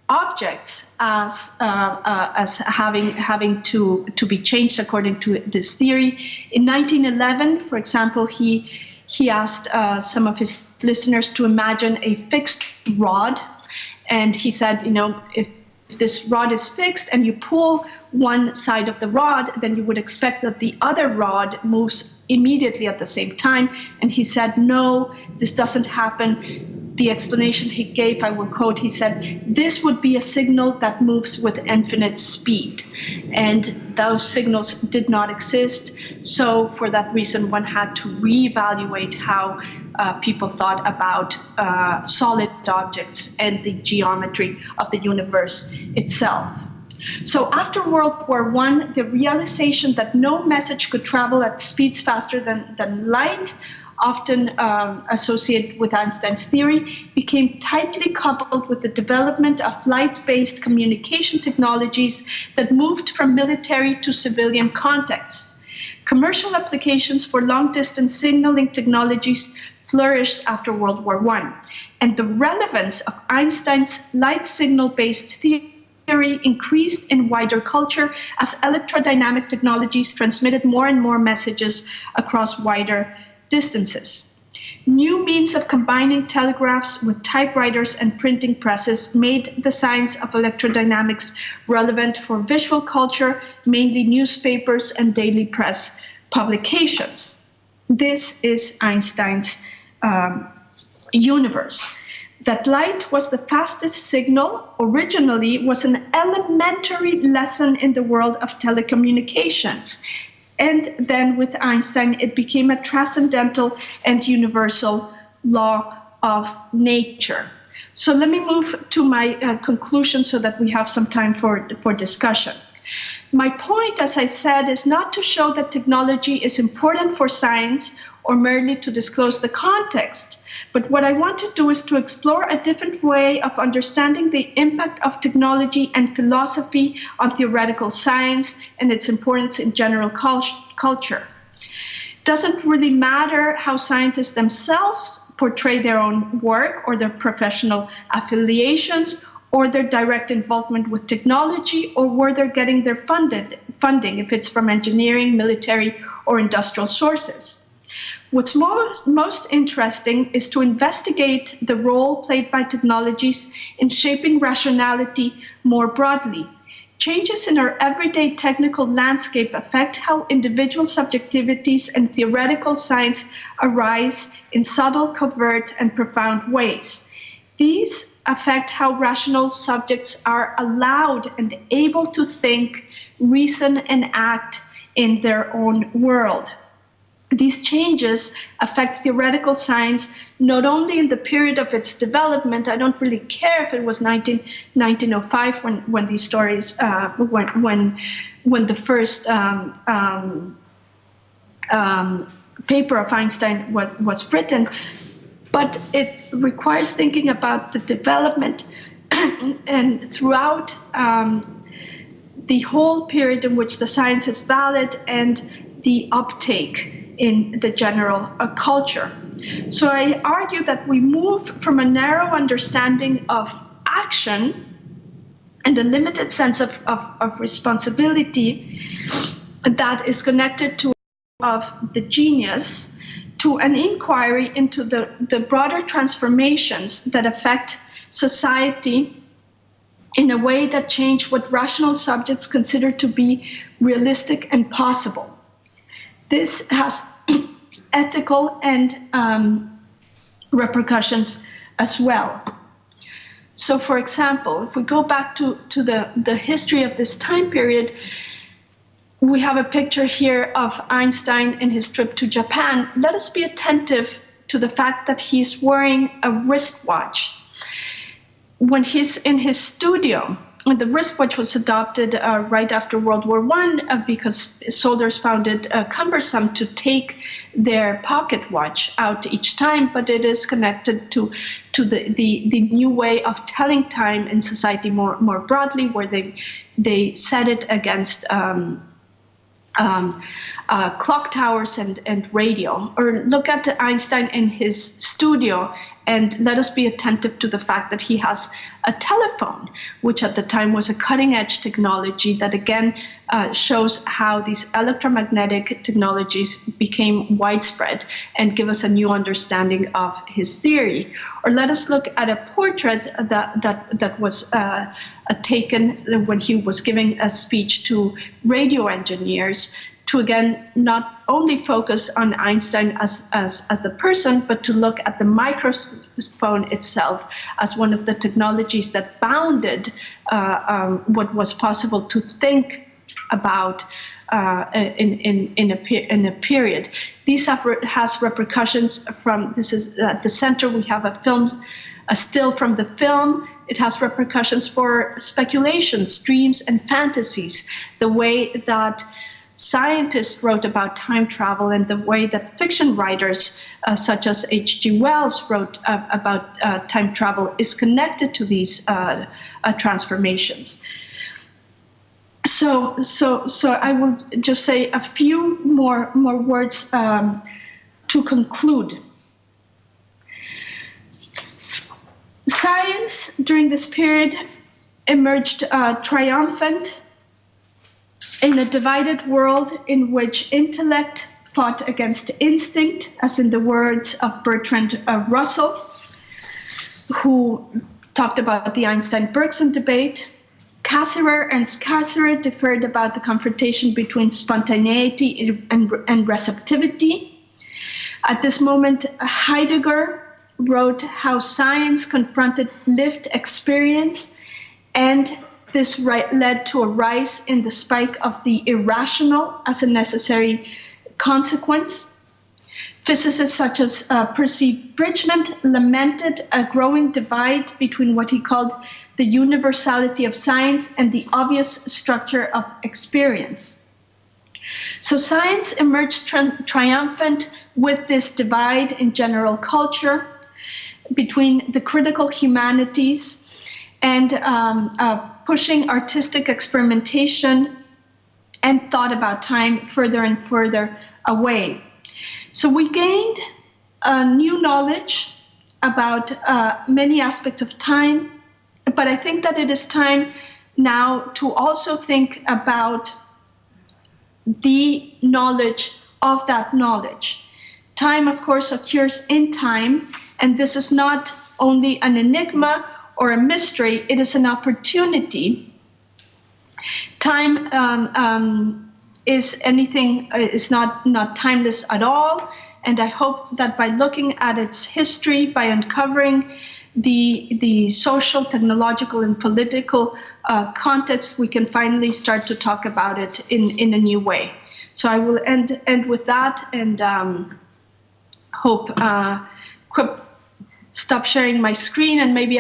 objects as having to be changed according to this theory. In 1911, for example, he asked some of his listeners to imagine a fixed rod, and he said, if this rod is fixed and you pull one side of the rod, then you would expect that the other rod moves immediately at the same time. And he said, no, this doesn't happen. The explanation he gave, I will quote, he said, this would be a signal that moves with infinite speed. And those signals did not exist. So for that reason, one had to reevaluate how people thought about solid objects and the geometry of the universe itself. So after World War I, the realization that no message could travel at speeds faster than light, often associated with Einstein's theory, became tightly coupled with the development of light-based communication technologies that moved from military to civilian contexts. Commercial applications for long-distance signaling technologies flourished after World War I, and the relevance of Einstein's light signal-based theory increased in wider culture as electrodynamic technologies transmitted more and more messages across wider distances. New means of combining telegraphs with typewriters and printing presses made the science of electrodynamics relevant for visual culture, mainly newspapers and daily press publications. This is Einstein's universe. That light was the fastest signal originally was an elementary lesson in the world of telecommunications. And then with Einstein, it became a transcendental and universal law of nature. So let me move to my conclusion so that we have some time for discussion. My point, as I said, is not to show that technology is important for science or merely to disclose the context. But what I want to do is to explore a different way of understanding the impact of technology and philosophy on theoretical science and its importance in general culture. It doesn't really matter how scientists themselves portray their own work or their professional affiliations or their direct involvement with technology or where they're getting their funding, if it's from engineering, military, or industrial sources. What's most interesting is to investigate the role played by technologies in shaping rationality more broadly. Changes in our everyday technical landscape affect how individual subjectivities and theoretical science arise in subtle, covert, and profound ways. These affect how rational subjects are allowed and able to think, reason, and act in their own world. These changes affect theoretical science not only in the period of its development. I don't really care if it was 1905 when these stories, when the first paper of Einstein was written, but it requires thinking about the development and throughout the whole period in which the science is valid and the uptake in the general culture. So I argue that we move from a narrow understanding of action and a limited sense of responsibility that is connected to of the genius to an inquiry into the broader transformations that affect society in a way that change what rational subjects consider to be realistic and possible. This has ethical and repercussions as well. So, for example, if we go back to the history of this time period, we have a picture here of Einstein in his trip to Japan. Let us be attentive to the fact that he's wearing a wristwatch. When he's in his studio, and the wristwatch was adopted right after World War I because soldiers found it cumbersome to take their pocket watch out each time, but it is connected to the new way of telling time in society more broadly, where they set it against clock towers and radio. Or look at Einstein in his studio, And let us be attentive to the fact that he has a telephone, which at the time was a cutting-edge technology that again shows how these electromagnetic technologies became widespread and give us a new understanding of his theory. Or let us look at a portrait that was taken when he was giving a speech to radio engineers, to again not only focus on Einstein as the person, but to look at the microphone itself as one of the technologies that bounded what was possible to think about in a period. These has repercussions from, this is at the center, we have a still from the film. It has repercussions for speculations, dreams, and fantasies, the way that scientists wrote about time travel and the way that fiction writers such as H.G. Wells wrote about time travel is connected to these transformations. So I will just say a few more words to conclude. Science during this period emerged triumphant in a divided world in which intellect fought against instinct, as in the words of Bertrand Russell, who talked about the Einstein-Bergson debate. Cassirer and Cassirer differed about the confrontation between spontaneity and receptivity. At this moment, Heidegger wrote how science confronted lived experience, and this led to a rise in the spike of the irrational as a necessary consequence. Physicists such as Percy Bridgman lamented a growing divide between what he called the universality of science and the obvious structure of experience. So science emerged triumphant with this divide in general culture between the critical humanities and pushing artistic experimentation and thought about time further and further away. So we gained new knowledge about many aspects of time, but I think that it is time now to also think about the knowledge of that knowledge. Time, of course, occurs in time, and this is not only an enigma or a mystery, it is an opportunity. Time is not timeless at all, and I hope that by looking at its history, by uncovering the social, technological, and political context, we can finally start to talk about it in a new way. So I will end with that, and hope stop sharing my screen, and maybe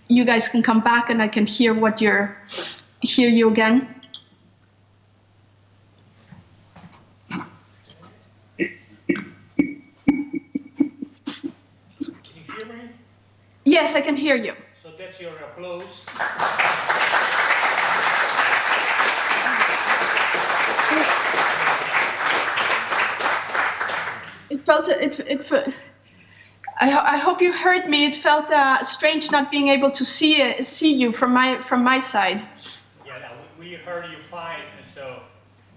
you guys can come back and I can hear you again. Can you hear me? Yes, I can hear you. So that's your applause. I hope you heard me. It felt strange not being able to see you from my side. Yeah, no, we heard you fine, and so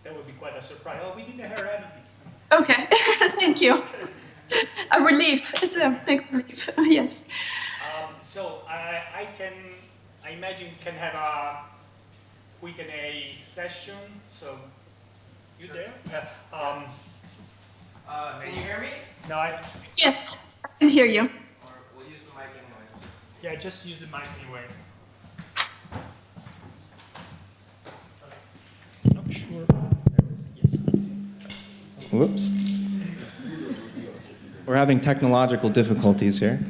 that would be quite a surprise. Oh, we didn't hear anything. Okay, thank you. A relief. It's a big relief. Yes. So I imagine we can have a Q&A session. So you there? Can you hear me? No, Yes, I can hear you. Or we'll use the mic anyways. Yeah, just use the mic anyway. Not sure. There it is. Yes. Whoops. We're having technological difficulties here.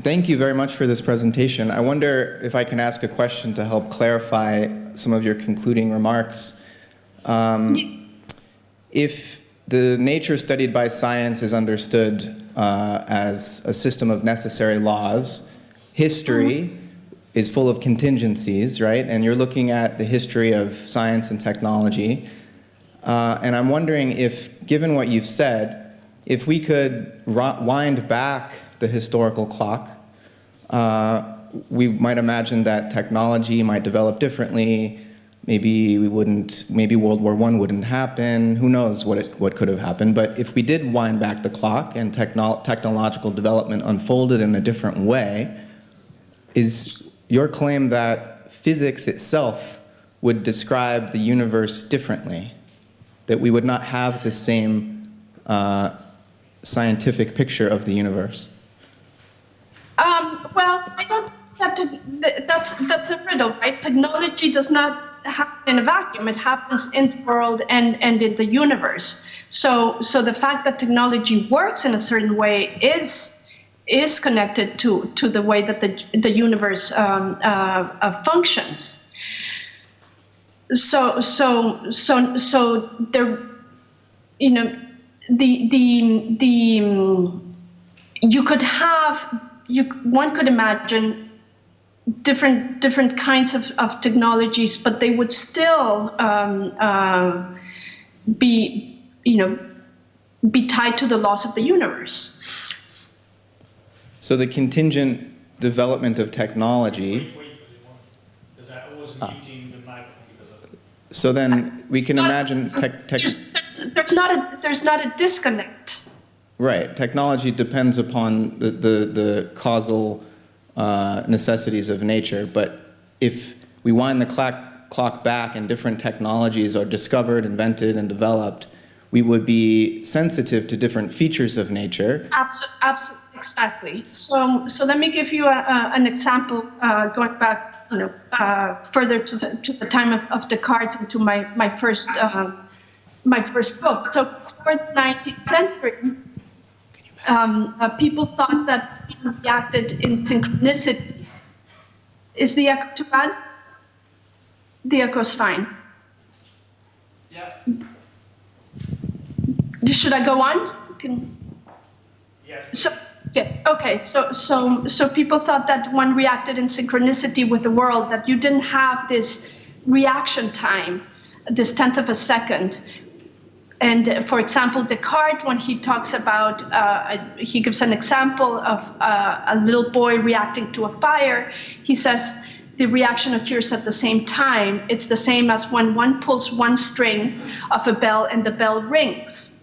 Thank you very much for this presentation. I wonder if I can ask a question to help clarify some of your concluding remarks. If the nature studied by science is understood as a system of necessary laws, history is full of contingencies, right? And you're looking at the history of science and technology. And I'm wondering if, given what you've said, if we could wind back the historical clock, we might imagine that technology might develop differently. Maybe World War I wouldn't happen. Who knows what could have happened? But if we did wind back the clock and technological development unfolded in a different way, is your claim that physics itself would describe the universe differently? That we would not have the same scientific picture of the universe? Well, I don't think that's a riddle, right? Technology does not happen in a vacuum. It happens in the world and in the universe. So the fact that technology works in a certain way is connected to the way that the universe functions. So there, you know, one could imagine different kinds of technologies, but they would still be tied to the laws of the universe. So the contingent development of technology. Because I was muting the microphone because of it. So then we can imagine there's not a disconnect. Right. Technology depends upon the causal necessities of nature. But if we wind the clock back and different technologies are discovered, invented, and developed, we would be sensitive to different features of nature. Absolutely, exactly. So let me give you an example going back, further to the time of Descartes and to my first book. So before the 19th century, people thought that people reacted in synchronicity. Is the echo too bad? The echo's fine. Yeah. Should I go on? Yes. So people thought that one reacted in synchronicity with the world, that you didn't have this reaction time, this 1/10 of a second. And for example, Descartes, when he talks about, he gives an example of a little boy reacting to a fire, he says the reaction occurs at the same time. It's the same as when one pulls one string of a bell and the bell rings.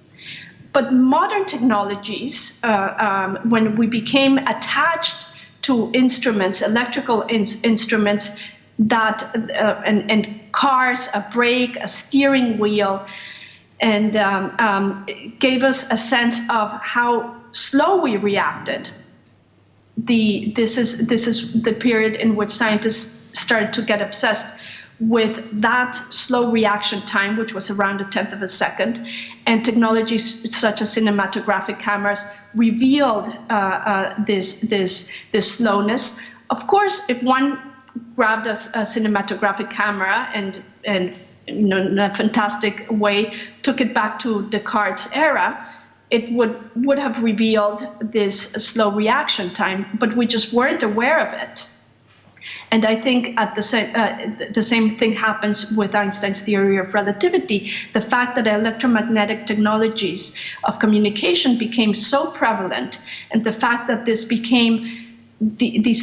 But modern technologies, when we became attached to instruments, electrical instruments, that and cars, a brake, a steering wheel, and gave us a sense of how slow we reacted. This is the period in which scientists started to get obsessed with that slow reaction time, which was around 1/10 of a second, and technologies such as cinematographic cameras revealed this slowness. Of course, if one grabbed a cinematographic camera and in a fantastic way took it back to Descartes' era, it would have revealed this slow reaction time, but we just weren't aware of it. And I think the same thing happens with Einstein's theory of relativity. The fact that electromagnetic technologies of communication became so prevalent, and the fact that these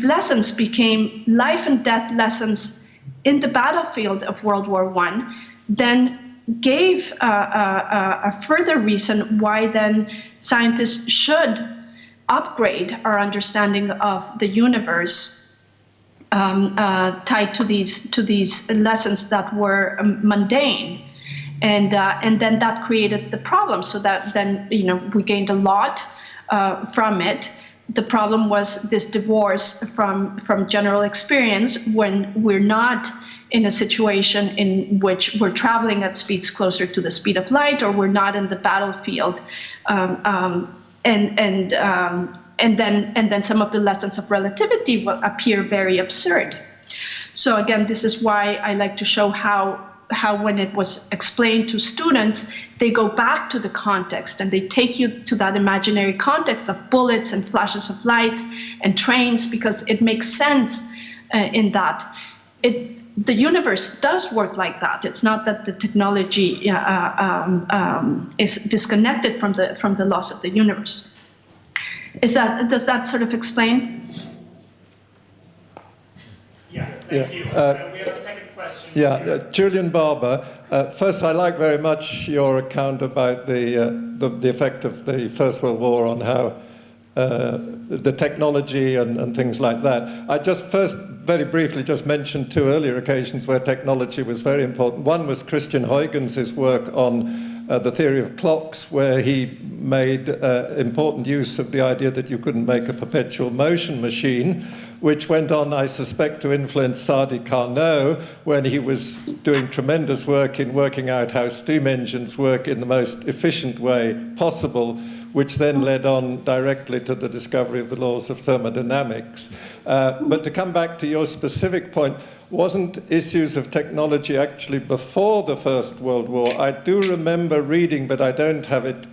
lessons became life and death lessons in the battlefield of World War I, then gave a further reason why then scientists should upgrade our understanding of the universe, tied to these lessons that were mundane, and then that created the problem. So that then we gained a lot from it. The problem was this divorce from general experience when we're not in a situation in which we're traveling at speeds closer to the speed of light, or we're not in the battlefield, and then some of the lessons of relativity will appear very absurd. So again, this is why I like to show how when it was explained to students, they go back to the context and they take you to that imaginary context of bullets and flashes of lights and trains, because it makes sense in that. the universe does work like that. It's not that the technology is disconnected from the laws of the universe. Does that sort of explain? Yeah, thank you. We have a second question. Yeah, Julian Barber. First, I like very much your account about the effect of the First World War on how the technology and things like that. I just first, very briefly, just mentioned two earlier occasions where technology was very important. One was Christian Huygens' work on the theory of clocks, where he made important use of the idea that you couldn't make a perpetual motion machine, which went on, I suspect, to influence Sadi Carnot when he was doing tremendous work in working out how steam engines work in the most efficient way possible, which then led on directly to the discovery of the laws of thermodynamics. But to come back to your specific point, wasn't issues of technology actually before the First World War? I do remember reading, but I don't have it,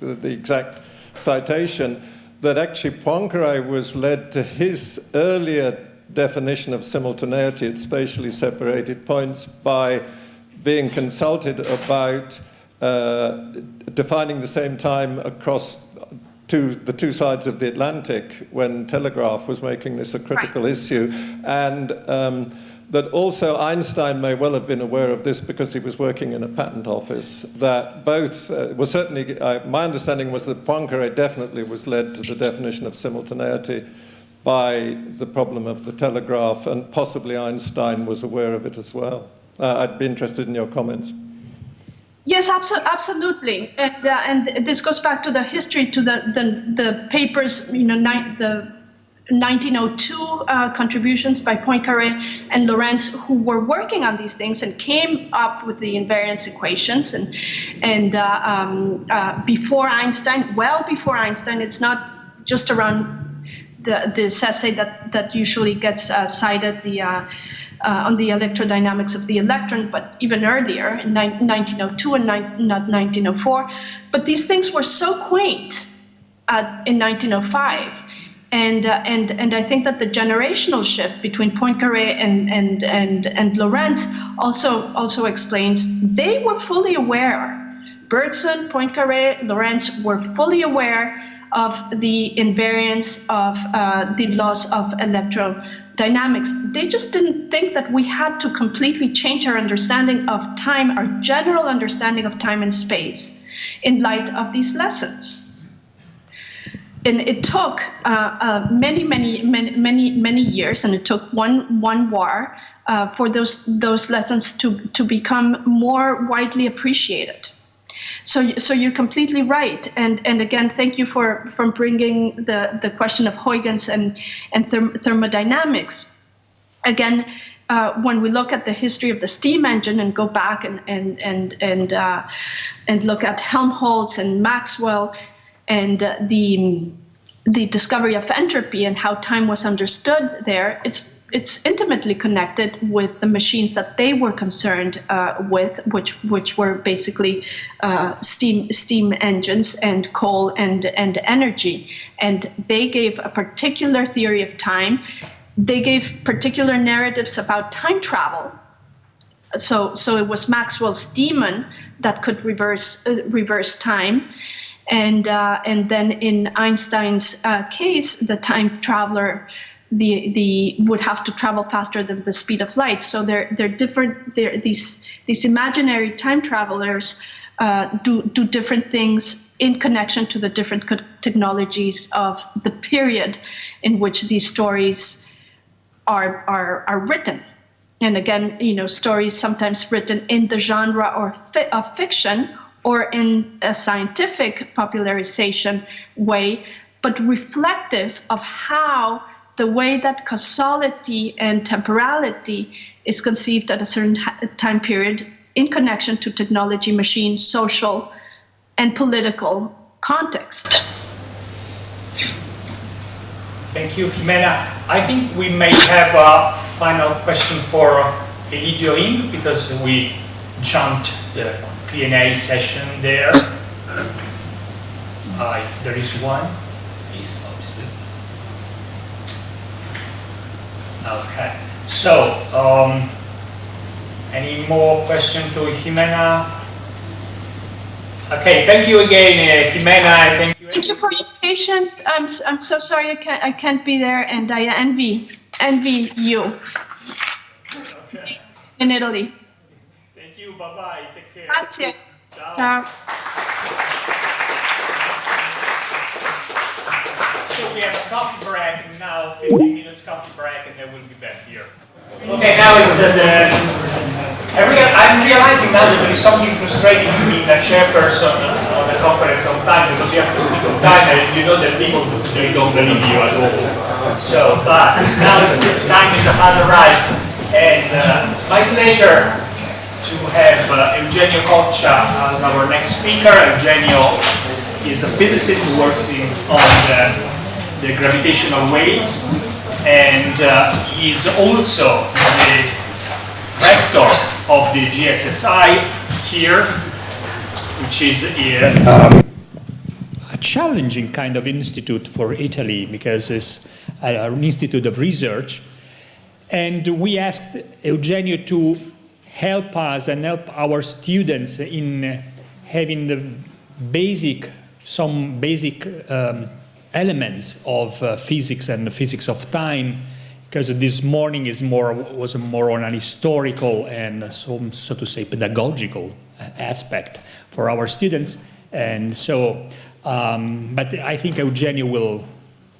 the exact citation, that actually Poincaré was led to his earlier definition of simultaneity at spatially separated points by being consulted about defining the same time across the two sides of the Atlantic when telegraph was making this a critical issue. And that also Einstein may well have been aware of this because he was working in a patent office, that both, was certainly, my understanding was that Poincaré definitely was led to the definition of simultaneity by the problem of the telegraph, and possibly Einstein was aware of it as well. I'd be interested in your comments. Yes, absolutely, and this goes back to the history, to the papers, the 1902 contributions by Poincaré and Lorentz, who were working on these things and came up with the invariance equations. And before Einstein, well before Einstein, it's not just around this essay that usually gets cited, on the electrodynamics of the electron, but even earlier in 1902 and not 1904. But these things were so quaint in 1905. And I think that the generational shift between Poincaré and Lorentz also explains they were fully aware. Bergson, Poincaré, Lorentz were fully aware of the invariance of the laws of electrodynamics. They just didn't think that we had to completely change our understanding of time, our general understanding of time and space, in light of these lessons. And it took many years, and it took one war for those lessons to become more widely appreciated. So you're completely right, and again, thank you for bringing the question of Huygens and thermodynamics. Again, when we look at the history of the steam engine and go back and look at Helmholtz and Maxwell, and the discovery of entropy and how time was understood there, it's intimately connected with the machines that they were concerned with, which were basically steam engines and coal and energy. And they gave a particular theory of time. They gave particular narratives about time travel. So it was Maxwell's demon that could reverse time. And then in Einstein's case, the time traveler would have to travel faster than the speed of light. So they're different. These imaginary time travelers do different things in connection to the different technologies of the period in which these stories are written. And again, stories sometimes written in the genre of fiction, or in a scientific popularization way, but reflective of how the way that causality and temporality is conceived at a certain time period in connection to technology, machine, social, and political context. Thank you, Jimena. I think we may have a final question for Elidio Ing, because we jumped the Q&A session there. If there is one, please, obviously. Okay, so Any more questions to Jimena? Okay, thank you again, Jimena. Thank you for your patience. I'm so sorry I can't be there, and I envy you. Okay. In Italy. Thank you. Bye bye. Take care. Grazie. Ciao. Ciao. So we have a coffee break now, 15 minutes coffee break, and then we'll be back here. Okay, now it's I'm realizing now that there is something frustrating to being a chairperson on the conference on time, because you have to speak on time and you know that people they don't believe you at all. So, but now time has arrived, and it's my pleasure to have Eugenio Coccia as our next speaker. Eugenio is a physicist working on the gravitational waves, and is also the rector of the GSSI here, which is a challenging kind of institute for Italy, because it's an institute of research. And we asked Eugenio to help us and help our students in having some basic elements of physics and the physics of time, because this morning was more on an historical and so to say pedagogical aspect for our students. And so, but I think Eugenio will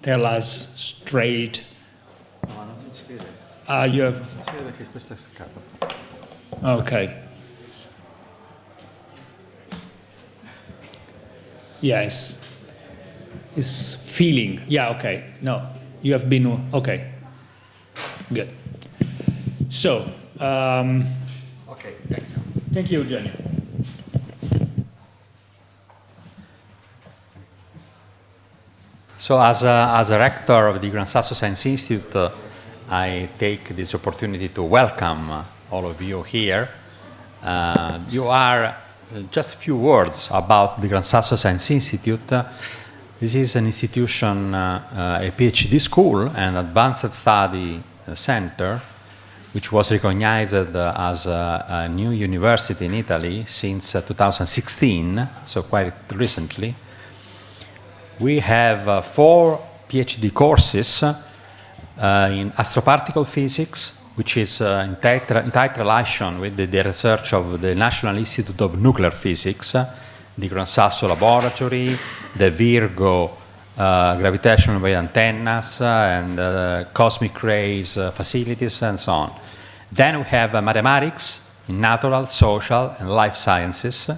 tell us straight. You have. Okay. Yes. Is feeling. Yeah, okay. No, you have been, okay. Good. So, okay, thank you. Thank you, Eugenio. So as a rector of the Gran Sasso Science Institute, I take this opportunity to welcome all of you here. You are just a few words about the Gran Sasso Science Institute. This is an institution, a PhD school and advanced study center, which was recognized as a new university in Italy since 2016, so quite recently. We have 4 PhD courses in astroparticle physics, which is in tight relation with the research of the National Institute of Nuclear Physics, the Gran Sasso Laboratory, the Virgo gravitational wave antennas, and cosmic rays facilities, and so on. Then we have mathematics in natural, social, and life sciences,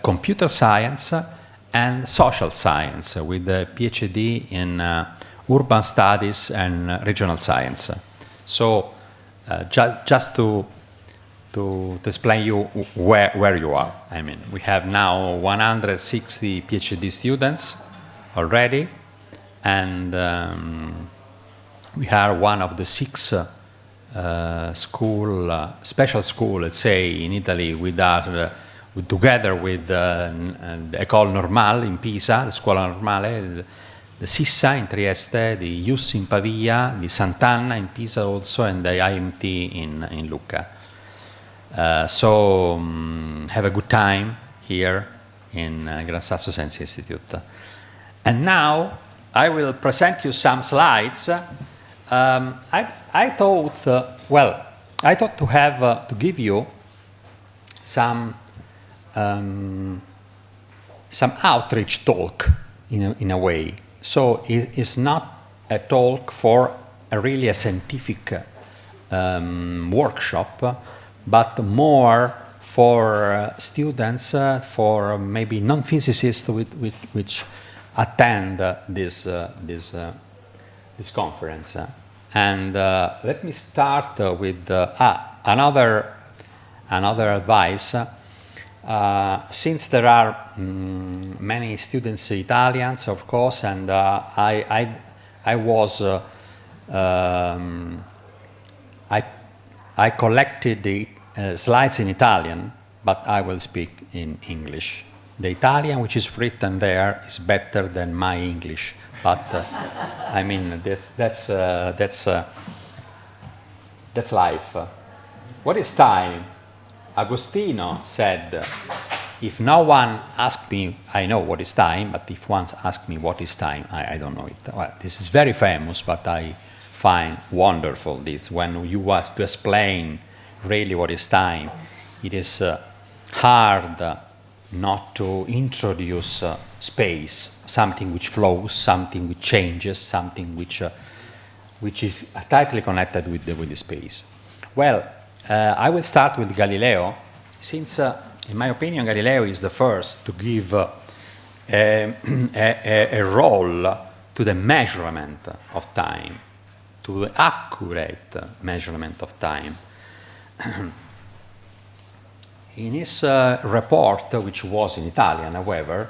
computer science, and social science, with a PhD in urban studies and regional science. So just to explain you where you are. I mean, we have now 160 PhD students already, and we are one of the 6 special school, let's say, in Italy, together with the École Normale in Pisa, the Scuola Normale, the Sissa in Trieste, the IUS in Pavia, the Sant'Anna in Pisa also, and the IMT in Lucca. So have a good time here in Gran Sasso Science Institute. And now I will present you some slides. I thought to give you some outreach talk in a way. So it's not a talk for really a scientific workshop, but more for students, for maybe non-physicists which attend this conference. And let me start with another advice. Since there are many students Italians, of course, and I collected the slides in Italian, but I will speak in English. The Italian which is written there is better than my English, but I mean that's life. what is time? Agostino said, if no one asks me, I know what is time, but if one asks me what is time, I don't know it. Well, this is very famous, but I find wonderful this. When you want to explain really what is time, it is hard not to introduce space, something which flows, something which changes, something which is tightly connected with the space. Well, I will start with Galileo, since in my opinion, Galileo is the first to give a role to the measurement of time, to the accurate measurement of time. In his report, which was in Italian, however,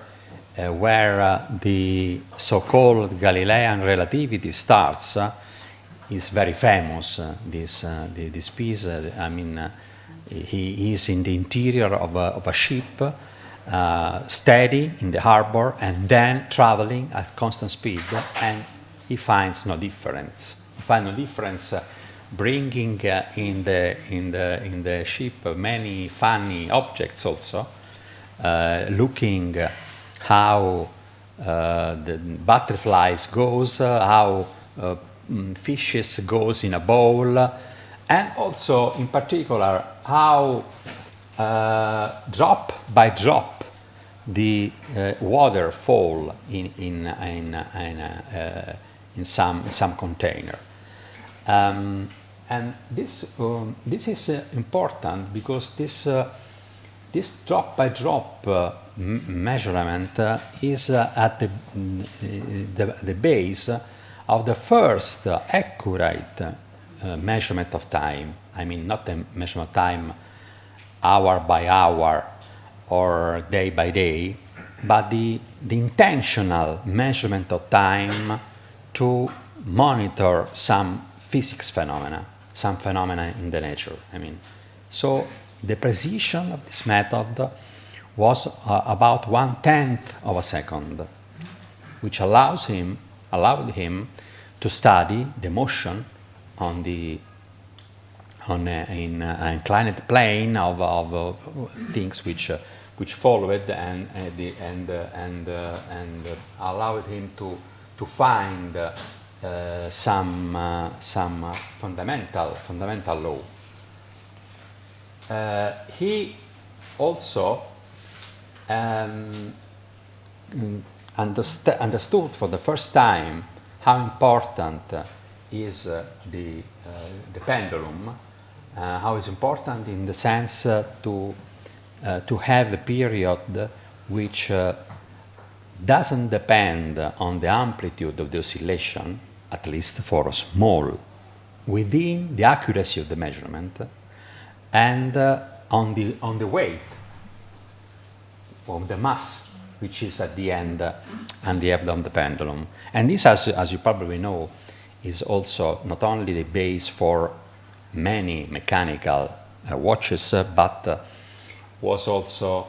where the so-called Galilean relativity starts, is very famous, this piece. He is in the interior of a ship, steady in the harbor, and then traveling at constant speed, and he finds no difference. He finds no difference, bringing in the ship many funny objects also, looking how the butterflies goes, how fishes goes in a bowl, and also in particular how drop by drop the water fall in some container. And this is important because this drop by drop measurement is at the base of the first accurate measurement of time. I mean, not the measurement of time hour by hour or day by day, but the intentional measurement of time to monitor some physics phenomena, some phenomena in the nature. I mean, so the precision of this method was about 1/10 of a second, which allowed him to study the motion on an inclined plane of things which followed and allowed him to find some fundamental law. He also understood for the first time how important is the pendulum, how it's important in the sense to have a period which doesn't depend on the amplitude of the oscillation, at least for a small, within the accuracy of the measurement, and on the weight of the mass, which is at the end of the pendulum. And this, as you probably know, is also not only the base for many mechanical watches, but was also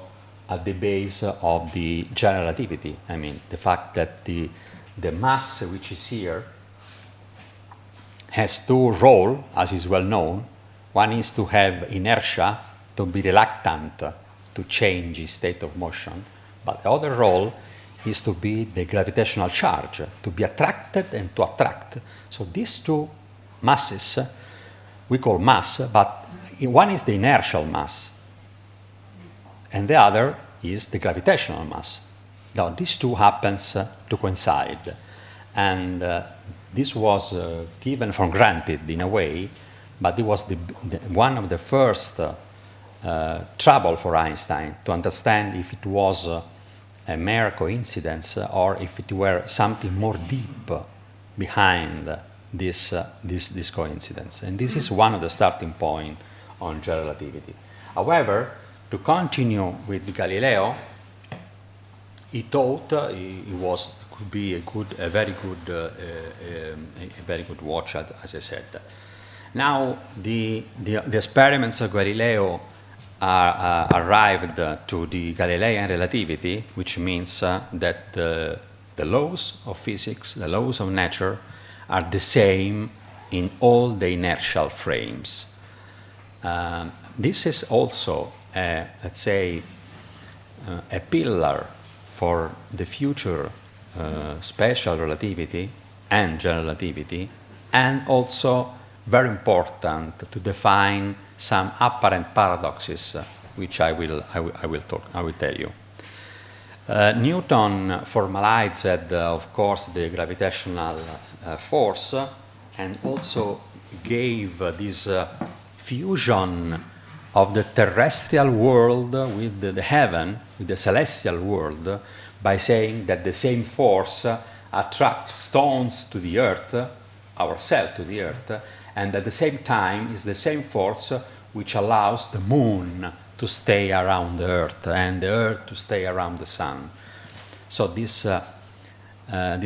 at the base of the general relativity. I mean, the fact that the mass which is here has two roles, as is well known. One is to have inertia, to be reluctant to change its state of motion, but the other role is to be the gravitational charge, to be attracted and to attract. So these two masses we call mass, but one is the inertial mass, and the other is the gravitational mass. Now, these two happens to coincide, and this was given for granted in a way, but it was one of the first trouble for Einstein to understand if it was a mere coincidence or if it were something more deep behind this coincidence. And this is one of the starting points on general relativity. However, to continue with Galileo, he thought could be a very good watch, as I said. Now, the experiments of Galileo arrived to the Galilean relativity, which means that the laws of physics, the laws of nature, are the same in all the inertial frames. this is also, let's say, a pillar for the future special relativity and general relativity, and also very important to define some apparent paradoxes, which I will tell you. Newton formalized, of course, the gravitational force, and also gave this fusion of the terrestrial world with the heaven, with the celestial world, by saying that the same force attracts stones to the earth, ourselves to the earth, and at the same time is the same force which allows the moon to stay around the earth and the earth to stay around the sun. So this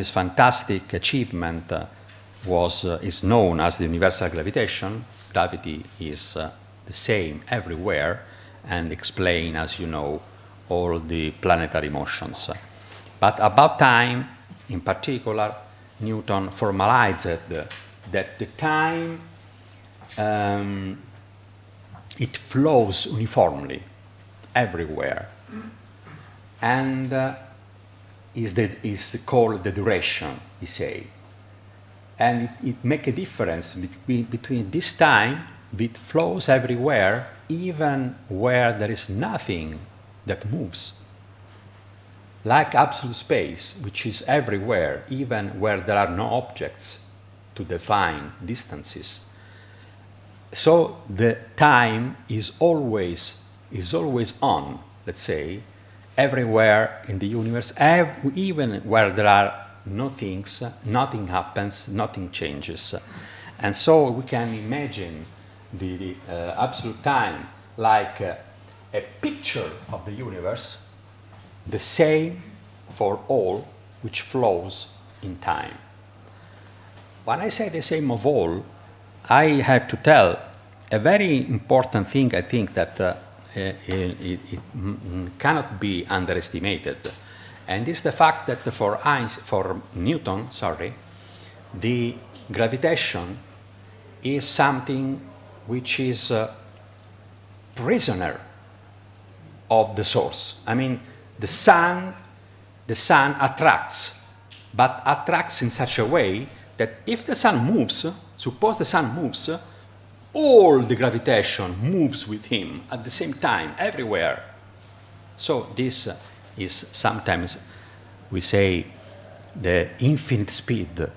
fantastic achievement is known as the universal gravitation. Gravity is the same everywhere and explain, as you know, all the planetary motions. But about time, in particular, Newton formalized that the time it flows uniformly everywhere, and is called the duration, he say. And it makes a difference between this time, which flows everywhere, even where there is nothing that moves. Like absolute space, which is everywhere, even where there are no objects to define distances. So the time is always on, let's say, everywhere in the universe, even where there are no things, nothing happens, nothing changes. And so we can imagine the absolute time like a picture of the universe, the same for all, which flows in time. When I say the same of all, I have to tell a very important thing, I think, that it cannot be underestimated. And it's the fact that for Newton, the gravitation is something which is prisoner of the source. I mean, the sun attracts, but attracts in such a way that if the sun moves, suppose the sun moves, all the gravitation moves with him at the same time, everywhere. So this is sometimes, we say, the infinite speed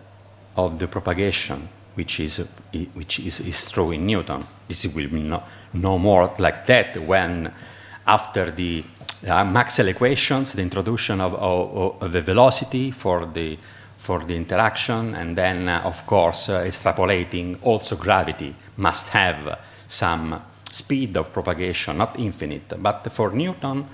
of the propagation, which is true in Newton. This will be no more like that when, after the Maxwell equations, the introduction of the velocity for the interaction, and then, of course, extrapolating, also gravity must have some speed of propagation, not infinite. But for Newton,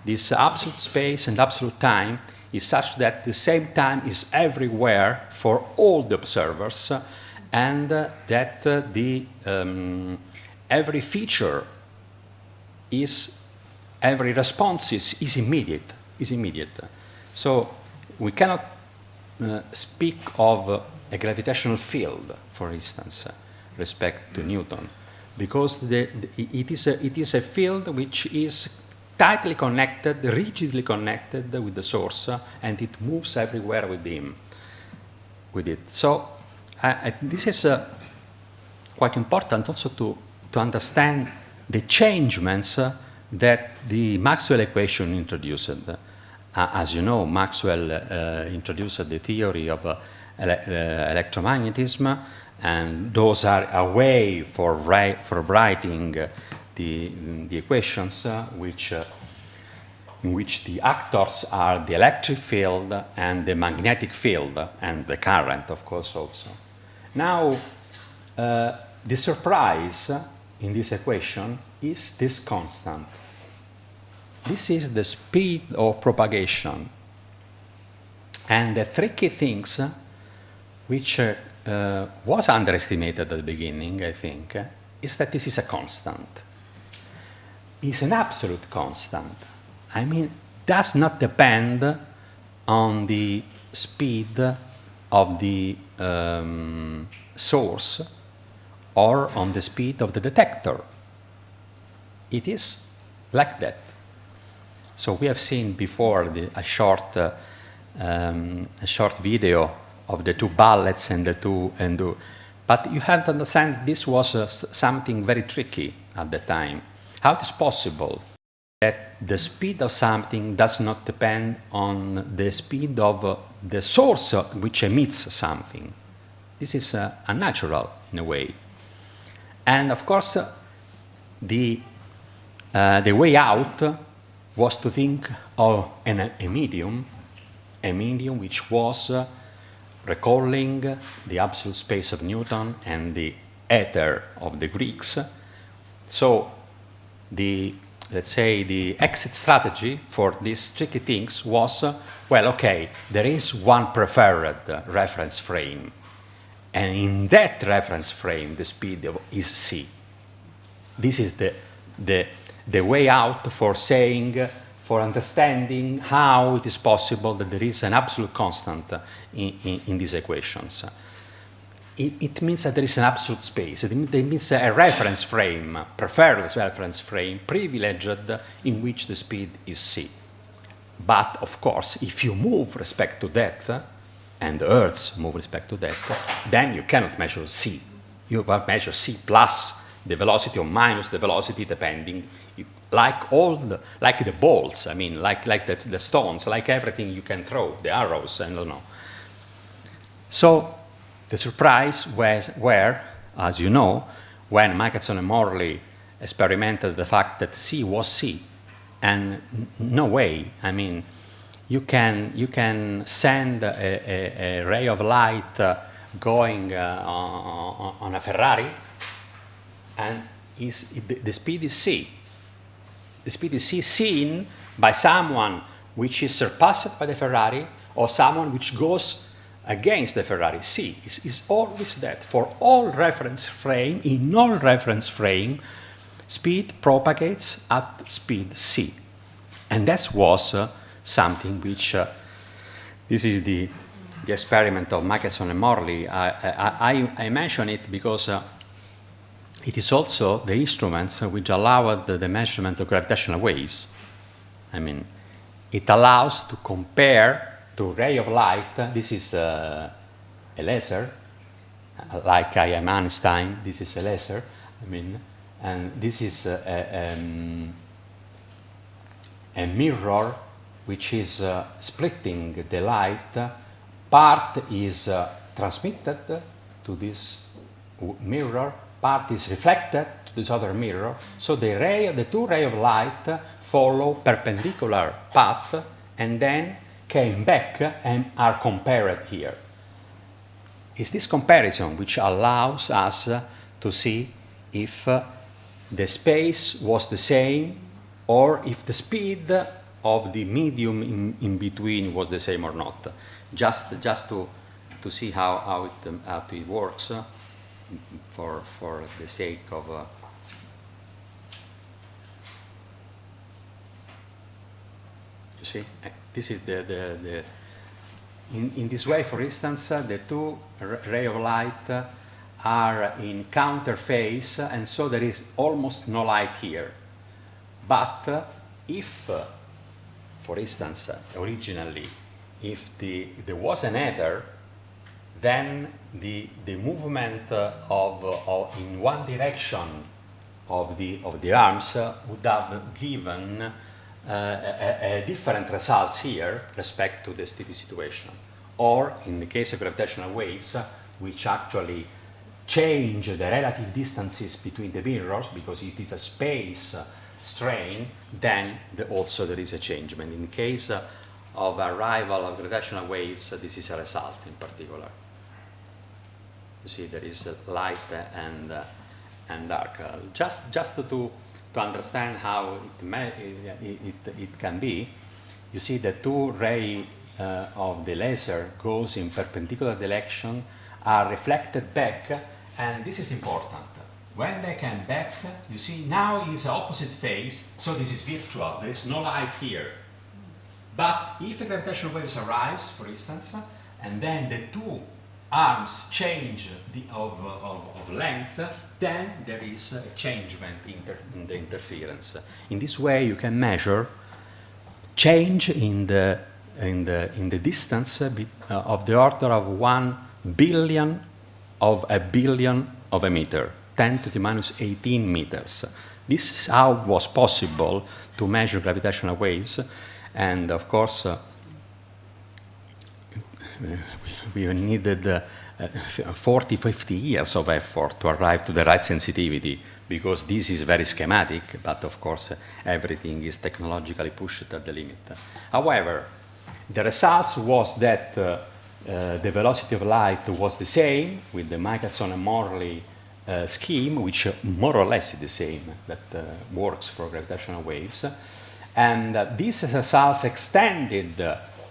this absolute space and absolute time is such that the same time is everywhere for all the observers, and that every feature every response is immediate. So we cannot speak of a gravitational field, for instance, respect to Newton, because it is a field which is tightly connected, rigidly connected with the source, and it moves everywhere with it. So this is quite important also to understand the changements that the Maxwell equation introduced. As you know, Maxwell introduced the theory of electromagnetism, and those are a way for writing the equations in which the actors are the electric field and the magnetic field, and the current, of course, also. Now, the surprise in this equation is this constant. This is the speed of propagation. And the tricky things, which was underestimated at the beginning, I think, is that this is a constant. It's an absolute constant. I mean, does not depend on the speed of the source or on the speed of the detector. it is like that. So we have seen before a short video of the two bullets but you have to understand this was something very tricky at the time. How it is possible that the speed of something does not depend on the speed of the source which emits something? This is unnatural in a way. And of course, the way out was to think of a medium which was recalling the absolute space of Newton and the ether of the Greeks. So let's say the exit strategy for these tricky things was, well, okay, there is one preferred reference frame, and in that reference frame the speed is c. This is the way out for saying, for understanding how it is possible that there is an absolute constant in these equations. It means that there is an absolute space. It means a reference frame, preferred reference frame, privileged, in which the speed is c. But, of course, if you move respect to that, and the Earths move respect to that, then you cannot measure c. You measure c plus the velocity or minus the velocity, depending, like the balls, I mean, like the stones, like everything you can throw, the arrows, I don't know. So the surprise was where, as you know, when Michelson and Morley experimented the fact that c was c, and no way, I mean, you can send a ray of light going on a Ferrari, and the speed is c. The speed is c seen by someone which is surpassed by the Ferrari, or someone which goes against the Ferrari. C is always that. For all reference frame, in all reference frame, speed propagates at speed c. And that was something which, this is the experiment of Michelson and Morley. I mention it because it is also the instruments which allowed the measurement of gravitational waves. I mean, it allows to compare to ray of light. This is a laser, like I am Einstein. This is a laser. I mean, and this is a mirror which is splitting the light. Part is transmitted to this mirror, part is reflected to this other mirror. So the two rays of light follow perpendicular path and then came back and are compared here. It's this comparison which allows us to see if the space was the same or if the speed of the medium in between was the same or not. Just to see how it works, for the sake of you see, this is in this way, for instance, the two rays of light are in counter phase, and so there is almost no light here. But if, for instance, originally, if there was an ether, then the movement of in one direction of the arms would have given a different results here respect to the steady situation. Or in the case of gravitational waves, which actually change the relative distances between the mirrors, because it is a space strain, then also there is a change. And in the case of arrival of gravitational waves, this is a result in particular. You see, there is light and dark. Just to understand how it can be, you see the two rays of the laser goes in perpendicular direction, are reflected back, and this is important. When they come back, you see now is opposite phase, so this is virtual, there is no light here. But if a gravitational wave arrives, for instance, and then the two arms change of length, then there is a changement in the interference. In this way, you can measure change in the distance of the order of 1 billion of a billion of a meter, 10 to the minus 18 meters. This is how it was possible to measure gravitational waves, and of course we needed 40, 50 years of effort to arrive to the right sensitivity, because this is very schematic, but of course everything is technologically pushed at the limit. However, the results was that the velocity of light was the same with the Michelson and Morley scheme, which more or less is the same that works for gravitational waves. And these results extended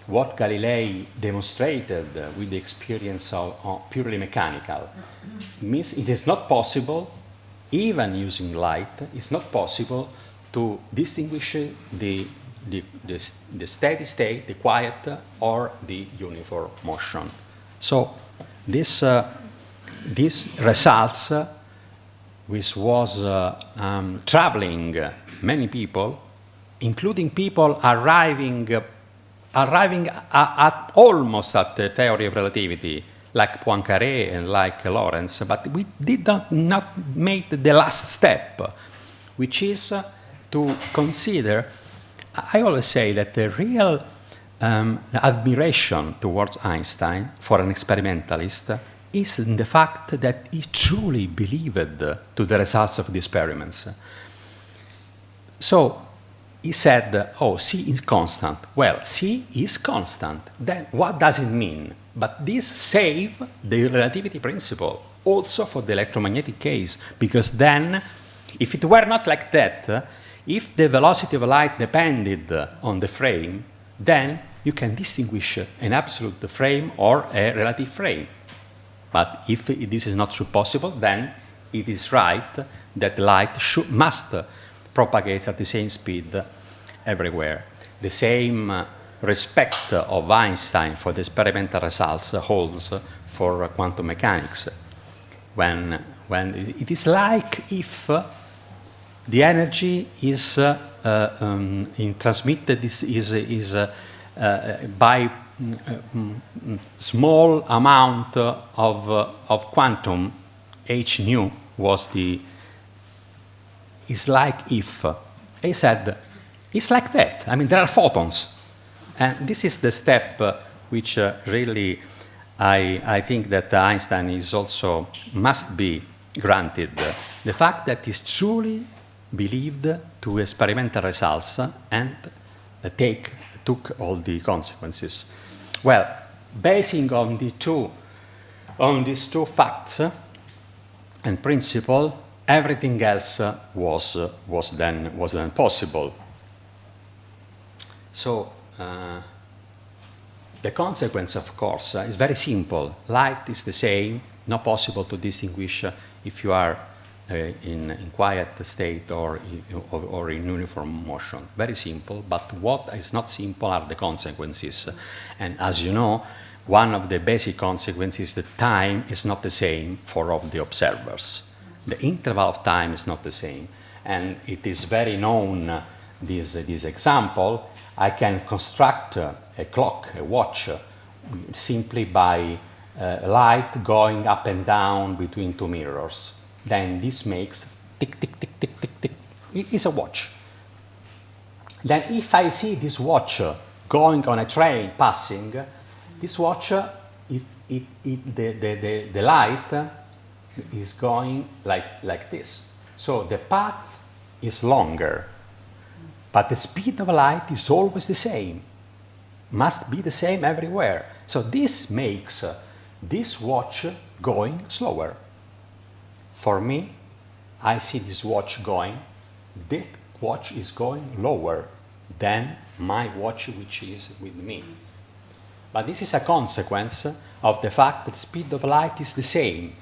what Galilei demonstrated with the experience of purely mechanical. It means it is not possible, even using light, it's not possible to distinguish the steady state, the quiet, or the uniform motion. So these results, which was troubling many people, including people arriving at almost at the theory of relativity, like Poincaré and like Lorentz, but we did not make the last step, which is to consider. I always say that the real admiration towards Einstein for an experimentalist is in the fact that he truly believed to the results of the experiments. So he said, oh, C is constant. Well, C is constant. Then what does it mean? But this saves the relativity principle also for the electromagnetic case, because then, if it were not like that, if the velocity of light depended on the frame, then you can distinguish an absolute frame or a relative frame. But if this is not possible, then it is right that light must propagate at the same speed everywhere. The same respect of Einstein for the experimental results holds for quantum mechanics. When it is like if the energy is transmitted is by small amount of quantum, h nu was is like if. He said, it's like that. I mean, there are photons. And this is the step which really I think that Einstein is also must be granted. The fact that he's truly believed to experimental results and took all the consequences. Well, basing on these two facts and principle, everything else was then possible. So the consequence, of course, is very simple. Light is the same, not possible to distinguish if you are in quiet state or in uniform motion. Very simple, but what is not simple are the consequences. And as you know, one of the basic consequences is that time is not the same for all the observers. The interval of time is not the same. And it is very known, this example. I can construct a clock, a watch, simply by light going up and down between two mirrors. Then this makes tick, tick, tick, tick, tick, tick. It is a watch. Then if I see this watch going on a train passing, this watch, the light is going like this. So the path is longer, but the speed of light is always the same. Must be the same everywhere. So this makes this watch going slower. For me, I see this watch going, this watch is going lower than my watch which is with me. But this is a consequence of the fact that the speed of light is the same.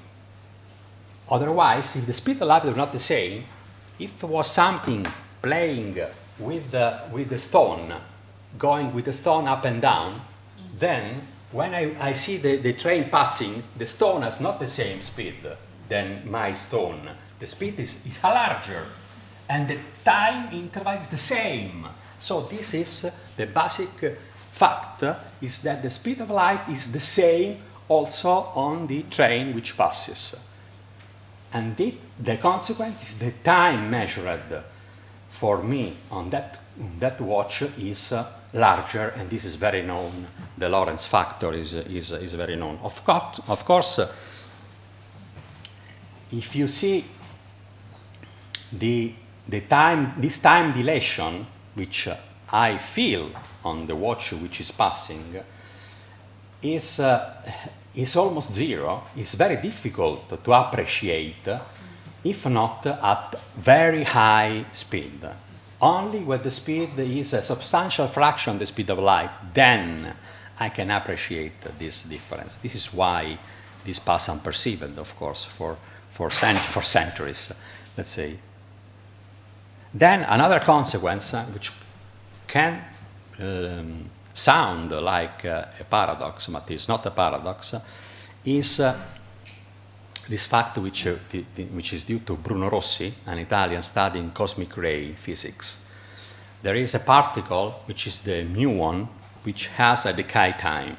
Otherwise, if the speed of light is not the same, if there was something playing with the stone, going with the stone up and down, then when I see the train passing, the stone has not the same speed than my stone. The speed is larger, and the time interval is the same. So this is the basic fact, is that the speed of light is the same also on the train which passes. And the consequence is the time measured for me on that watch is larger, and this is very known. The Lorentz factor is very known. Of course, if you see this time dilation, which I feel on the watch which is passing, is almost zero. It's very difficult to appreciate, if not at very high speed. Only when the speed is a substantial fraction of the speed of light, then I can appreciate this difference. This is why this pass unperceived, of course, for centuries, let's say. Then another consequence, which can sound like a paradox, but is not a paradox, is this fact which is due to Bruno Rossi, an Italian studying cosmic ray physics. There is a particle, which is the muon, which has a decay time.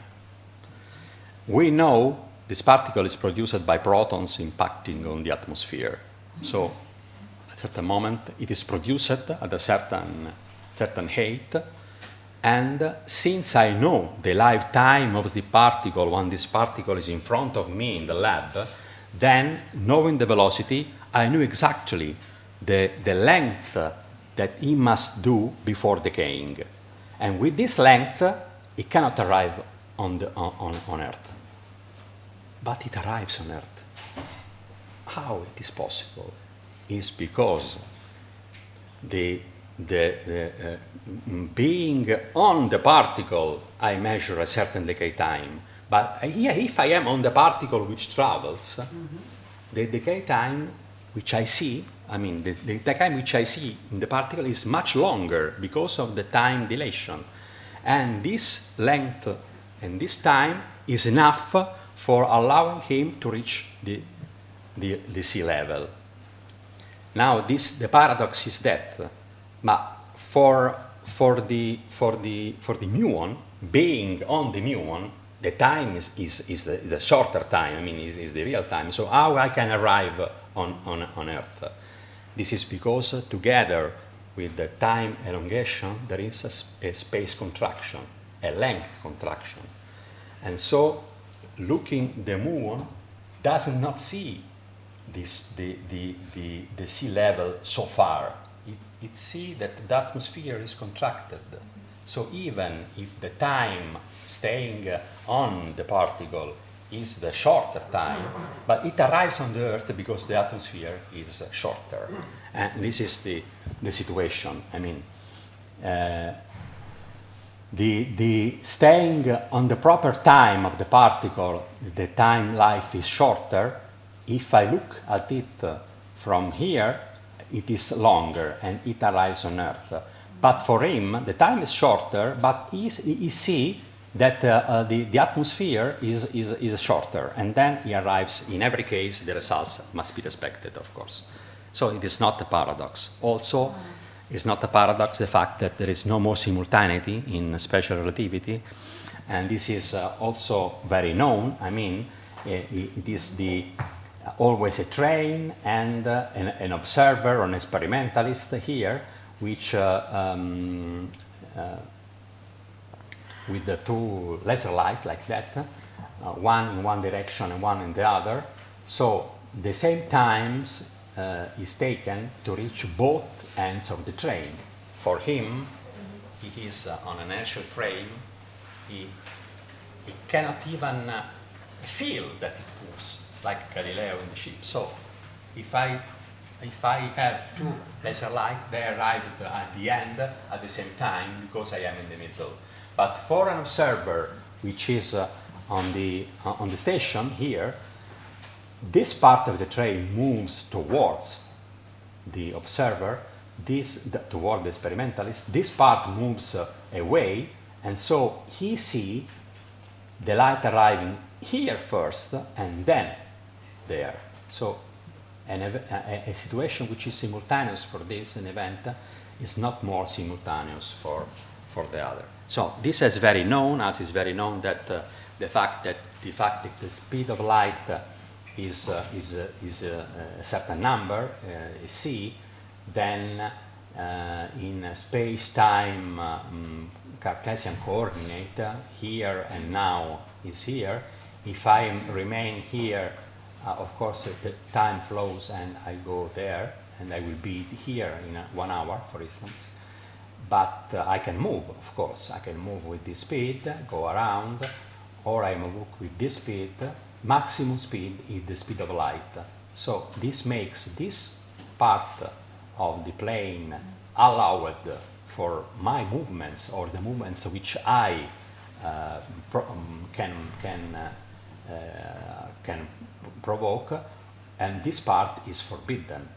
We know this particle is produced by protons impacting on the atmosphere. So at a certain moment, it is produced at a certain height, and since I know the lifetime of the particle when this particle is in front of me in the lab, then knowing the velocity, I knew exactly the length that it must do before decaying. And with this length, it cannot arrive on Earth. But it arrives on Earth. How it is possible? Is because being on the particle, I measure a certain decay time. But here, if I am on the particle which travels, the decay time which I see, the decay time which I see in the particle is much longer because of the time dilation. And this length and this time is enough for allowing him to reach the sea level. Now, the paradox is that, but for the muon, being on the muon, the time is the shorter time. Is the real time. So how I can arrive on Earth? This is because together with the time elongation, there is a space contraction, a length contraction, and so looking the muon does not see the sea level so far. It sees that the atmosphere is contracted. So even if the time staying on the particle is the shorter time, but it arrives on the Earth because the atmosphere is shorter. And this is the situation. The staying on the proper time of the particle, the time life is shorter. If I look at it from here, it is longer and it arrives on Earth. But for him, the time is shorter, but he sees that the atmosphere is shorter, and then he arrives. In every case, the results must be respected, of course. So it is not a paradox. Also, it's not a paradox the fact that there is no more simultaneity in special relativity, and this is also very known. It is always a train and an observer or an experimentalist here, which with the two laser light like that, one in one direction and one in the other. So the same times is taken to reach both ends of the train. For him, he is on an inertial frame. He cannot even feel that it moves, like Galileo in the ship. So if I have two laser light, they arrive at the end at the same time because I am in the middle. But for an observer, which is on the station here, this part of the train moves towards the observer, toward the experimentalist. This part moves away, and so he sees the light arriving here first and then there. So a situation which is simultaneous for this an event is not more simultaneous for the other. So this is very known, as is very known that the fact that the speed of light is a certain number, c, then in space-time Cartesian coordinate, here and now is here. If I remain here, of course the time flows and I go there, and I will be here in 1 hour, for instance. But I can move, of course. I can move with this speed, go around, or I move with this speed. Maximum speed is the speed of light. So this makes this part of the plane allowed for my movements, or the movements which I can provoke, and this part is forbidden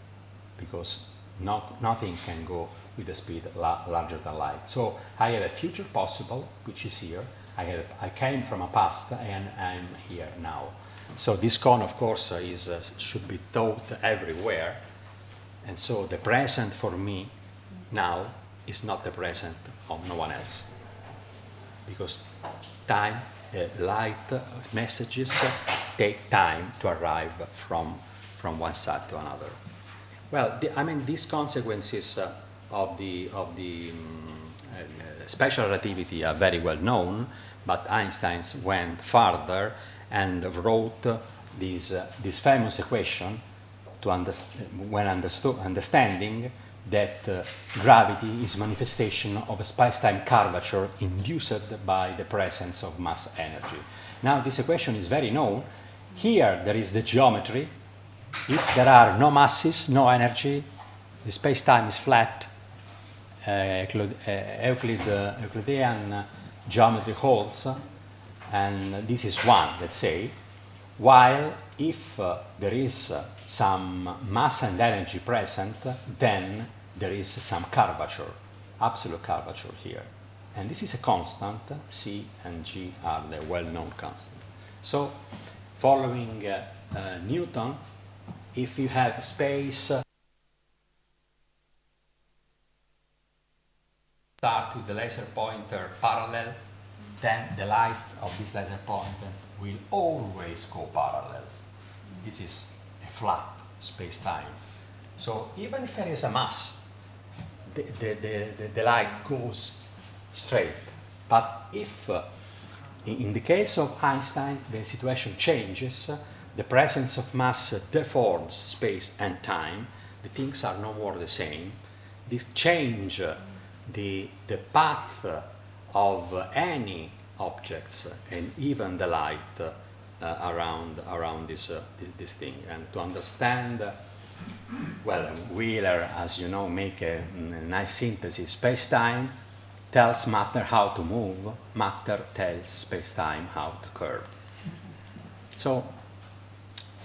because nothing can go with a speed larger than light. So I have a future possible, which is here. I came from a past and I'm here now. So this cone, of course, should be thought everywhere. And so the present for me now is not the present of no one else. Because time, light, messages take time to arrive from one side to another. Well, these consequences of the special relativity are very well known, but Einstein went further and wrote this famous equation to understanding that gravity is manifestation of a space-time curvature induced by the presence of mass energy. Now, this equation is very known. Here there is the geometry. If there are no masses, no energy, the space-time is flat. Euclidean geometry holds, and this is 1, let's say, while if there is some mass and energy present, then there is some curvature, absolute curvature here. And this is a constant. C and G are the well-known constant. So, following Newton, if you have space, start with the laser pointer parallel, then the light of this laser pointer will always go parallel. This is a flat space-time. So even if there is a mass, the light goes straight. But if, in the case of Einstein, the situation changes, the presence of mass deforms space and time, the things are no more the same. This change the path of any objects and even the light around this thing. And to understand, well, Wheeler, as you know, make a nice synthesis. Space-time tells matter how to move, matter tells space-time how to curve. So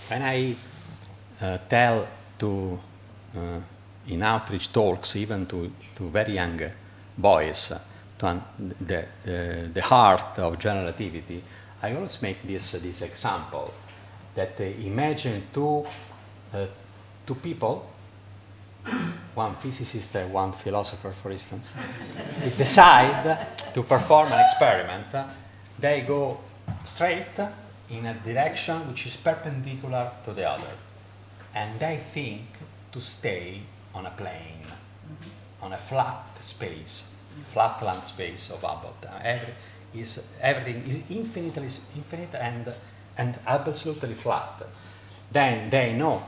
when I tell to in outreach talks, even to very young boys, the heart of general relativity, I always make this example, that imagine two people, one physicist and one philosopher, for instance, they decide to perform an experiment. They go straight in a direction which is perpendicular to the other, and they think to stay on a plane, on a flat space, flat land space of Hubble. Everything is infinite and absolutely flat. Then they know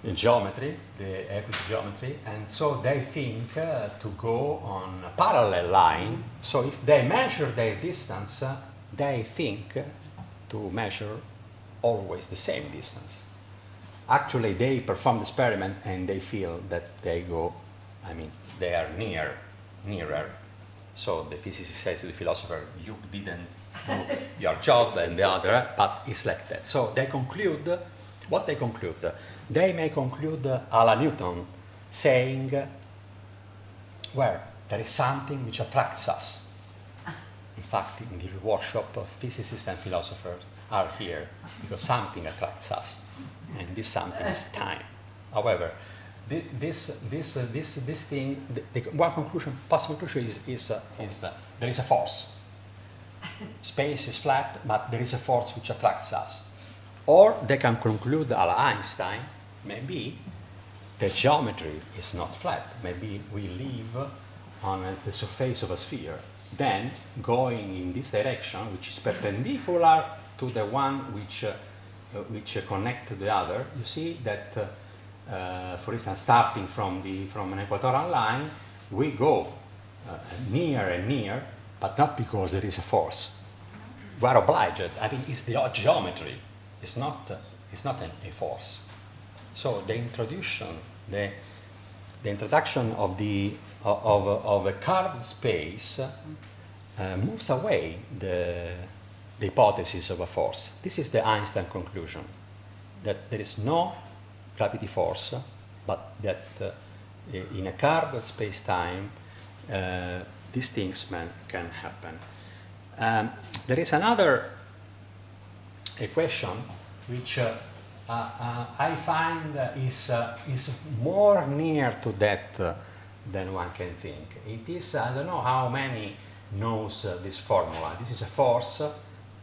the geometry, the Euclid geometry, and so they think to go on a parallel line. So if they measure their distance, they think to measure always the same distance. Actually, they perform the experiment and they feel that they go, they are nearer. So the physicist says to the philosopher, you didn't do your job, and the other, but it's like that. So they conclude, what they conclude? They may conclude a la Newton, saying, well, there is something which attracts us. In fact, in the workshop, physicists and philosophers are here because something attracts us, and this something is time. However, this thing, the one conclusion, possible conclusion is there is a force. Space is flat, but there is a force which attracts us. Or they can conclude, like Einstein, maybe the geometry is not flat. Maybe we live on the surface of a sphere. Then, going in this direction, which is perpendicular to the one which connects to the other, you see that, for instance, starting from an equatorial line, we go near and near, but not because there is a force. We are obliged. I mean, it's the geometry. It's not a force. So the introduction of a curved space moves away the hypothesis of a force. This is the Einstein conclusion, that there is no gravity force, but that in a curved space-time these things can happen. There is another equation which I find is more near to that than one can think. It is, I don't know how many knows this formula. This is a force,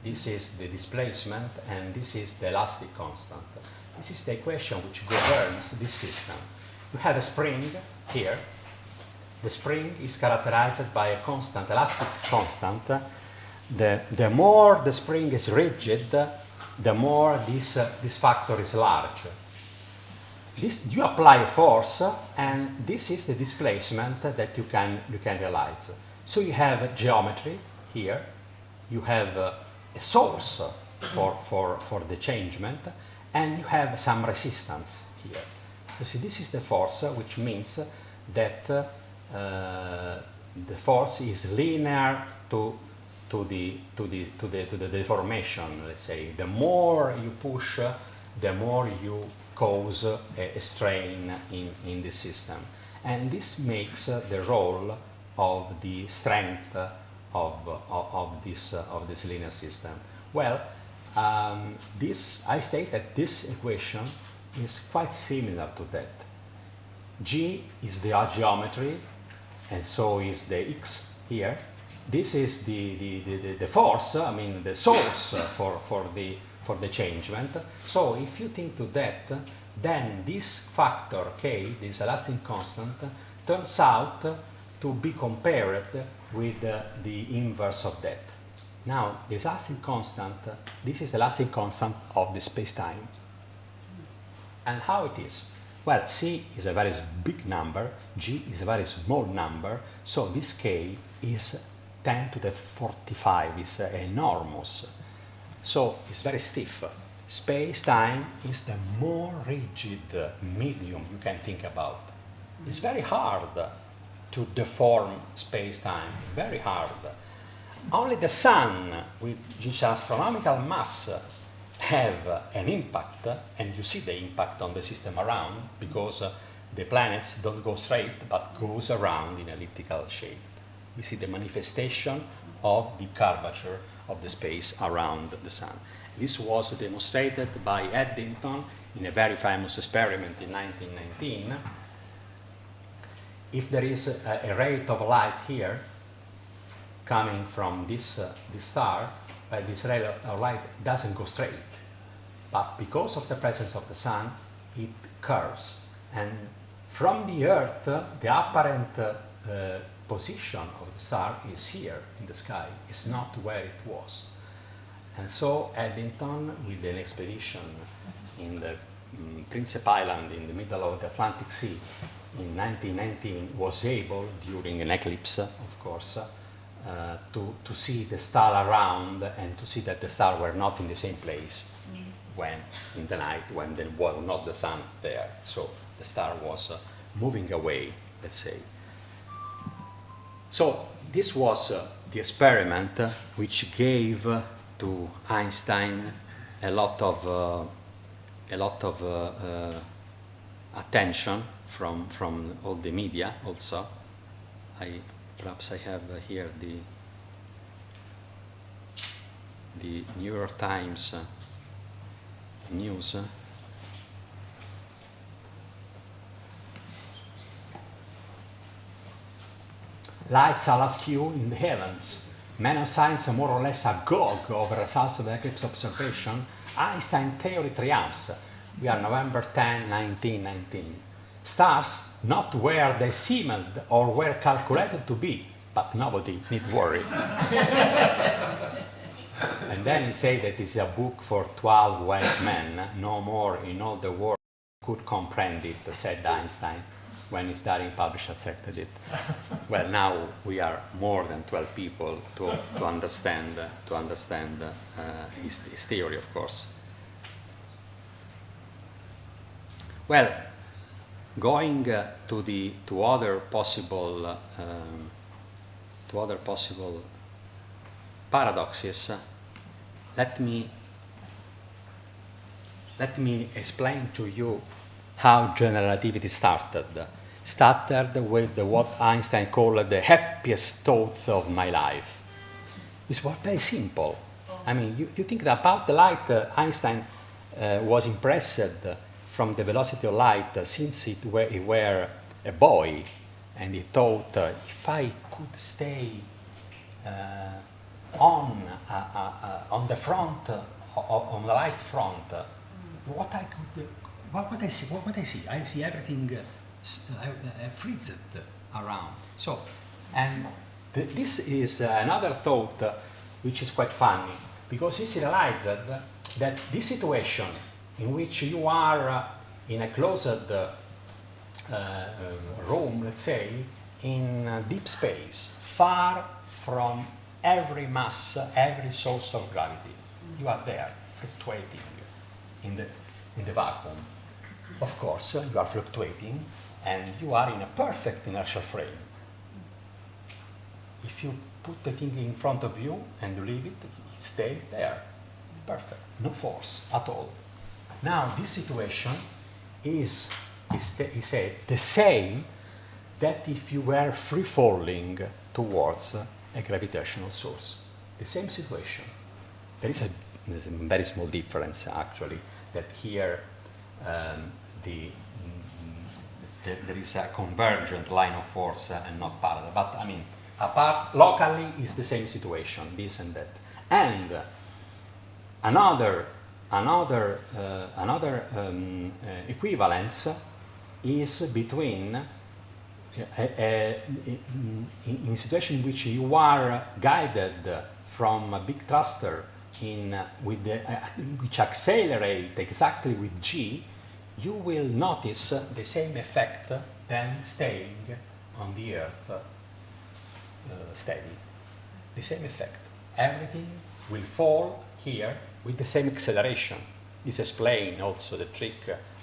this is the displacement, and this is the elastic constant. This is the equation which governs this system. You have a spring here. The spring is characterized by a constant, elastic constant. The more the spring is rigid, the more this factor is large. You apply a force, and this is the displacement that you can realize. So you have geometry here, you have a source for the changement, and you have some resistance here. So see, this is the force, which means that the force is linear to the deformation. Let's say the more you push, the more you cause a strain in the system, and this makes the role of the strength of this linear system. Well, I state that this equation is quite similar to that. G is the geometry, and so is the x here. This is the force, I mean the source for the changement. So if you think to that, then this factor k, this elastic constant, turns out to be compared with the inverse of that. Now, this elastic constant, this is the elastic constant of the space-time. And how it is? Well, c is a very big number, g is a very small number, so this k is 10 to the 45, it's enormous. So it's very stiff. Space-time is the more rigid medium you can think about. It's very hard to deform space-time, very hard. Only the sun, with its astronomical mass, have an impact, and you see the impact on the system around, because the planets don't go straight, but goes around in elliptical shape. We see the manifestation of the curvature of the space around the sun. This was demonstrated by Eddington in a very famous experiment in 1919. If there is a rate of light here coming from this star, this ray of light doesn't go straight. But because of the presence of the sun, it curves. And from the Earth, the apparent position of the star is here in the sky. It's not where it was. And so Eddington, with an expedition in the Principe Island in the middle of the Atlantic Sea in 1919, was able, during an eclipse, of course, to see the star around and to see that the stars were not in the same place when in the night, when there was not the sun there. So the star was moving away, let's say. So this was the experiment which gave to Einstein a lot of attention from all the media also. Perhaps I have here the New York Times news. Lights are askew in the heavens. Men of science are more or less agog over results of the eclipse observation. Einstein theory triumphs. We are November 10, 1919. Stars not where they seemed or were calculated to be, but nobody need worry. And then he said that it's a book for 12 wise men. No more in all the world could comprehend it, said Einstein when his study published accepted it. Well, now we are more than 12 people to understand his theory, of course. Well, going to other possible paradoxes, let me explain to you how general relativity started. Started with what Einstein called the happiest thought of my life. It was very simple. I mean, you think that about the light, Einstein was impressed from the velocity of light since he were a boy, and he thought, if I could stay on the front, on the light front, what I see? I see everything freezed around. So, and this is another thought which is quite funny, because he realized that this situation in which you are in a closed room, let's say, in deep space, far from every mass, every source of gravity, you are there, fluctuating in the vacuum. Of course, you are fluctuating, and you are in a perfect inertial frame. If you put the thing in front of you and leave it, it stays there. Perfect. No force at all. Now, this situation is the same that if you were free falling towards a gravitational source. The same situation. There's a very small difference, actually, that here there is a convergent line of force and not parallel. But I mean, apart locally is the same situation, this and that. And another equivalence is between in a situation in which you are guided from a big thruster which accelerate exactly with g, you will notice the same effect than staying on the Earth steady. The same effect. Everything will fall here with the same acceleration. This explains also the trick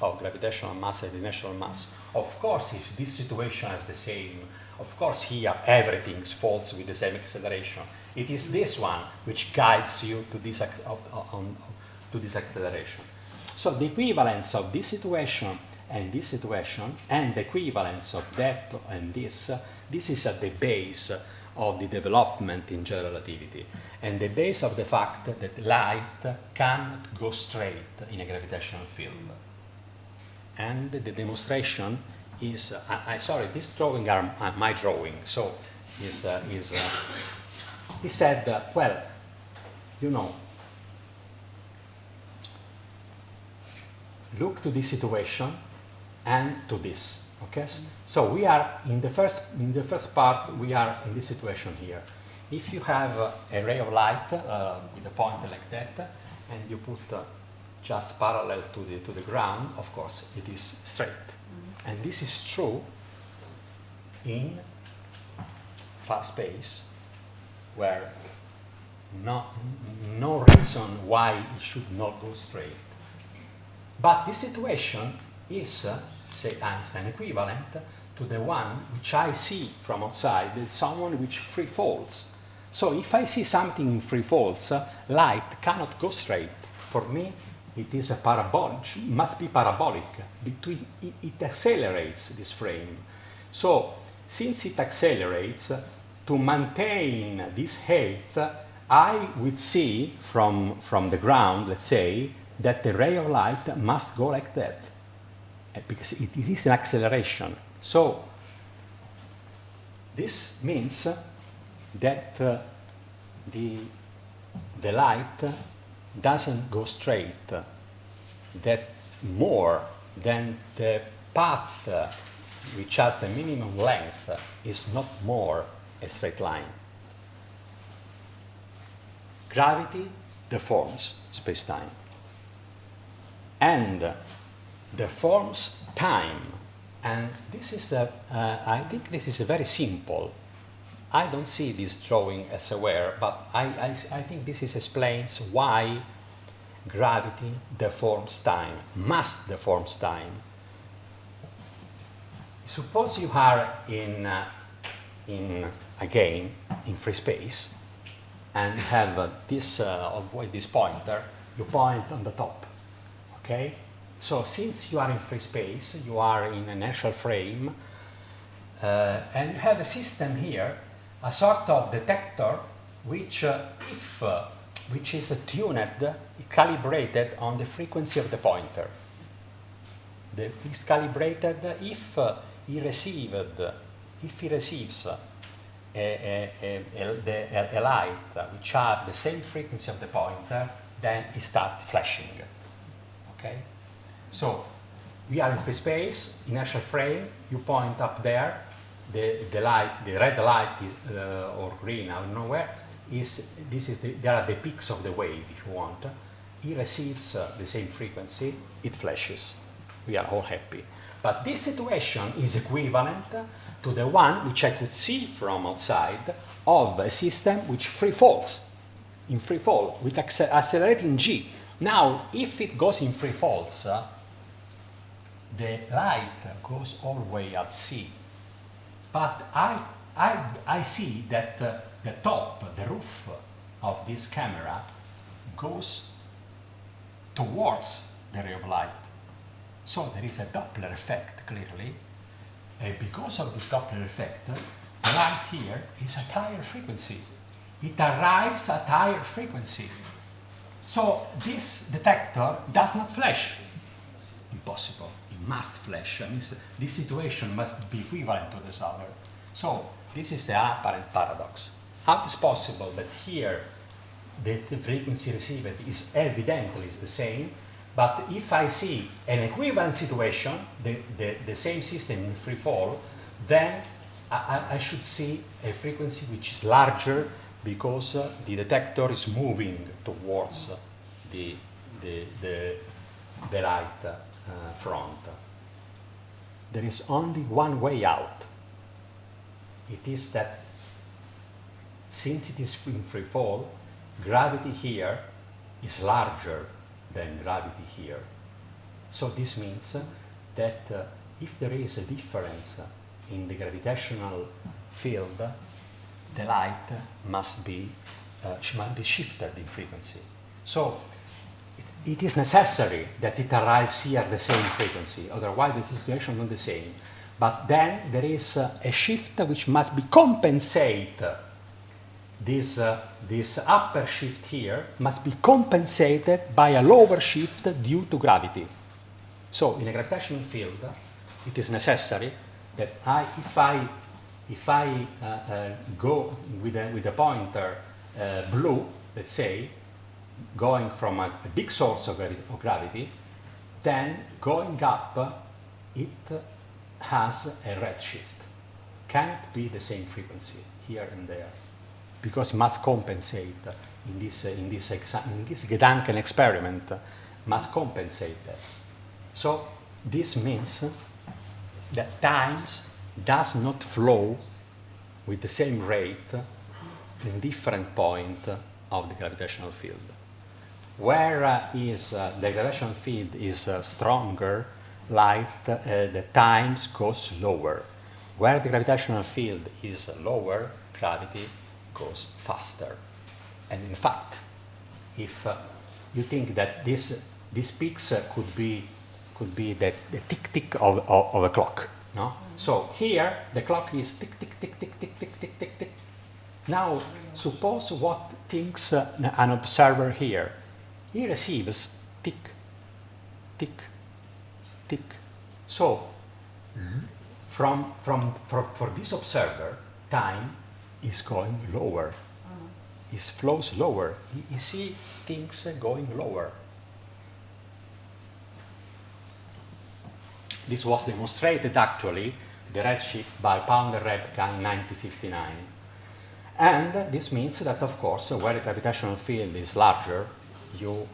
of gravitational mass and inertial mass. Of course, if this situation is the same, of course here everything falls with the same acceleration. It is this one which guides you to this acceleration. So the equivalence of this situation, and the equivalence of that and this is at the base of the development in general relativity, and the base of the fact that light cannot go straight in a gravitational field. And the demonstration is, sorry, this drawing are my drawing, so he said, well, you know, look to this situation and to this. Okay, so we are in the first part. We are in this situation here. If you have a ray of light with a point like that, and you put just parallel to the ground, of course it is straight. And this is true in far space, where no reason why it should not go straight. But this situation is, say Einstein, equivalent to the one which I see from outside, someone which free falls. So if I see something in free falls, light cannot go straight. For me, it is a parabolic, must be parabolic. It accelerates this frame. So since it accelerates, to maintain this height, I would see from the ground, let's say, that the ray of light must go like that, because it is an acceleration. So this means that the light doesn't go straight, that more than the path which has the minimum length is not more a straight line. Gravity deforms space-time and deforms time. And this is I think this is very simple. I don't see this drawing elsewhere, but I think this explains why gravity deforms time, must deforms time. Suppose you are again in free space, and you have this pointer. You point on the top. Okay. So since you are in free space, you are in an inertial frame, and you have a system here, a sort of detector, which is tuned, calibrated on the frequency of the pointer. It's calibrated if he receives a light which has the same frequency of the pointer, then it starts flashing. Okay. So we are in free space, inertial frame. You point up there. The red light is or green, I don't know where. There are the peaks of the wave, if you want. He receives the same frequency. It flashes. We are all happy. But this situation is equivalent to the one which I could see from outside of a system which free falls, in free fall, with accelerating g. Now, if it goes in free falls, the light goes all the way at c. But I see that the top, the roof of this camera goes towards the ray of light. So there is a Doppler effect, clearly. Because of this Doppler effect, the light here is at higher frequency. It arrives at higher frequency. So this detector does not flash. Impossible. It must flash. I mean, this situation must be equivalent to this other. So this is the apparent paradox. How it is possible that here the frequency received is evidently the same, but if I see an equivalent situation, the same system in free fall, then I should see a frequency which is larger because the detector is moving towards the light front. There is only one way out. It is that since it is in free fall, gravity here is larger than gravity here. So this means that if there is a difference in the gravitational field, the light must be shifted in frequency. So it is necessary that it arrives here at the same frequency, otherwise the situation is not the same. But then there is a shift which must be compensate. This upper shift here must be compensated by a lower shift due to gravity. So in a gravitational field, it is necessary that if I go with a pointer blue, let's say, going from a big source of gravity, then going up, it has a red shift. Can't be the same frequency here and there, because it must compensate in this Gedanken experiment, must compensate that. So this means that time does not flow with the same rate in different points of the gravitational field. Where the gravitational field is stronger, light, the times goes slower. Where the gravitational field is lower, gravity goes faster. And in fact, if you think that these peaks could be the tick-tick of a clock, no? So here the clock is tick, tick, tick, tick, tick, tick, tick, tick, tick. Now suppose what thinks an observer here. He receives tick, tick, tick. So, for this observer, time is going lower. It flows lower. You see things going lower. This was demonstrated actually, the redshift by Pounder-Repka in 1959. And this means that, of course, where the gravitational field is larger, you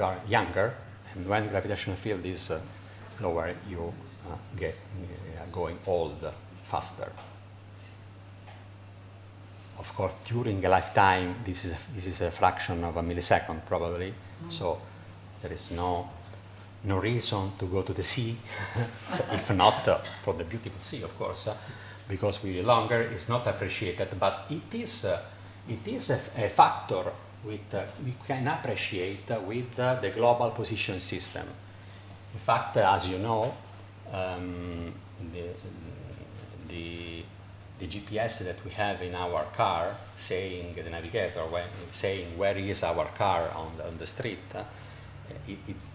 are younger, and when the gravitational field is lower, you get going old faster. Of course, during a lifetime, this is a fraction of a millisecond, probably. So there is no reason to go to the sea, so if not for the beautiful sea, of course, because we longer is not appreciated, but it is a factor we can appreciate with the global position system. In fact, as you know, the GPS that we have in our car, saying the navigator, saying where is our car on the street,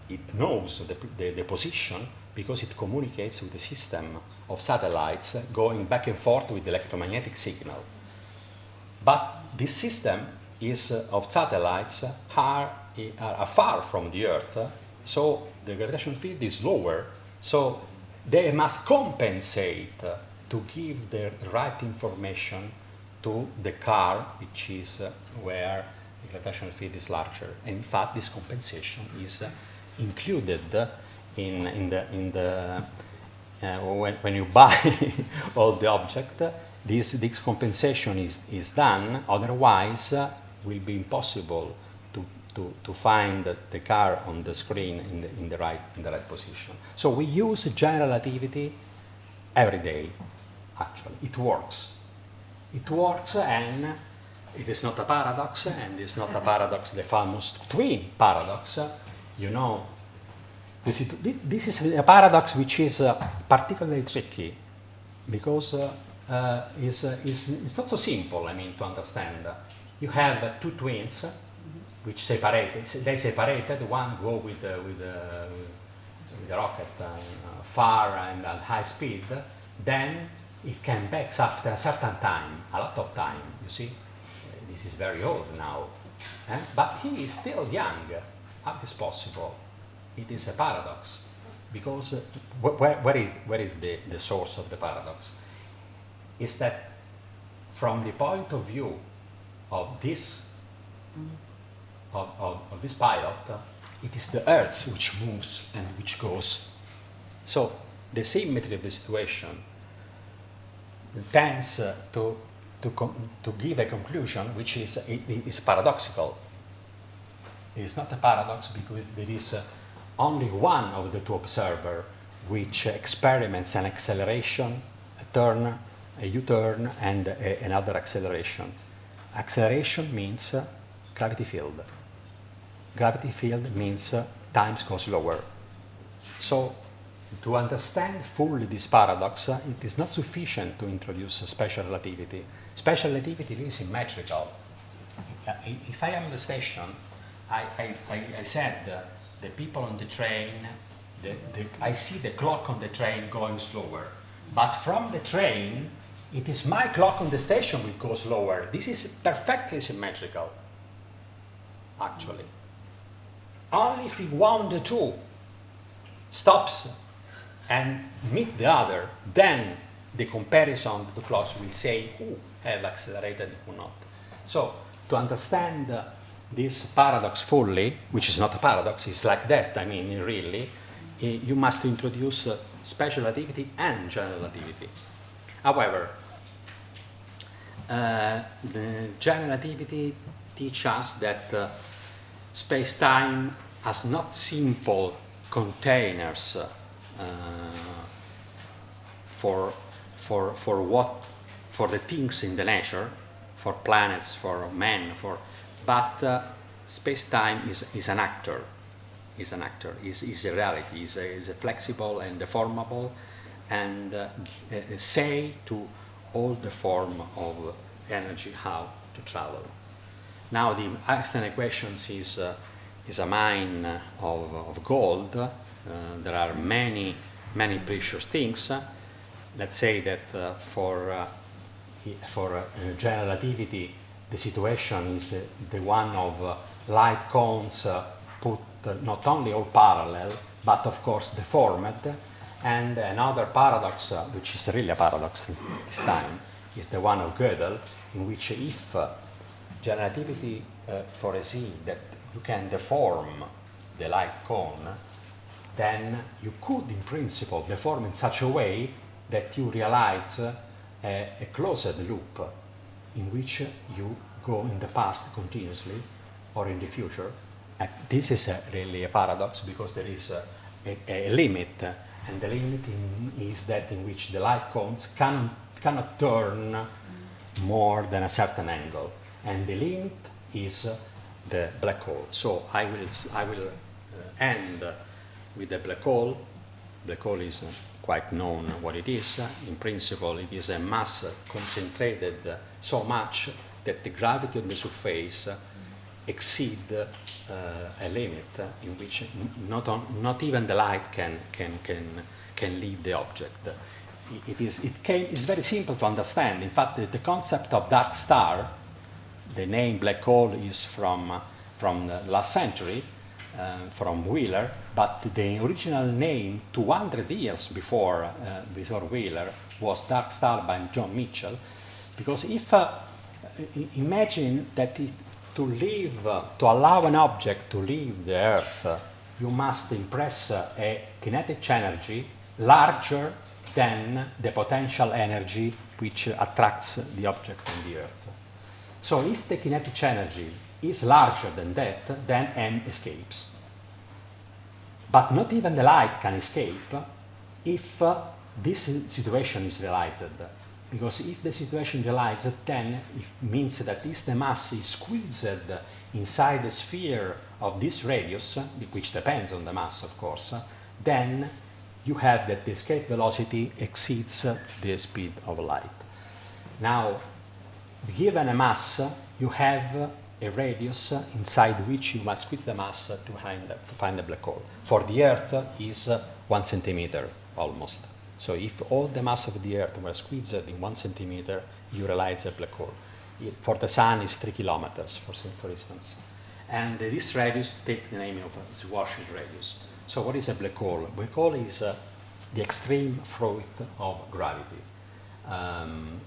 it knows the position because it communicates with the system of satellites going back and forth with the electromagnetic signal. But this system of satellites are far from the Earth, so the gravitational field is lower, so they must compensate to give the right information to the car, which is where the gravitational field is larger. In fact, this compensation is included when you buy all the object. This compensation is done. Otherwise, will be impossible to find the car on the screen in the right position. So we use general relativity every day. Actually, it works. It works, and it is not a paradox, and it's not a paradox, the famous twin paradox. You know, this is a paradox which is particularly tricky because it's not so simple, I mean, to understand. You have two twins which they separated, one go with the rocket far and at high speed, then it came back after a certain time, a lot of time, you see. This is very old now, but he is still young. How is possible? It is a paradox, because where is the source of the paradox? Is that from the point of view of this of this pilot, it is the Earth which moves and which goes. So the symmetry of the situation tends to give a conclusion which is paradoxical. It is not a paradox because there is only one of the two observers which experiments an acceleration, a turn, a U-turn, and another acceleration. Acceleration means gravity field. Gravity field means time goes lower. So to understand fully this paradox, it is not sufficient to introduce special relativity. Special relativity is symmetrical. If I am in the station, I said the people on the train, I see the clock on the train going slower. But from the train, it is my clock on the station which goes slower. This is perfectly symmetrical, actually. Only if one of the two stops and meet the other, then the comparison of the clocks will say who have accelerated and who not. So to understand this paradox fully, which is not a paradox, it's like that, I mean, really, you must introduce special relativity and general relativity. However, the general relativity teaches us that space-time has not simple containers for the things in the nature, for planets, for men, but space-time is an actor. Is a reality. Is a flexible and deformable, and say to all the form of energy how to travel. Now the Einstein equations is a mine of gold. There are many precious things. Let's say that for general relativity, the situation is the one of light cones put not only all parallel, but of course deformed. And another paradox, which is really a paradox this time, is the one of Gödel, in which if general relativity foresees that you can deform the light cone, then you could, in principle, deform in such a way that you realize a closed loop in which you go in the past continuously or in the future. And this is really a paradox because there is a limit, and the limit is that in which the light cones cannot turn more than a certain angle, and the limit is the black hole. So I will end with the black hole. Black hole is quite known what it is. In principle, it is a mass concentrated so much that the gravity on the surface exceed a limit in which not even the light can leave the object. It's very simple to understand. In fact, the concept of dark star, the name black hole is from the last century, from Wheeler, but the original name 200 years before Wheeler was dark star by John Mitchell, because if imagine that to allow an object to leave the Earth, you must impress a kinetic energy larger than the potential energy which attracts the object on the Earth. So if the kinetic energy is larger than that, then M escapes. But not even the light can escape if this situation is realized. Because if the situation is realized, then it means that at least the mass is squeezed inside the sphere of this radius, which depends on the mass, of course, then you have that the escape velocity exceeds the speed of light. Now, given a mass, you have a radius inside which you must squeeze the mass to find the black hole. For the Earth is 1 centimeter almost. So if all the mass of the Earth were squeezed in 1 centimeter, you realize a black hole. For the Sun is 3 kilometers, for instance. And this radius takes the name of Schwarzschild radius. So what is a black hole? Black hole is the extreme fruit of gravity.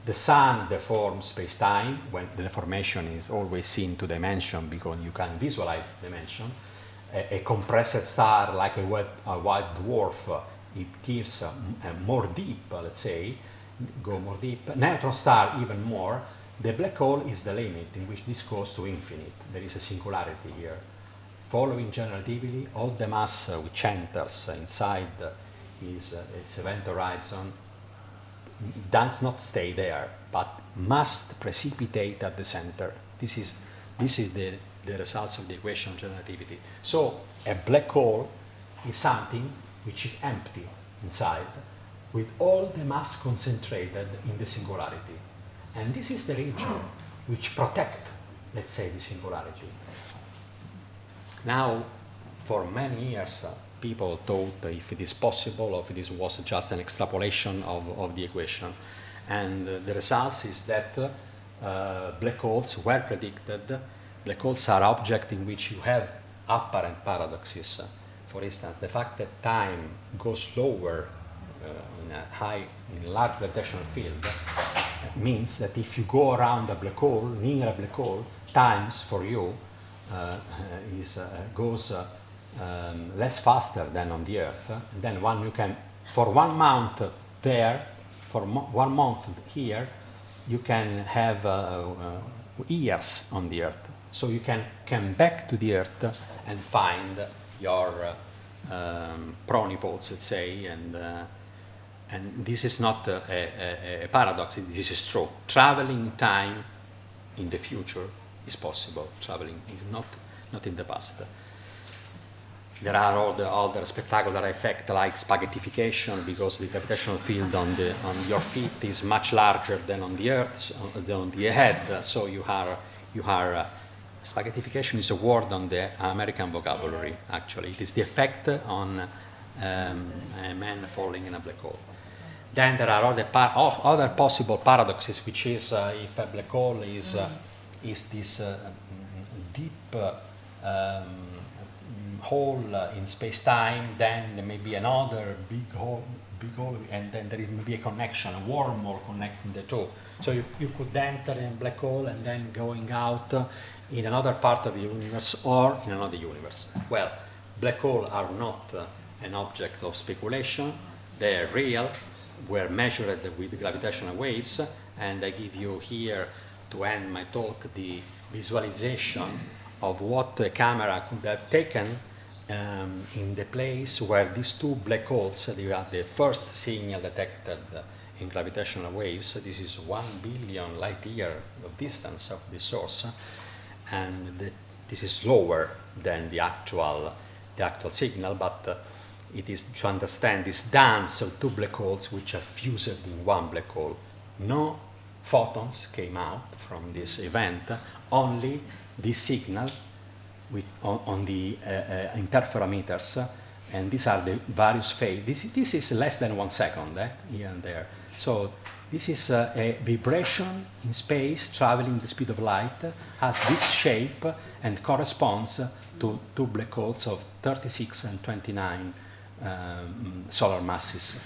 The Sun deforms space-time when the deformation is always seen to dimension because you can visualize dimension. A compressed star like a white dwarf, it gives more deep, let's say, go more deep. Neutron star even more. The black hole is the limit in which this goes to infinite. There is a singularity here. Following general relativity, all the mass which enters inside its event horizon does not stay there, but must precipitate at the center. This is the results of the equation of general relativity. So a black hole is something which is empty inside, with all the mass concentrated in the singularity. And this is the region which protects, let's say, the singularity. Now, for many years, people thought if it is possible or if it was just an extrapolation of the equation. And the results is that black holes were predicted. Black holes are objects in which you have apparent paradoxes. For instance, the fact that time goes slower in a large gravitational field means that if you go around a black hole, near a black hole, times for you goes less faster than on the Earth. And then you can, for 1 month there, for 1 month here, you can have years on the Earth. So you can come back to the Earth and find your pronipodes, let's say, and this is not a paradox, this is true. Traveling time in the future is possible. Traveling is not in the past. There are all the other spectacular effects like spaghettification, because the gravitational field on your feet is much larger than on the Earth, on the head. So you are spaghettification is a word on the American vocabulary. Actually, it is the effect on a man falling in a black hole. Then there are other possible paradoxes, which is if a black hole is this deep hole in space-time, then there may be another big hole, and then there may be a connection, a wormhole connecting the two. So you could enter in a black hole and then going out in another part of the universe or in another universe. Well, black holes are not an object of speculation. They are real, were measured with gravitational waves, and I give you here, to end my talk, the visualization of what a camera could have taken in the place where these two black holes, they are the first signal detected in gravitational waves. This is 1 billion light year of distance of the source, and this is lower than the actual signal, but it is to understand this dance of two black holes which are fused in one black hole. No photons came out from this event, only the signal on the interferometers, and these are the various phases. This is less than 1 second, here and there. So this is a vibration in space traveling the speed of light, has this shape, and corresponds to two black holes of 36 and 29 solar masses.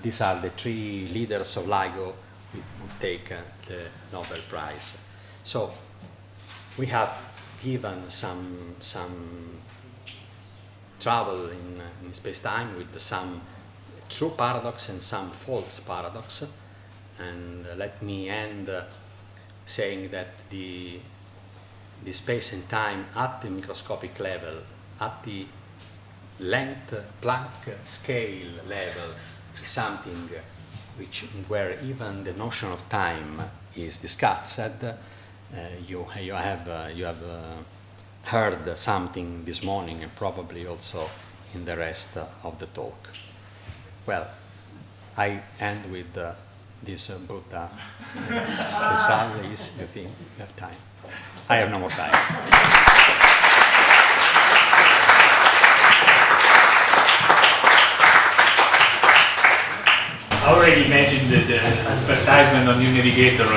These are the three leaders of LIGO who take the Nobel Prize. So we have given some travel in space-time with some true paradox and some false paradox. And let me end saying that the space and time at the microscopic level, at the length Planck scale level, is something where even the notion of time is discussed. You have heard something this morning, and probably also in the rest of the talk. Well, I end with this Buddha. The travel is, you think, you have time? I have no more time. I already mentioned the advertisement on New Navigator.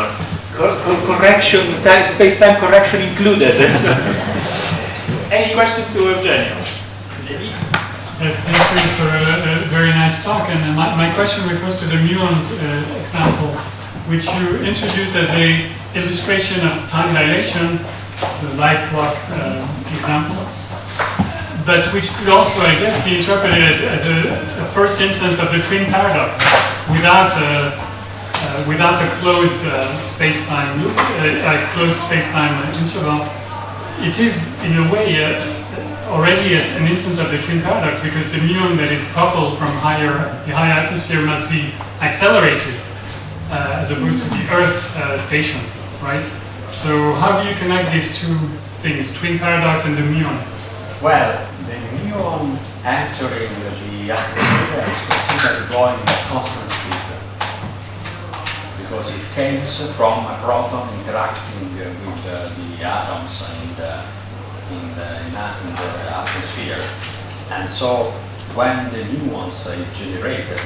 Correction, space-time correction included. Any question to Eugenio? Yes, thank you for a very nice talk. And my question refers to the muons example, which you introduce as an illustration of time dilation, the light clock example, but which could also, I guess, be interpreted as a first instance of the twin paradox without a closed space-time loop, a closed space-time interval. It is, in a way, already an instance of the twin paradox, because the muon that is coupled from the higher atmosphere must be accelerated as opposed to the Earth station, right? So how do you connect these two things, twin paradox and the muon? Well, the muon entering the atmosphere is considered going at constant speed, because it comes from a proton interacting with the atoms in the atmosphere. And so when the muons is generated,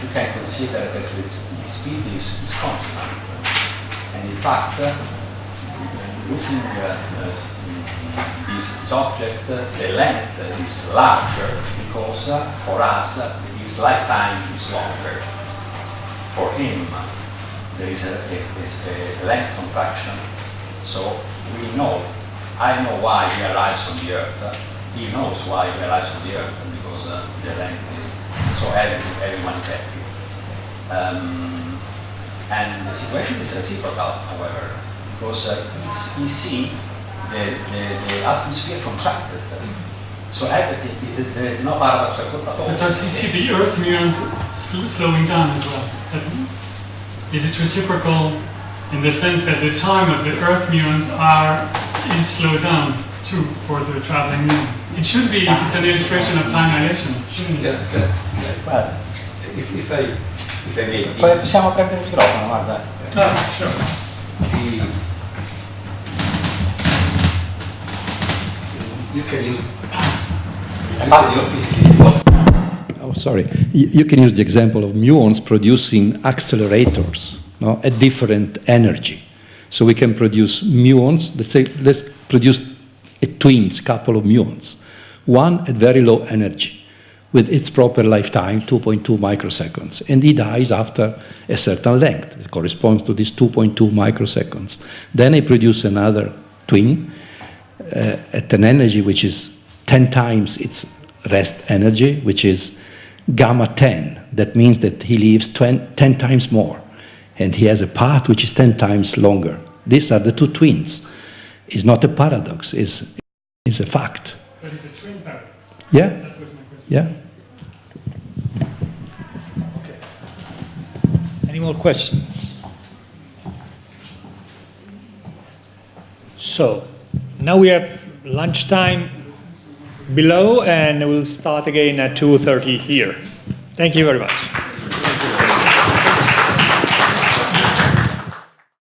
you can consider that the speed is constant. And in fact, looking at this object, the length is larger because for us his lifetime is longer. For him, there is a length contraction. So we know, I know why he arrives on the Earth. He knows why he arrives on the Earth, because the length is so everyone is happy. And the situation is reciprocal, however, because you see the atmosphere contracted. So everything, there is no paradox at all. But does he see the Earth muons slowing down as well? Is it reciprocal in the sense that the time of the Earth muons is slowed down 2 for the traveling muon. It should be if it's an illustration of time dilation, shouldn't it? Guarda, if I may. Poi possiamo prendere il microfono, guarda. Sure. You can use You can use the example of muons producing accelerators, no, at different energy. So we can produce muons, let's produce twins, a couple of muons. One at very low energy, with its proper lifetime, 2.2 microseconds. And he dies after a certain length. It corresponds to these 2.2 microseconds. Then I produce another twin at an energy which is 10 times its rest energy, which is gamma 10. That means that he lives 10 times more. And he has a path which is 10 times longer. These are the two twins. It's not a paradox, it's a fact. But it's a twin paradox. Yeah. That was my question. Yeah. Okay. Any more questions? So, now we have lunchtime below, and we'll start again at 2:30 here. Thank you very much.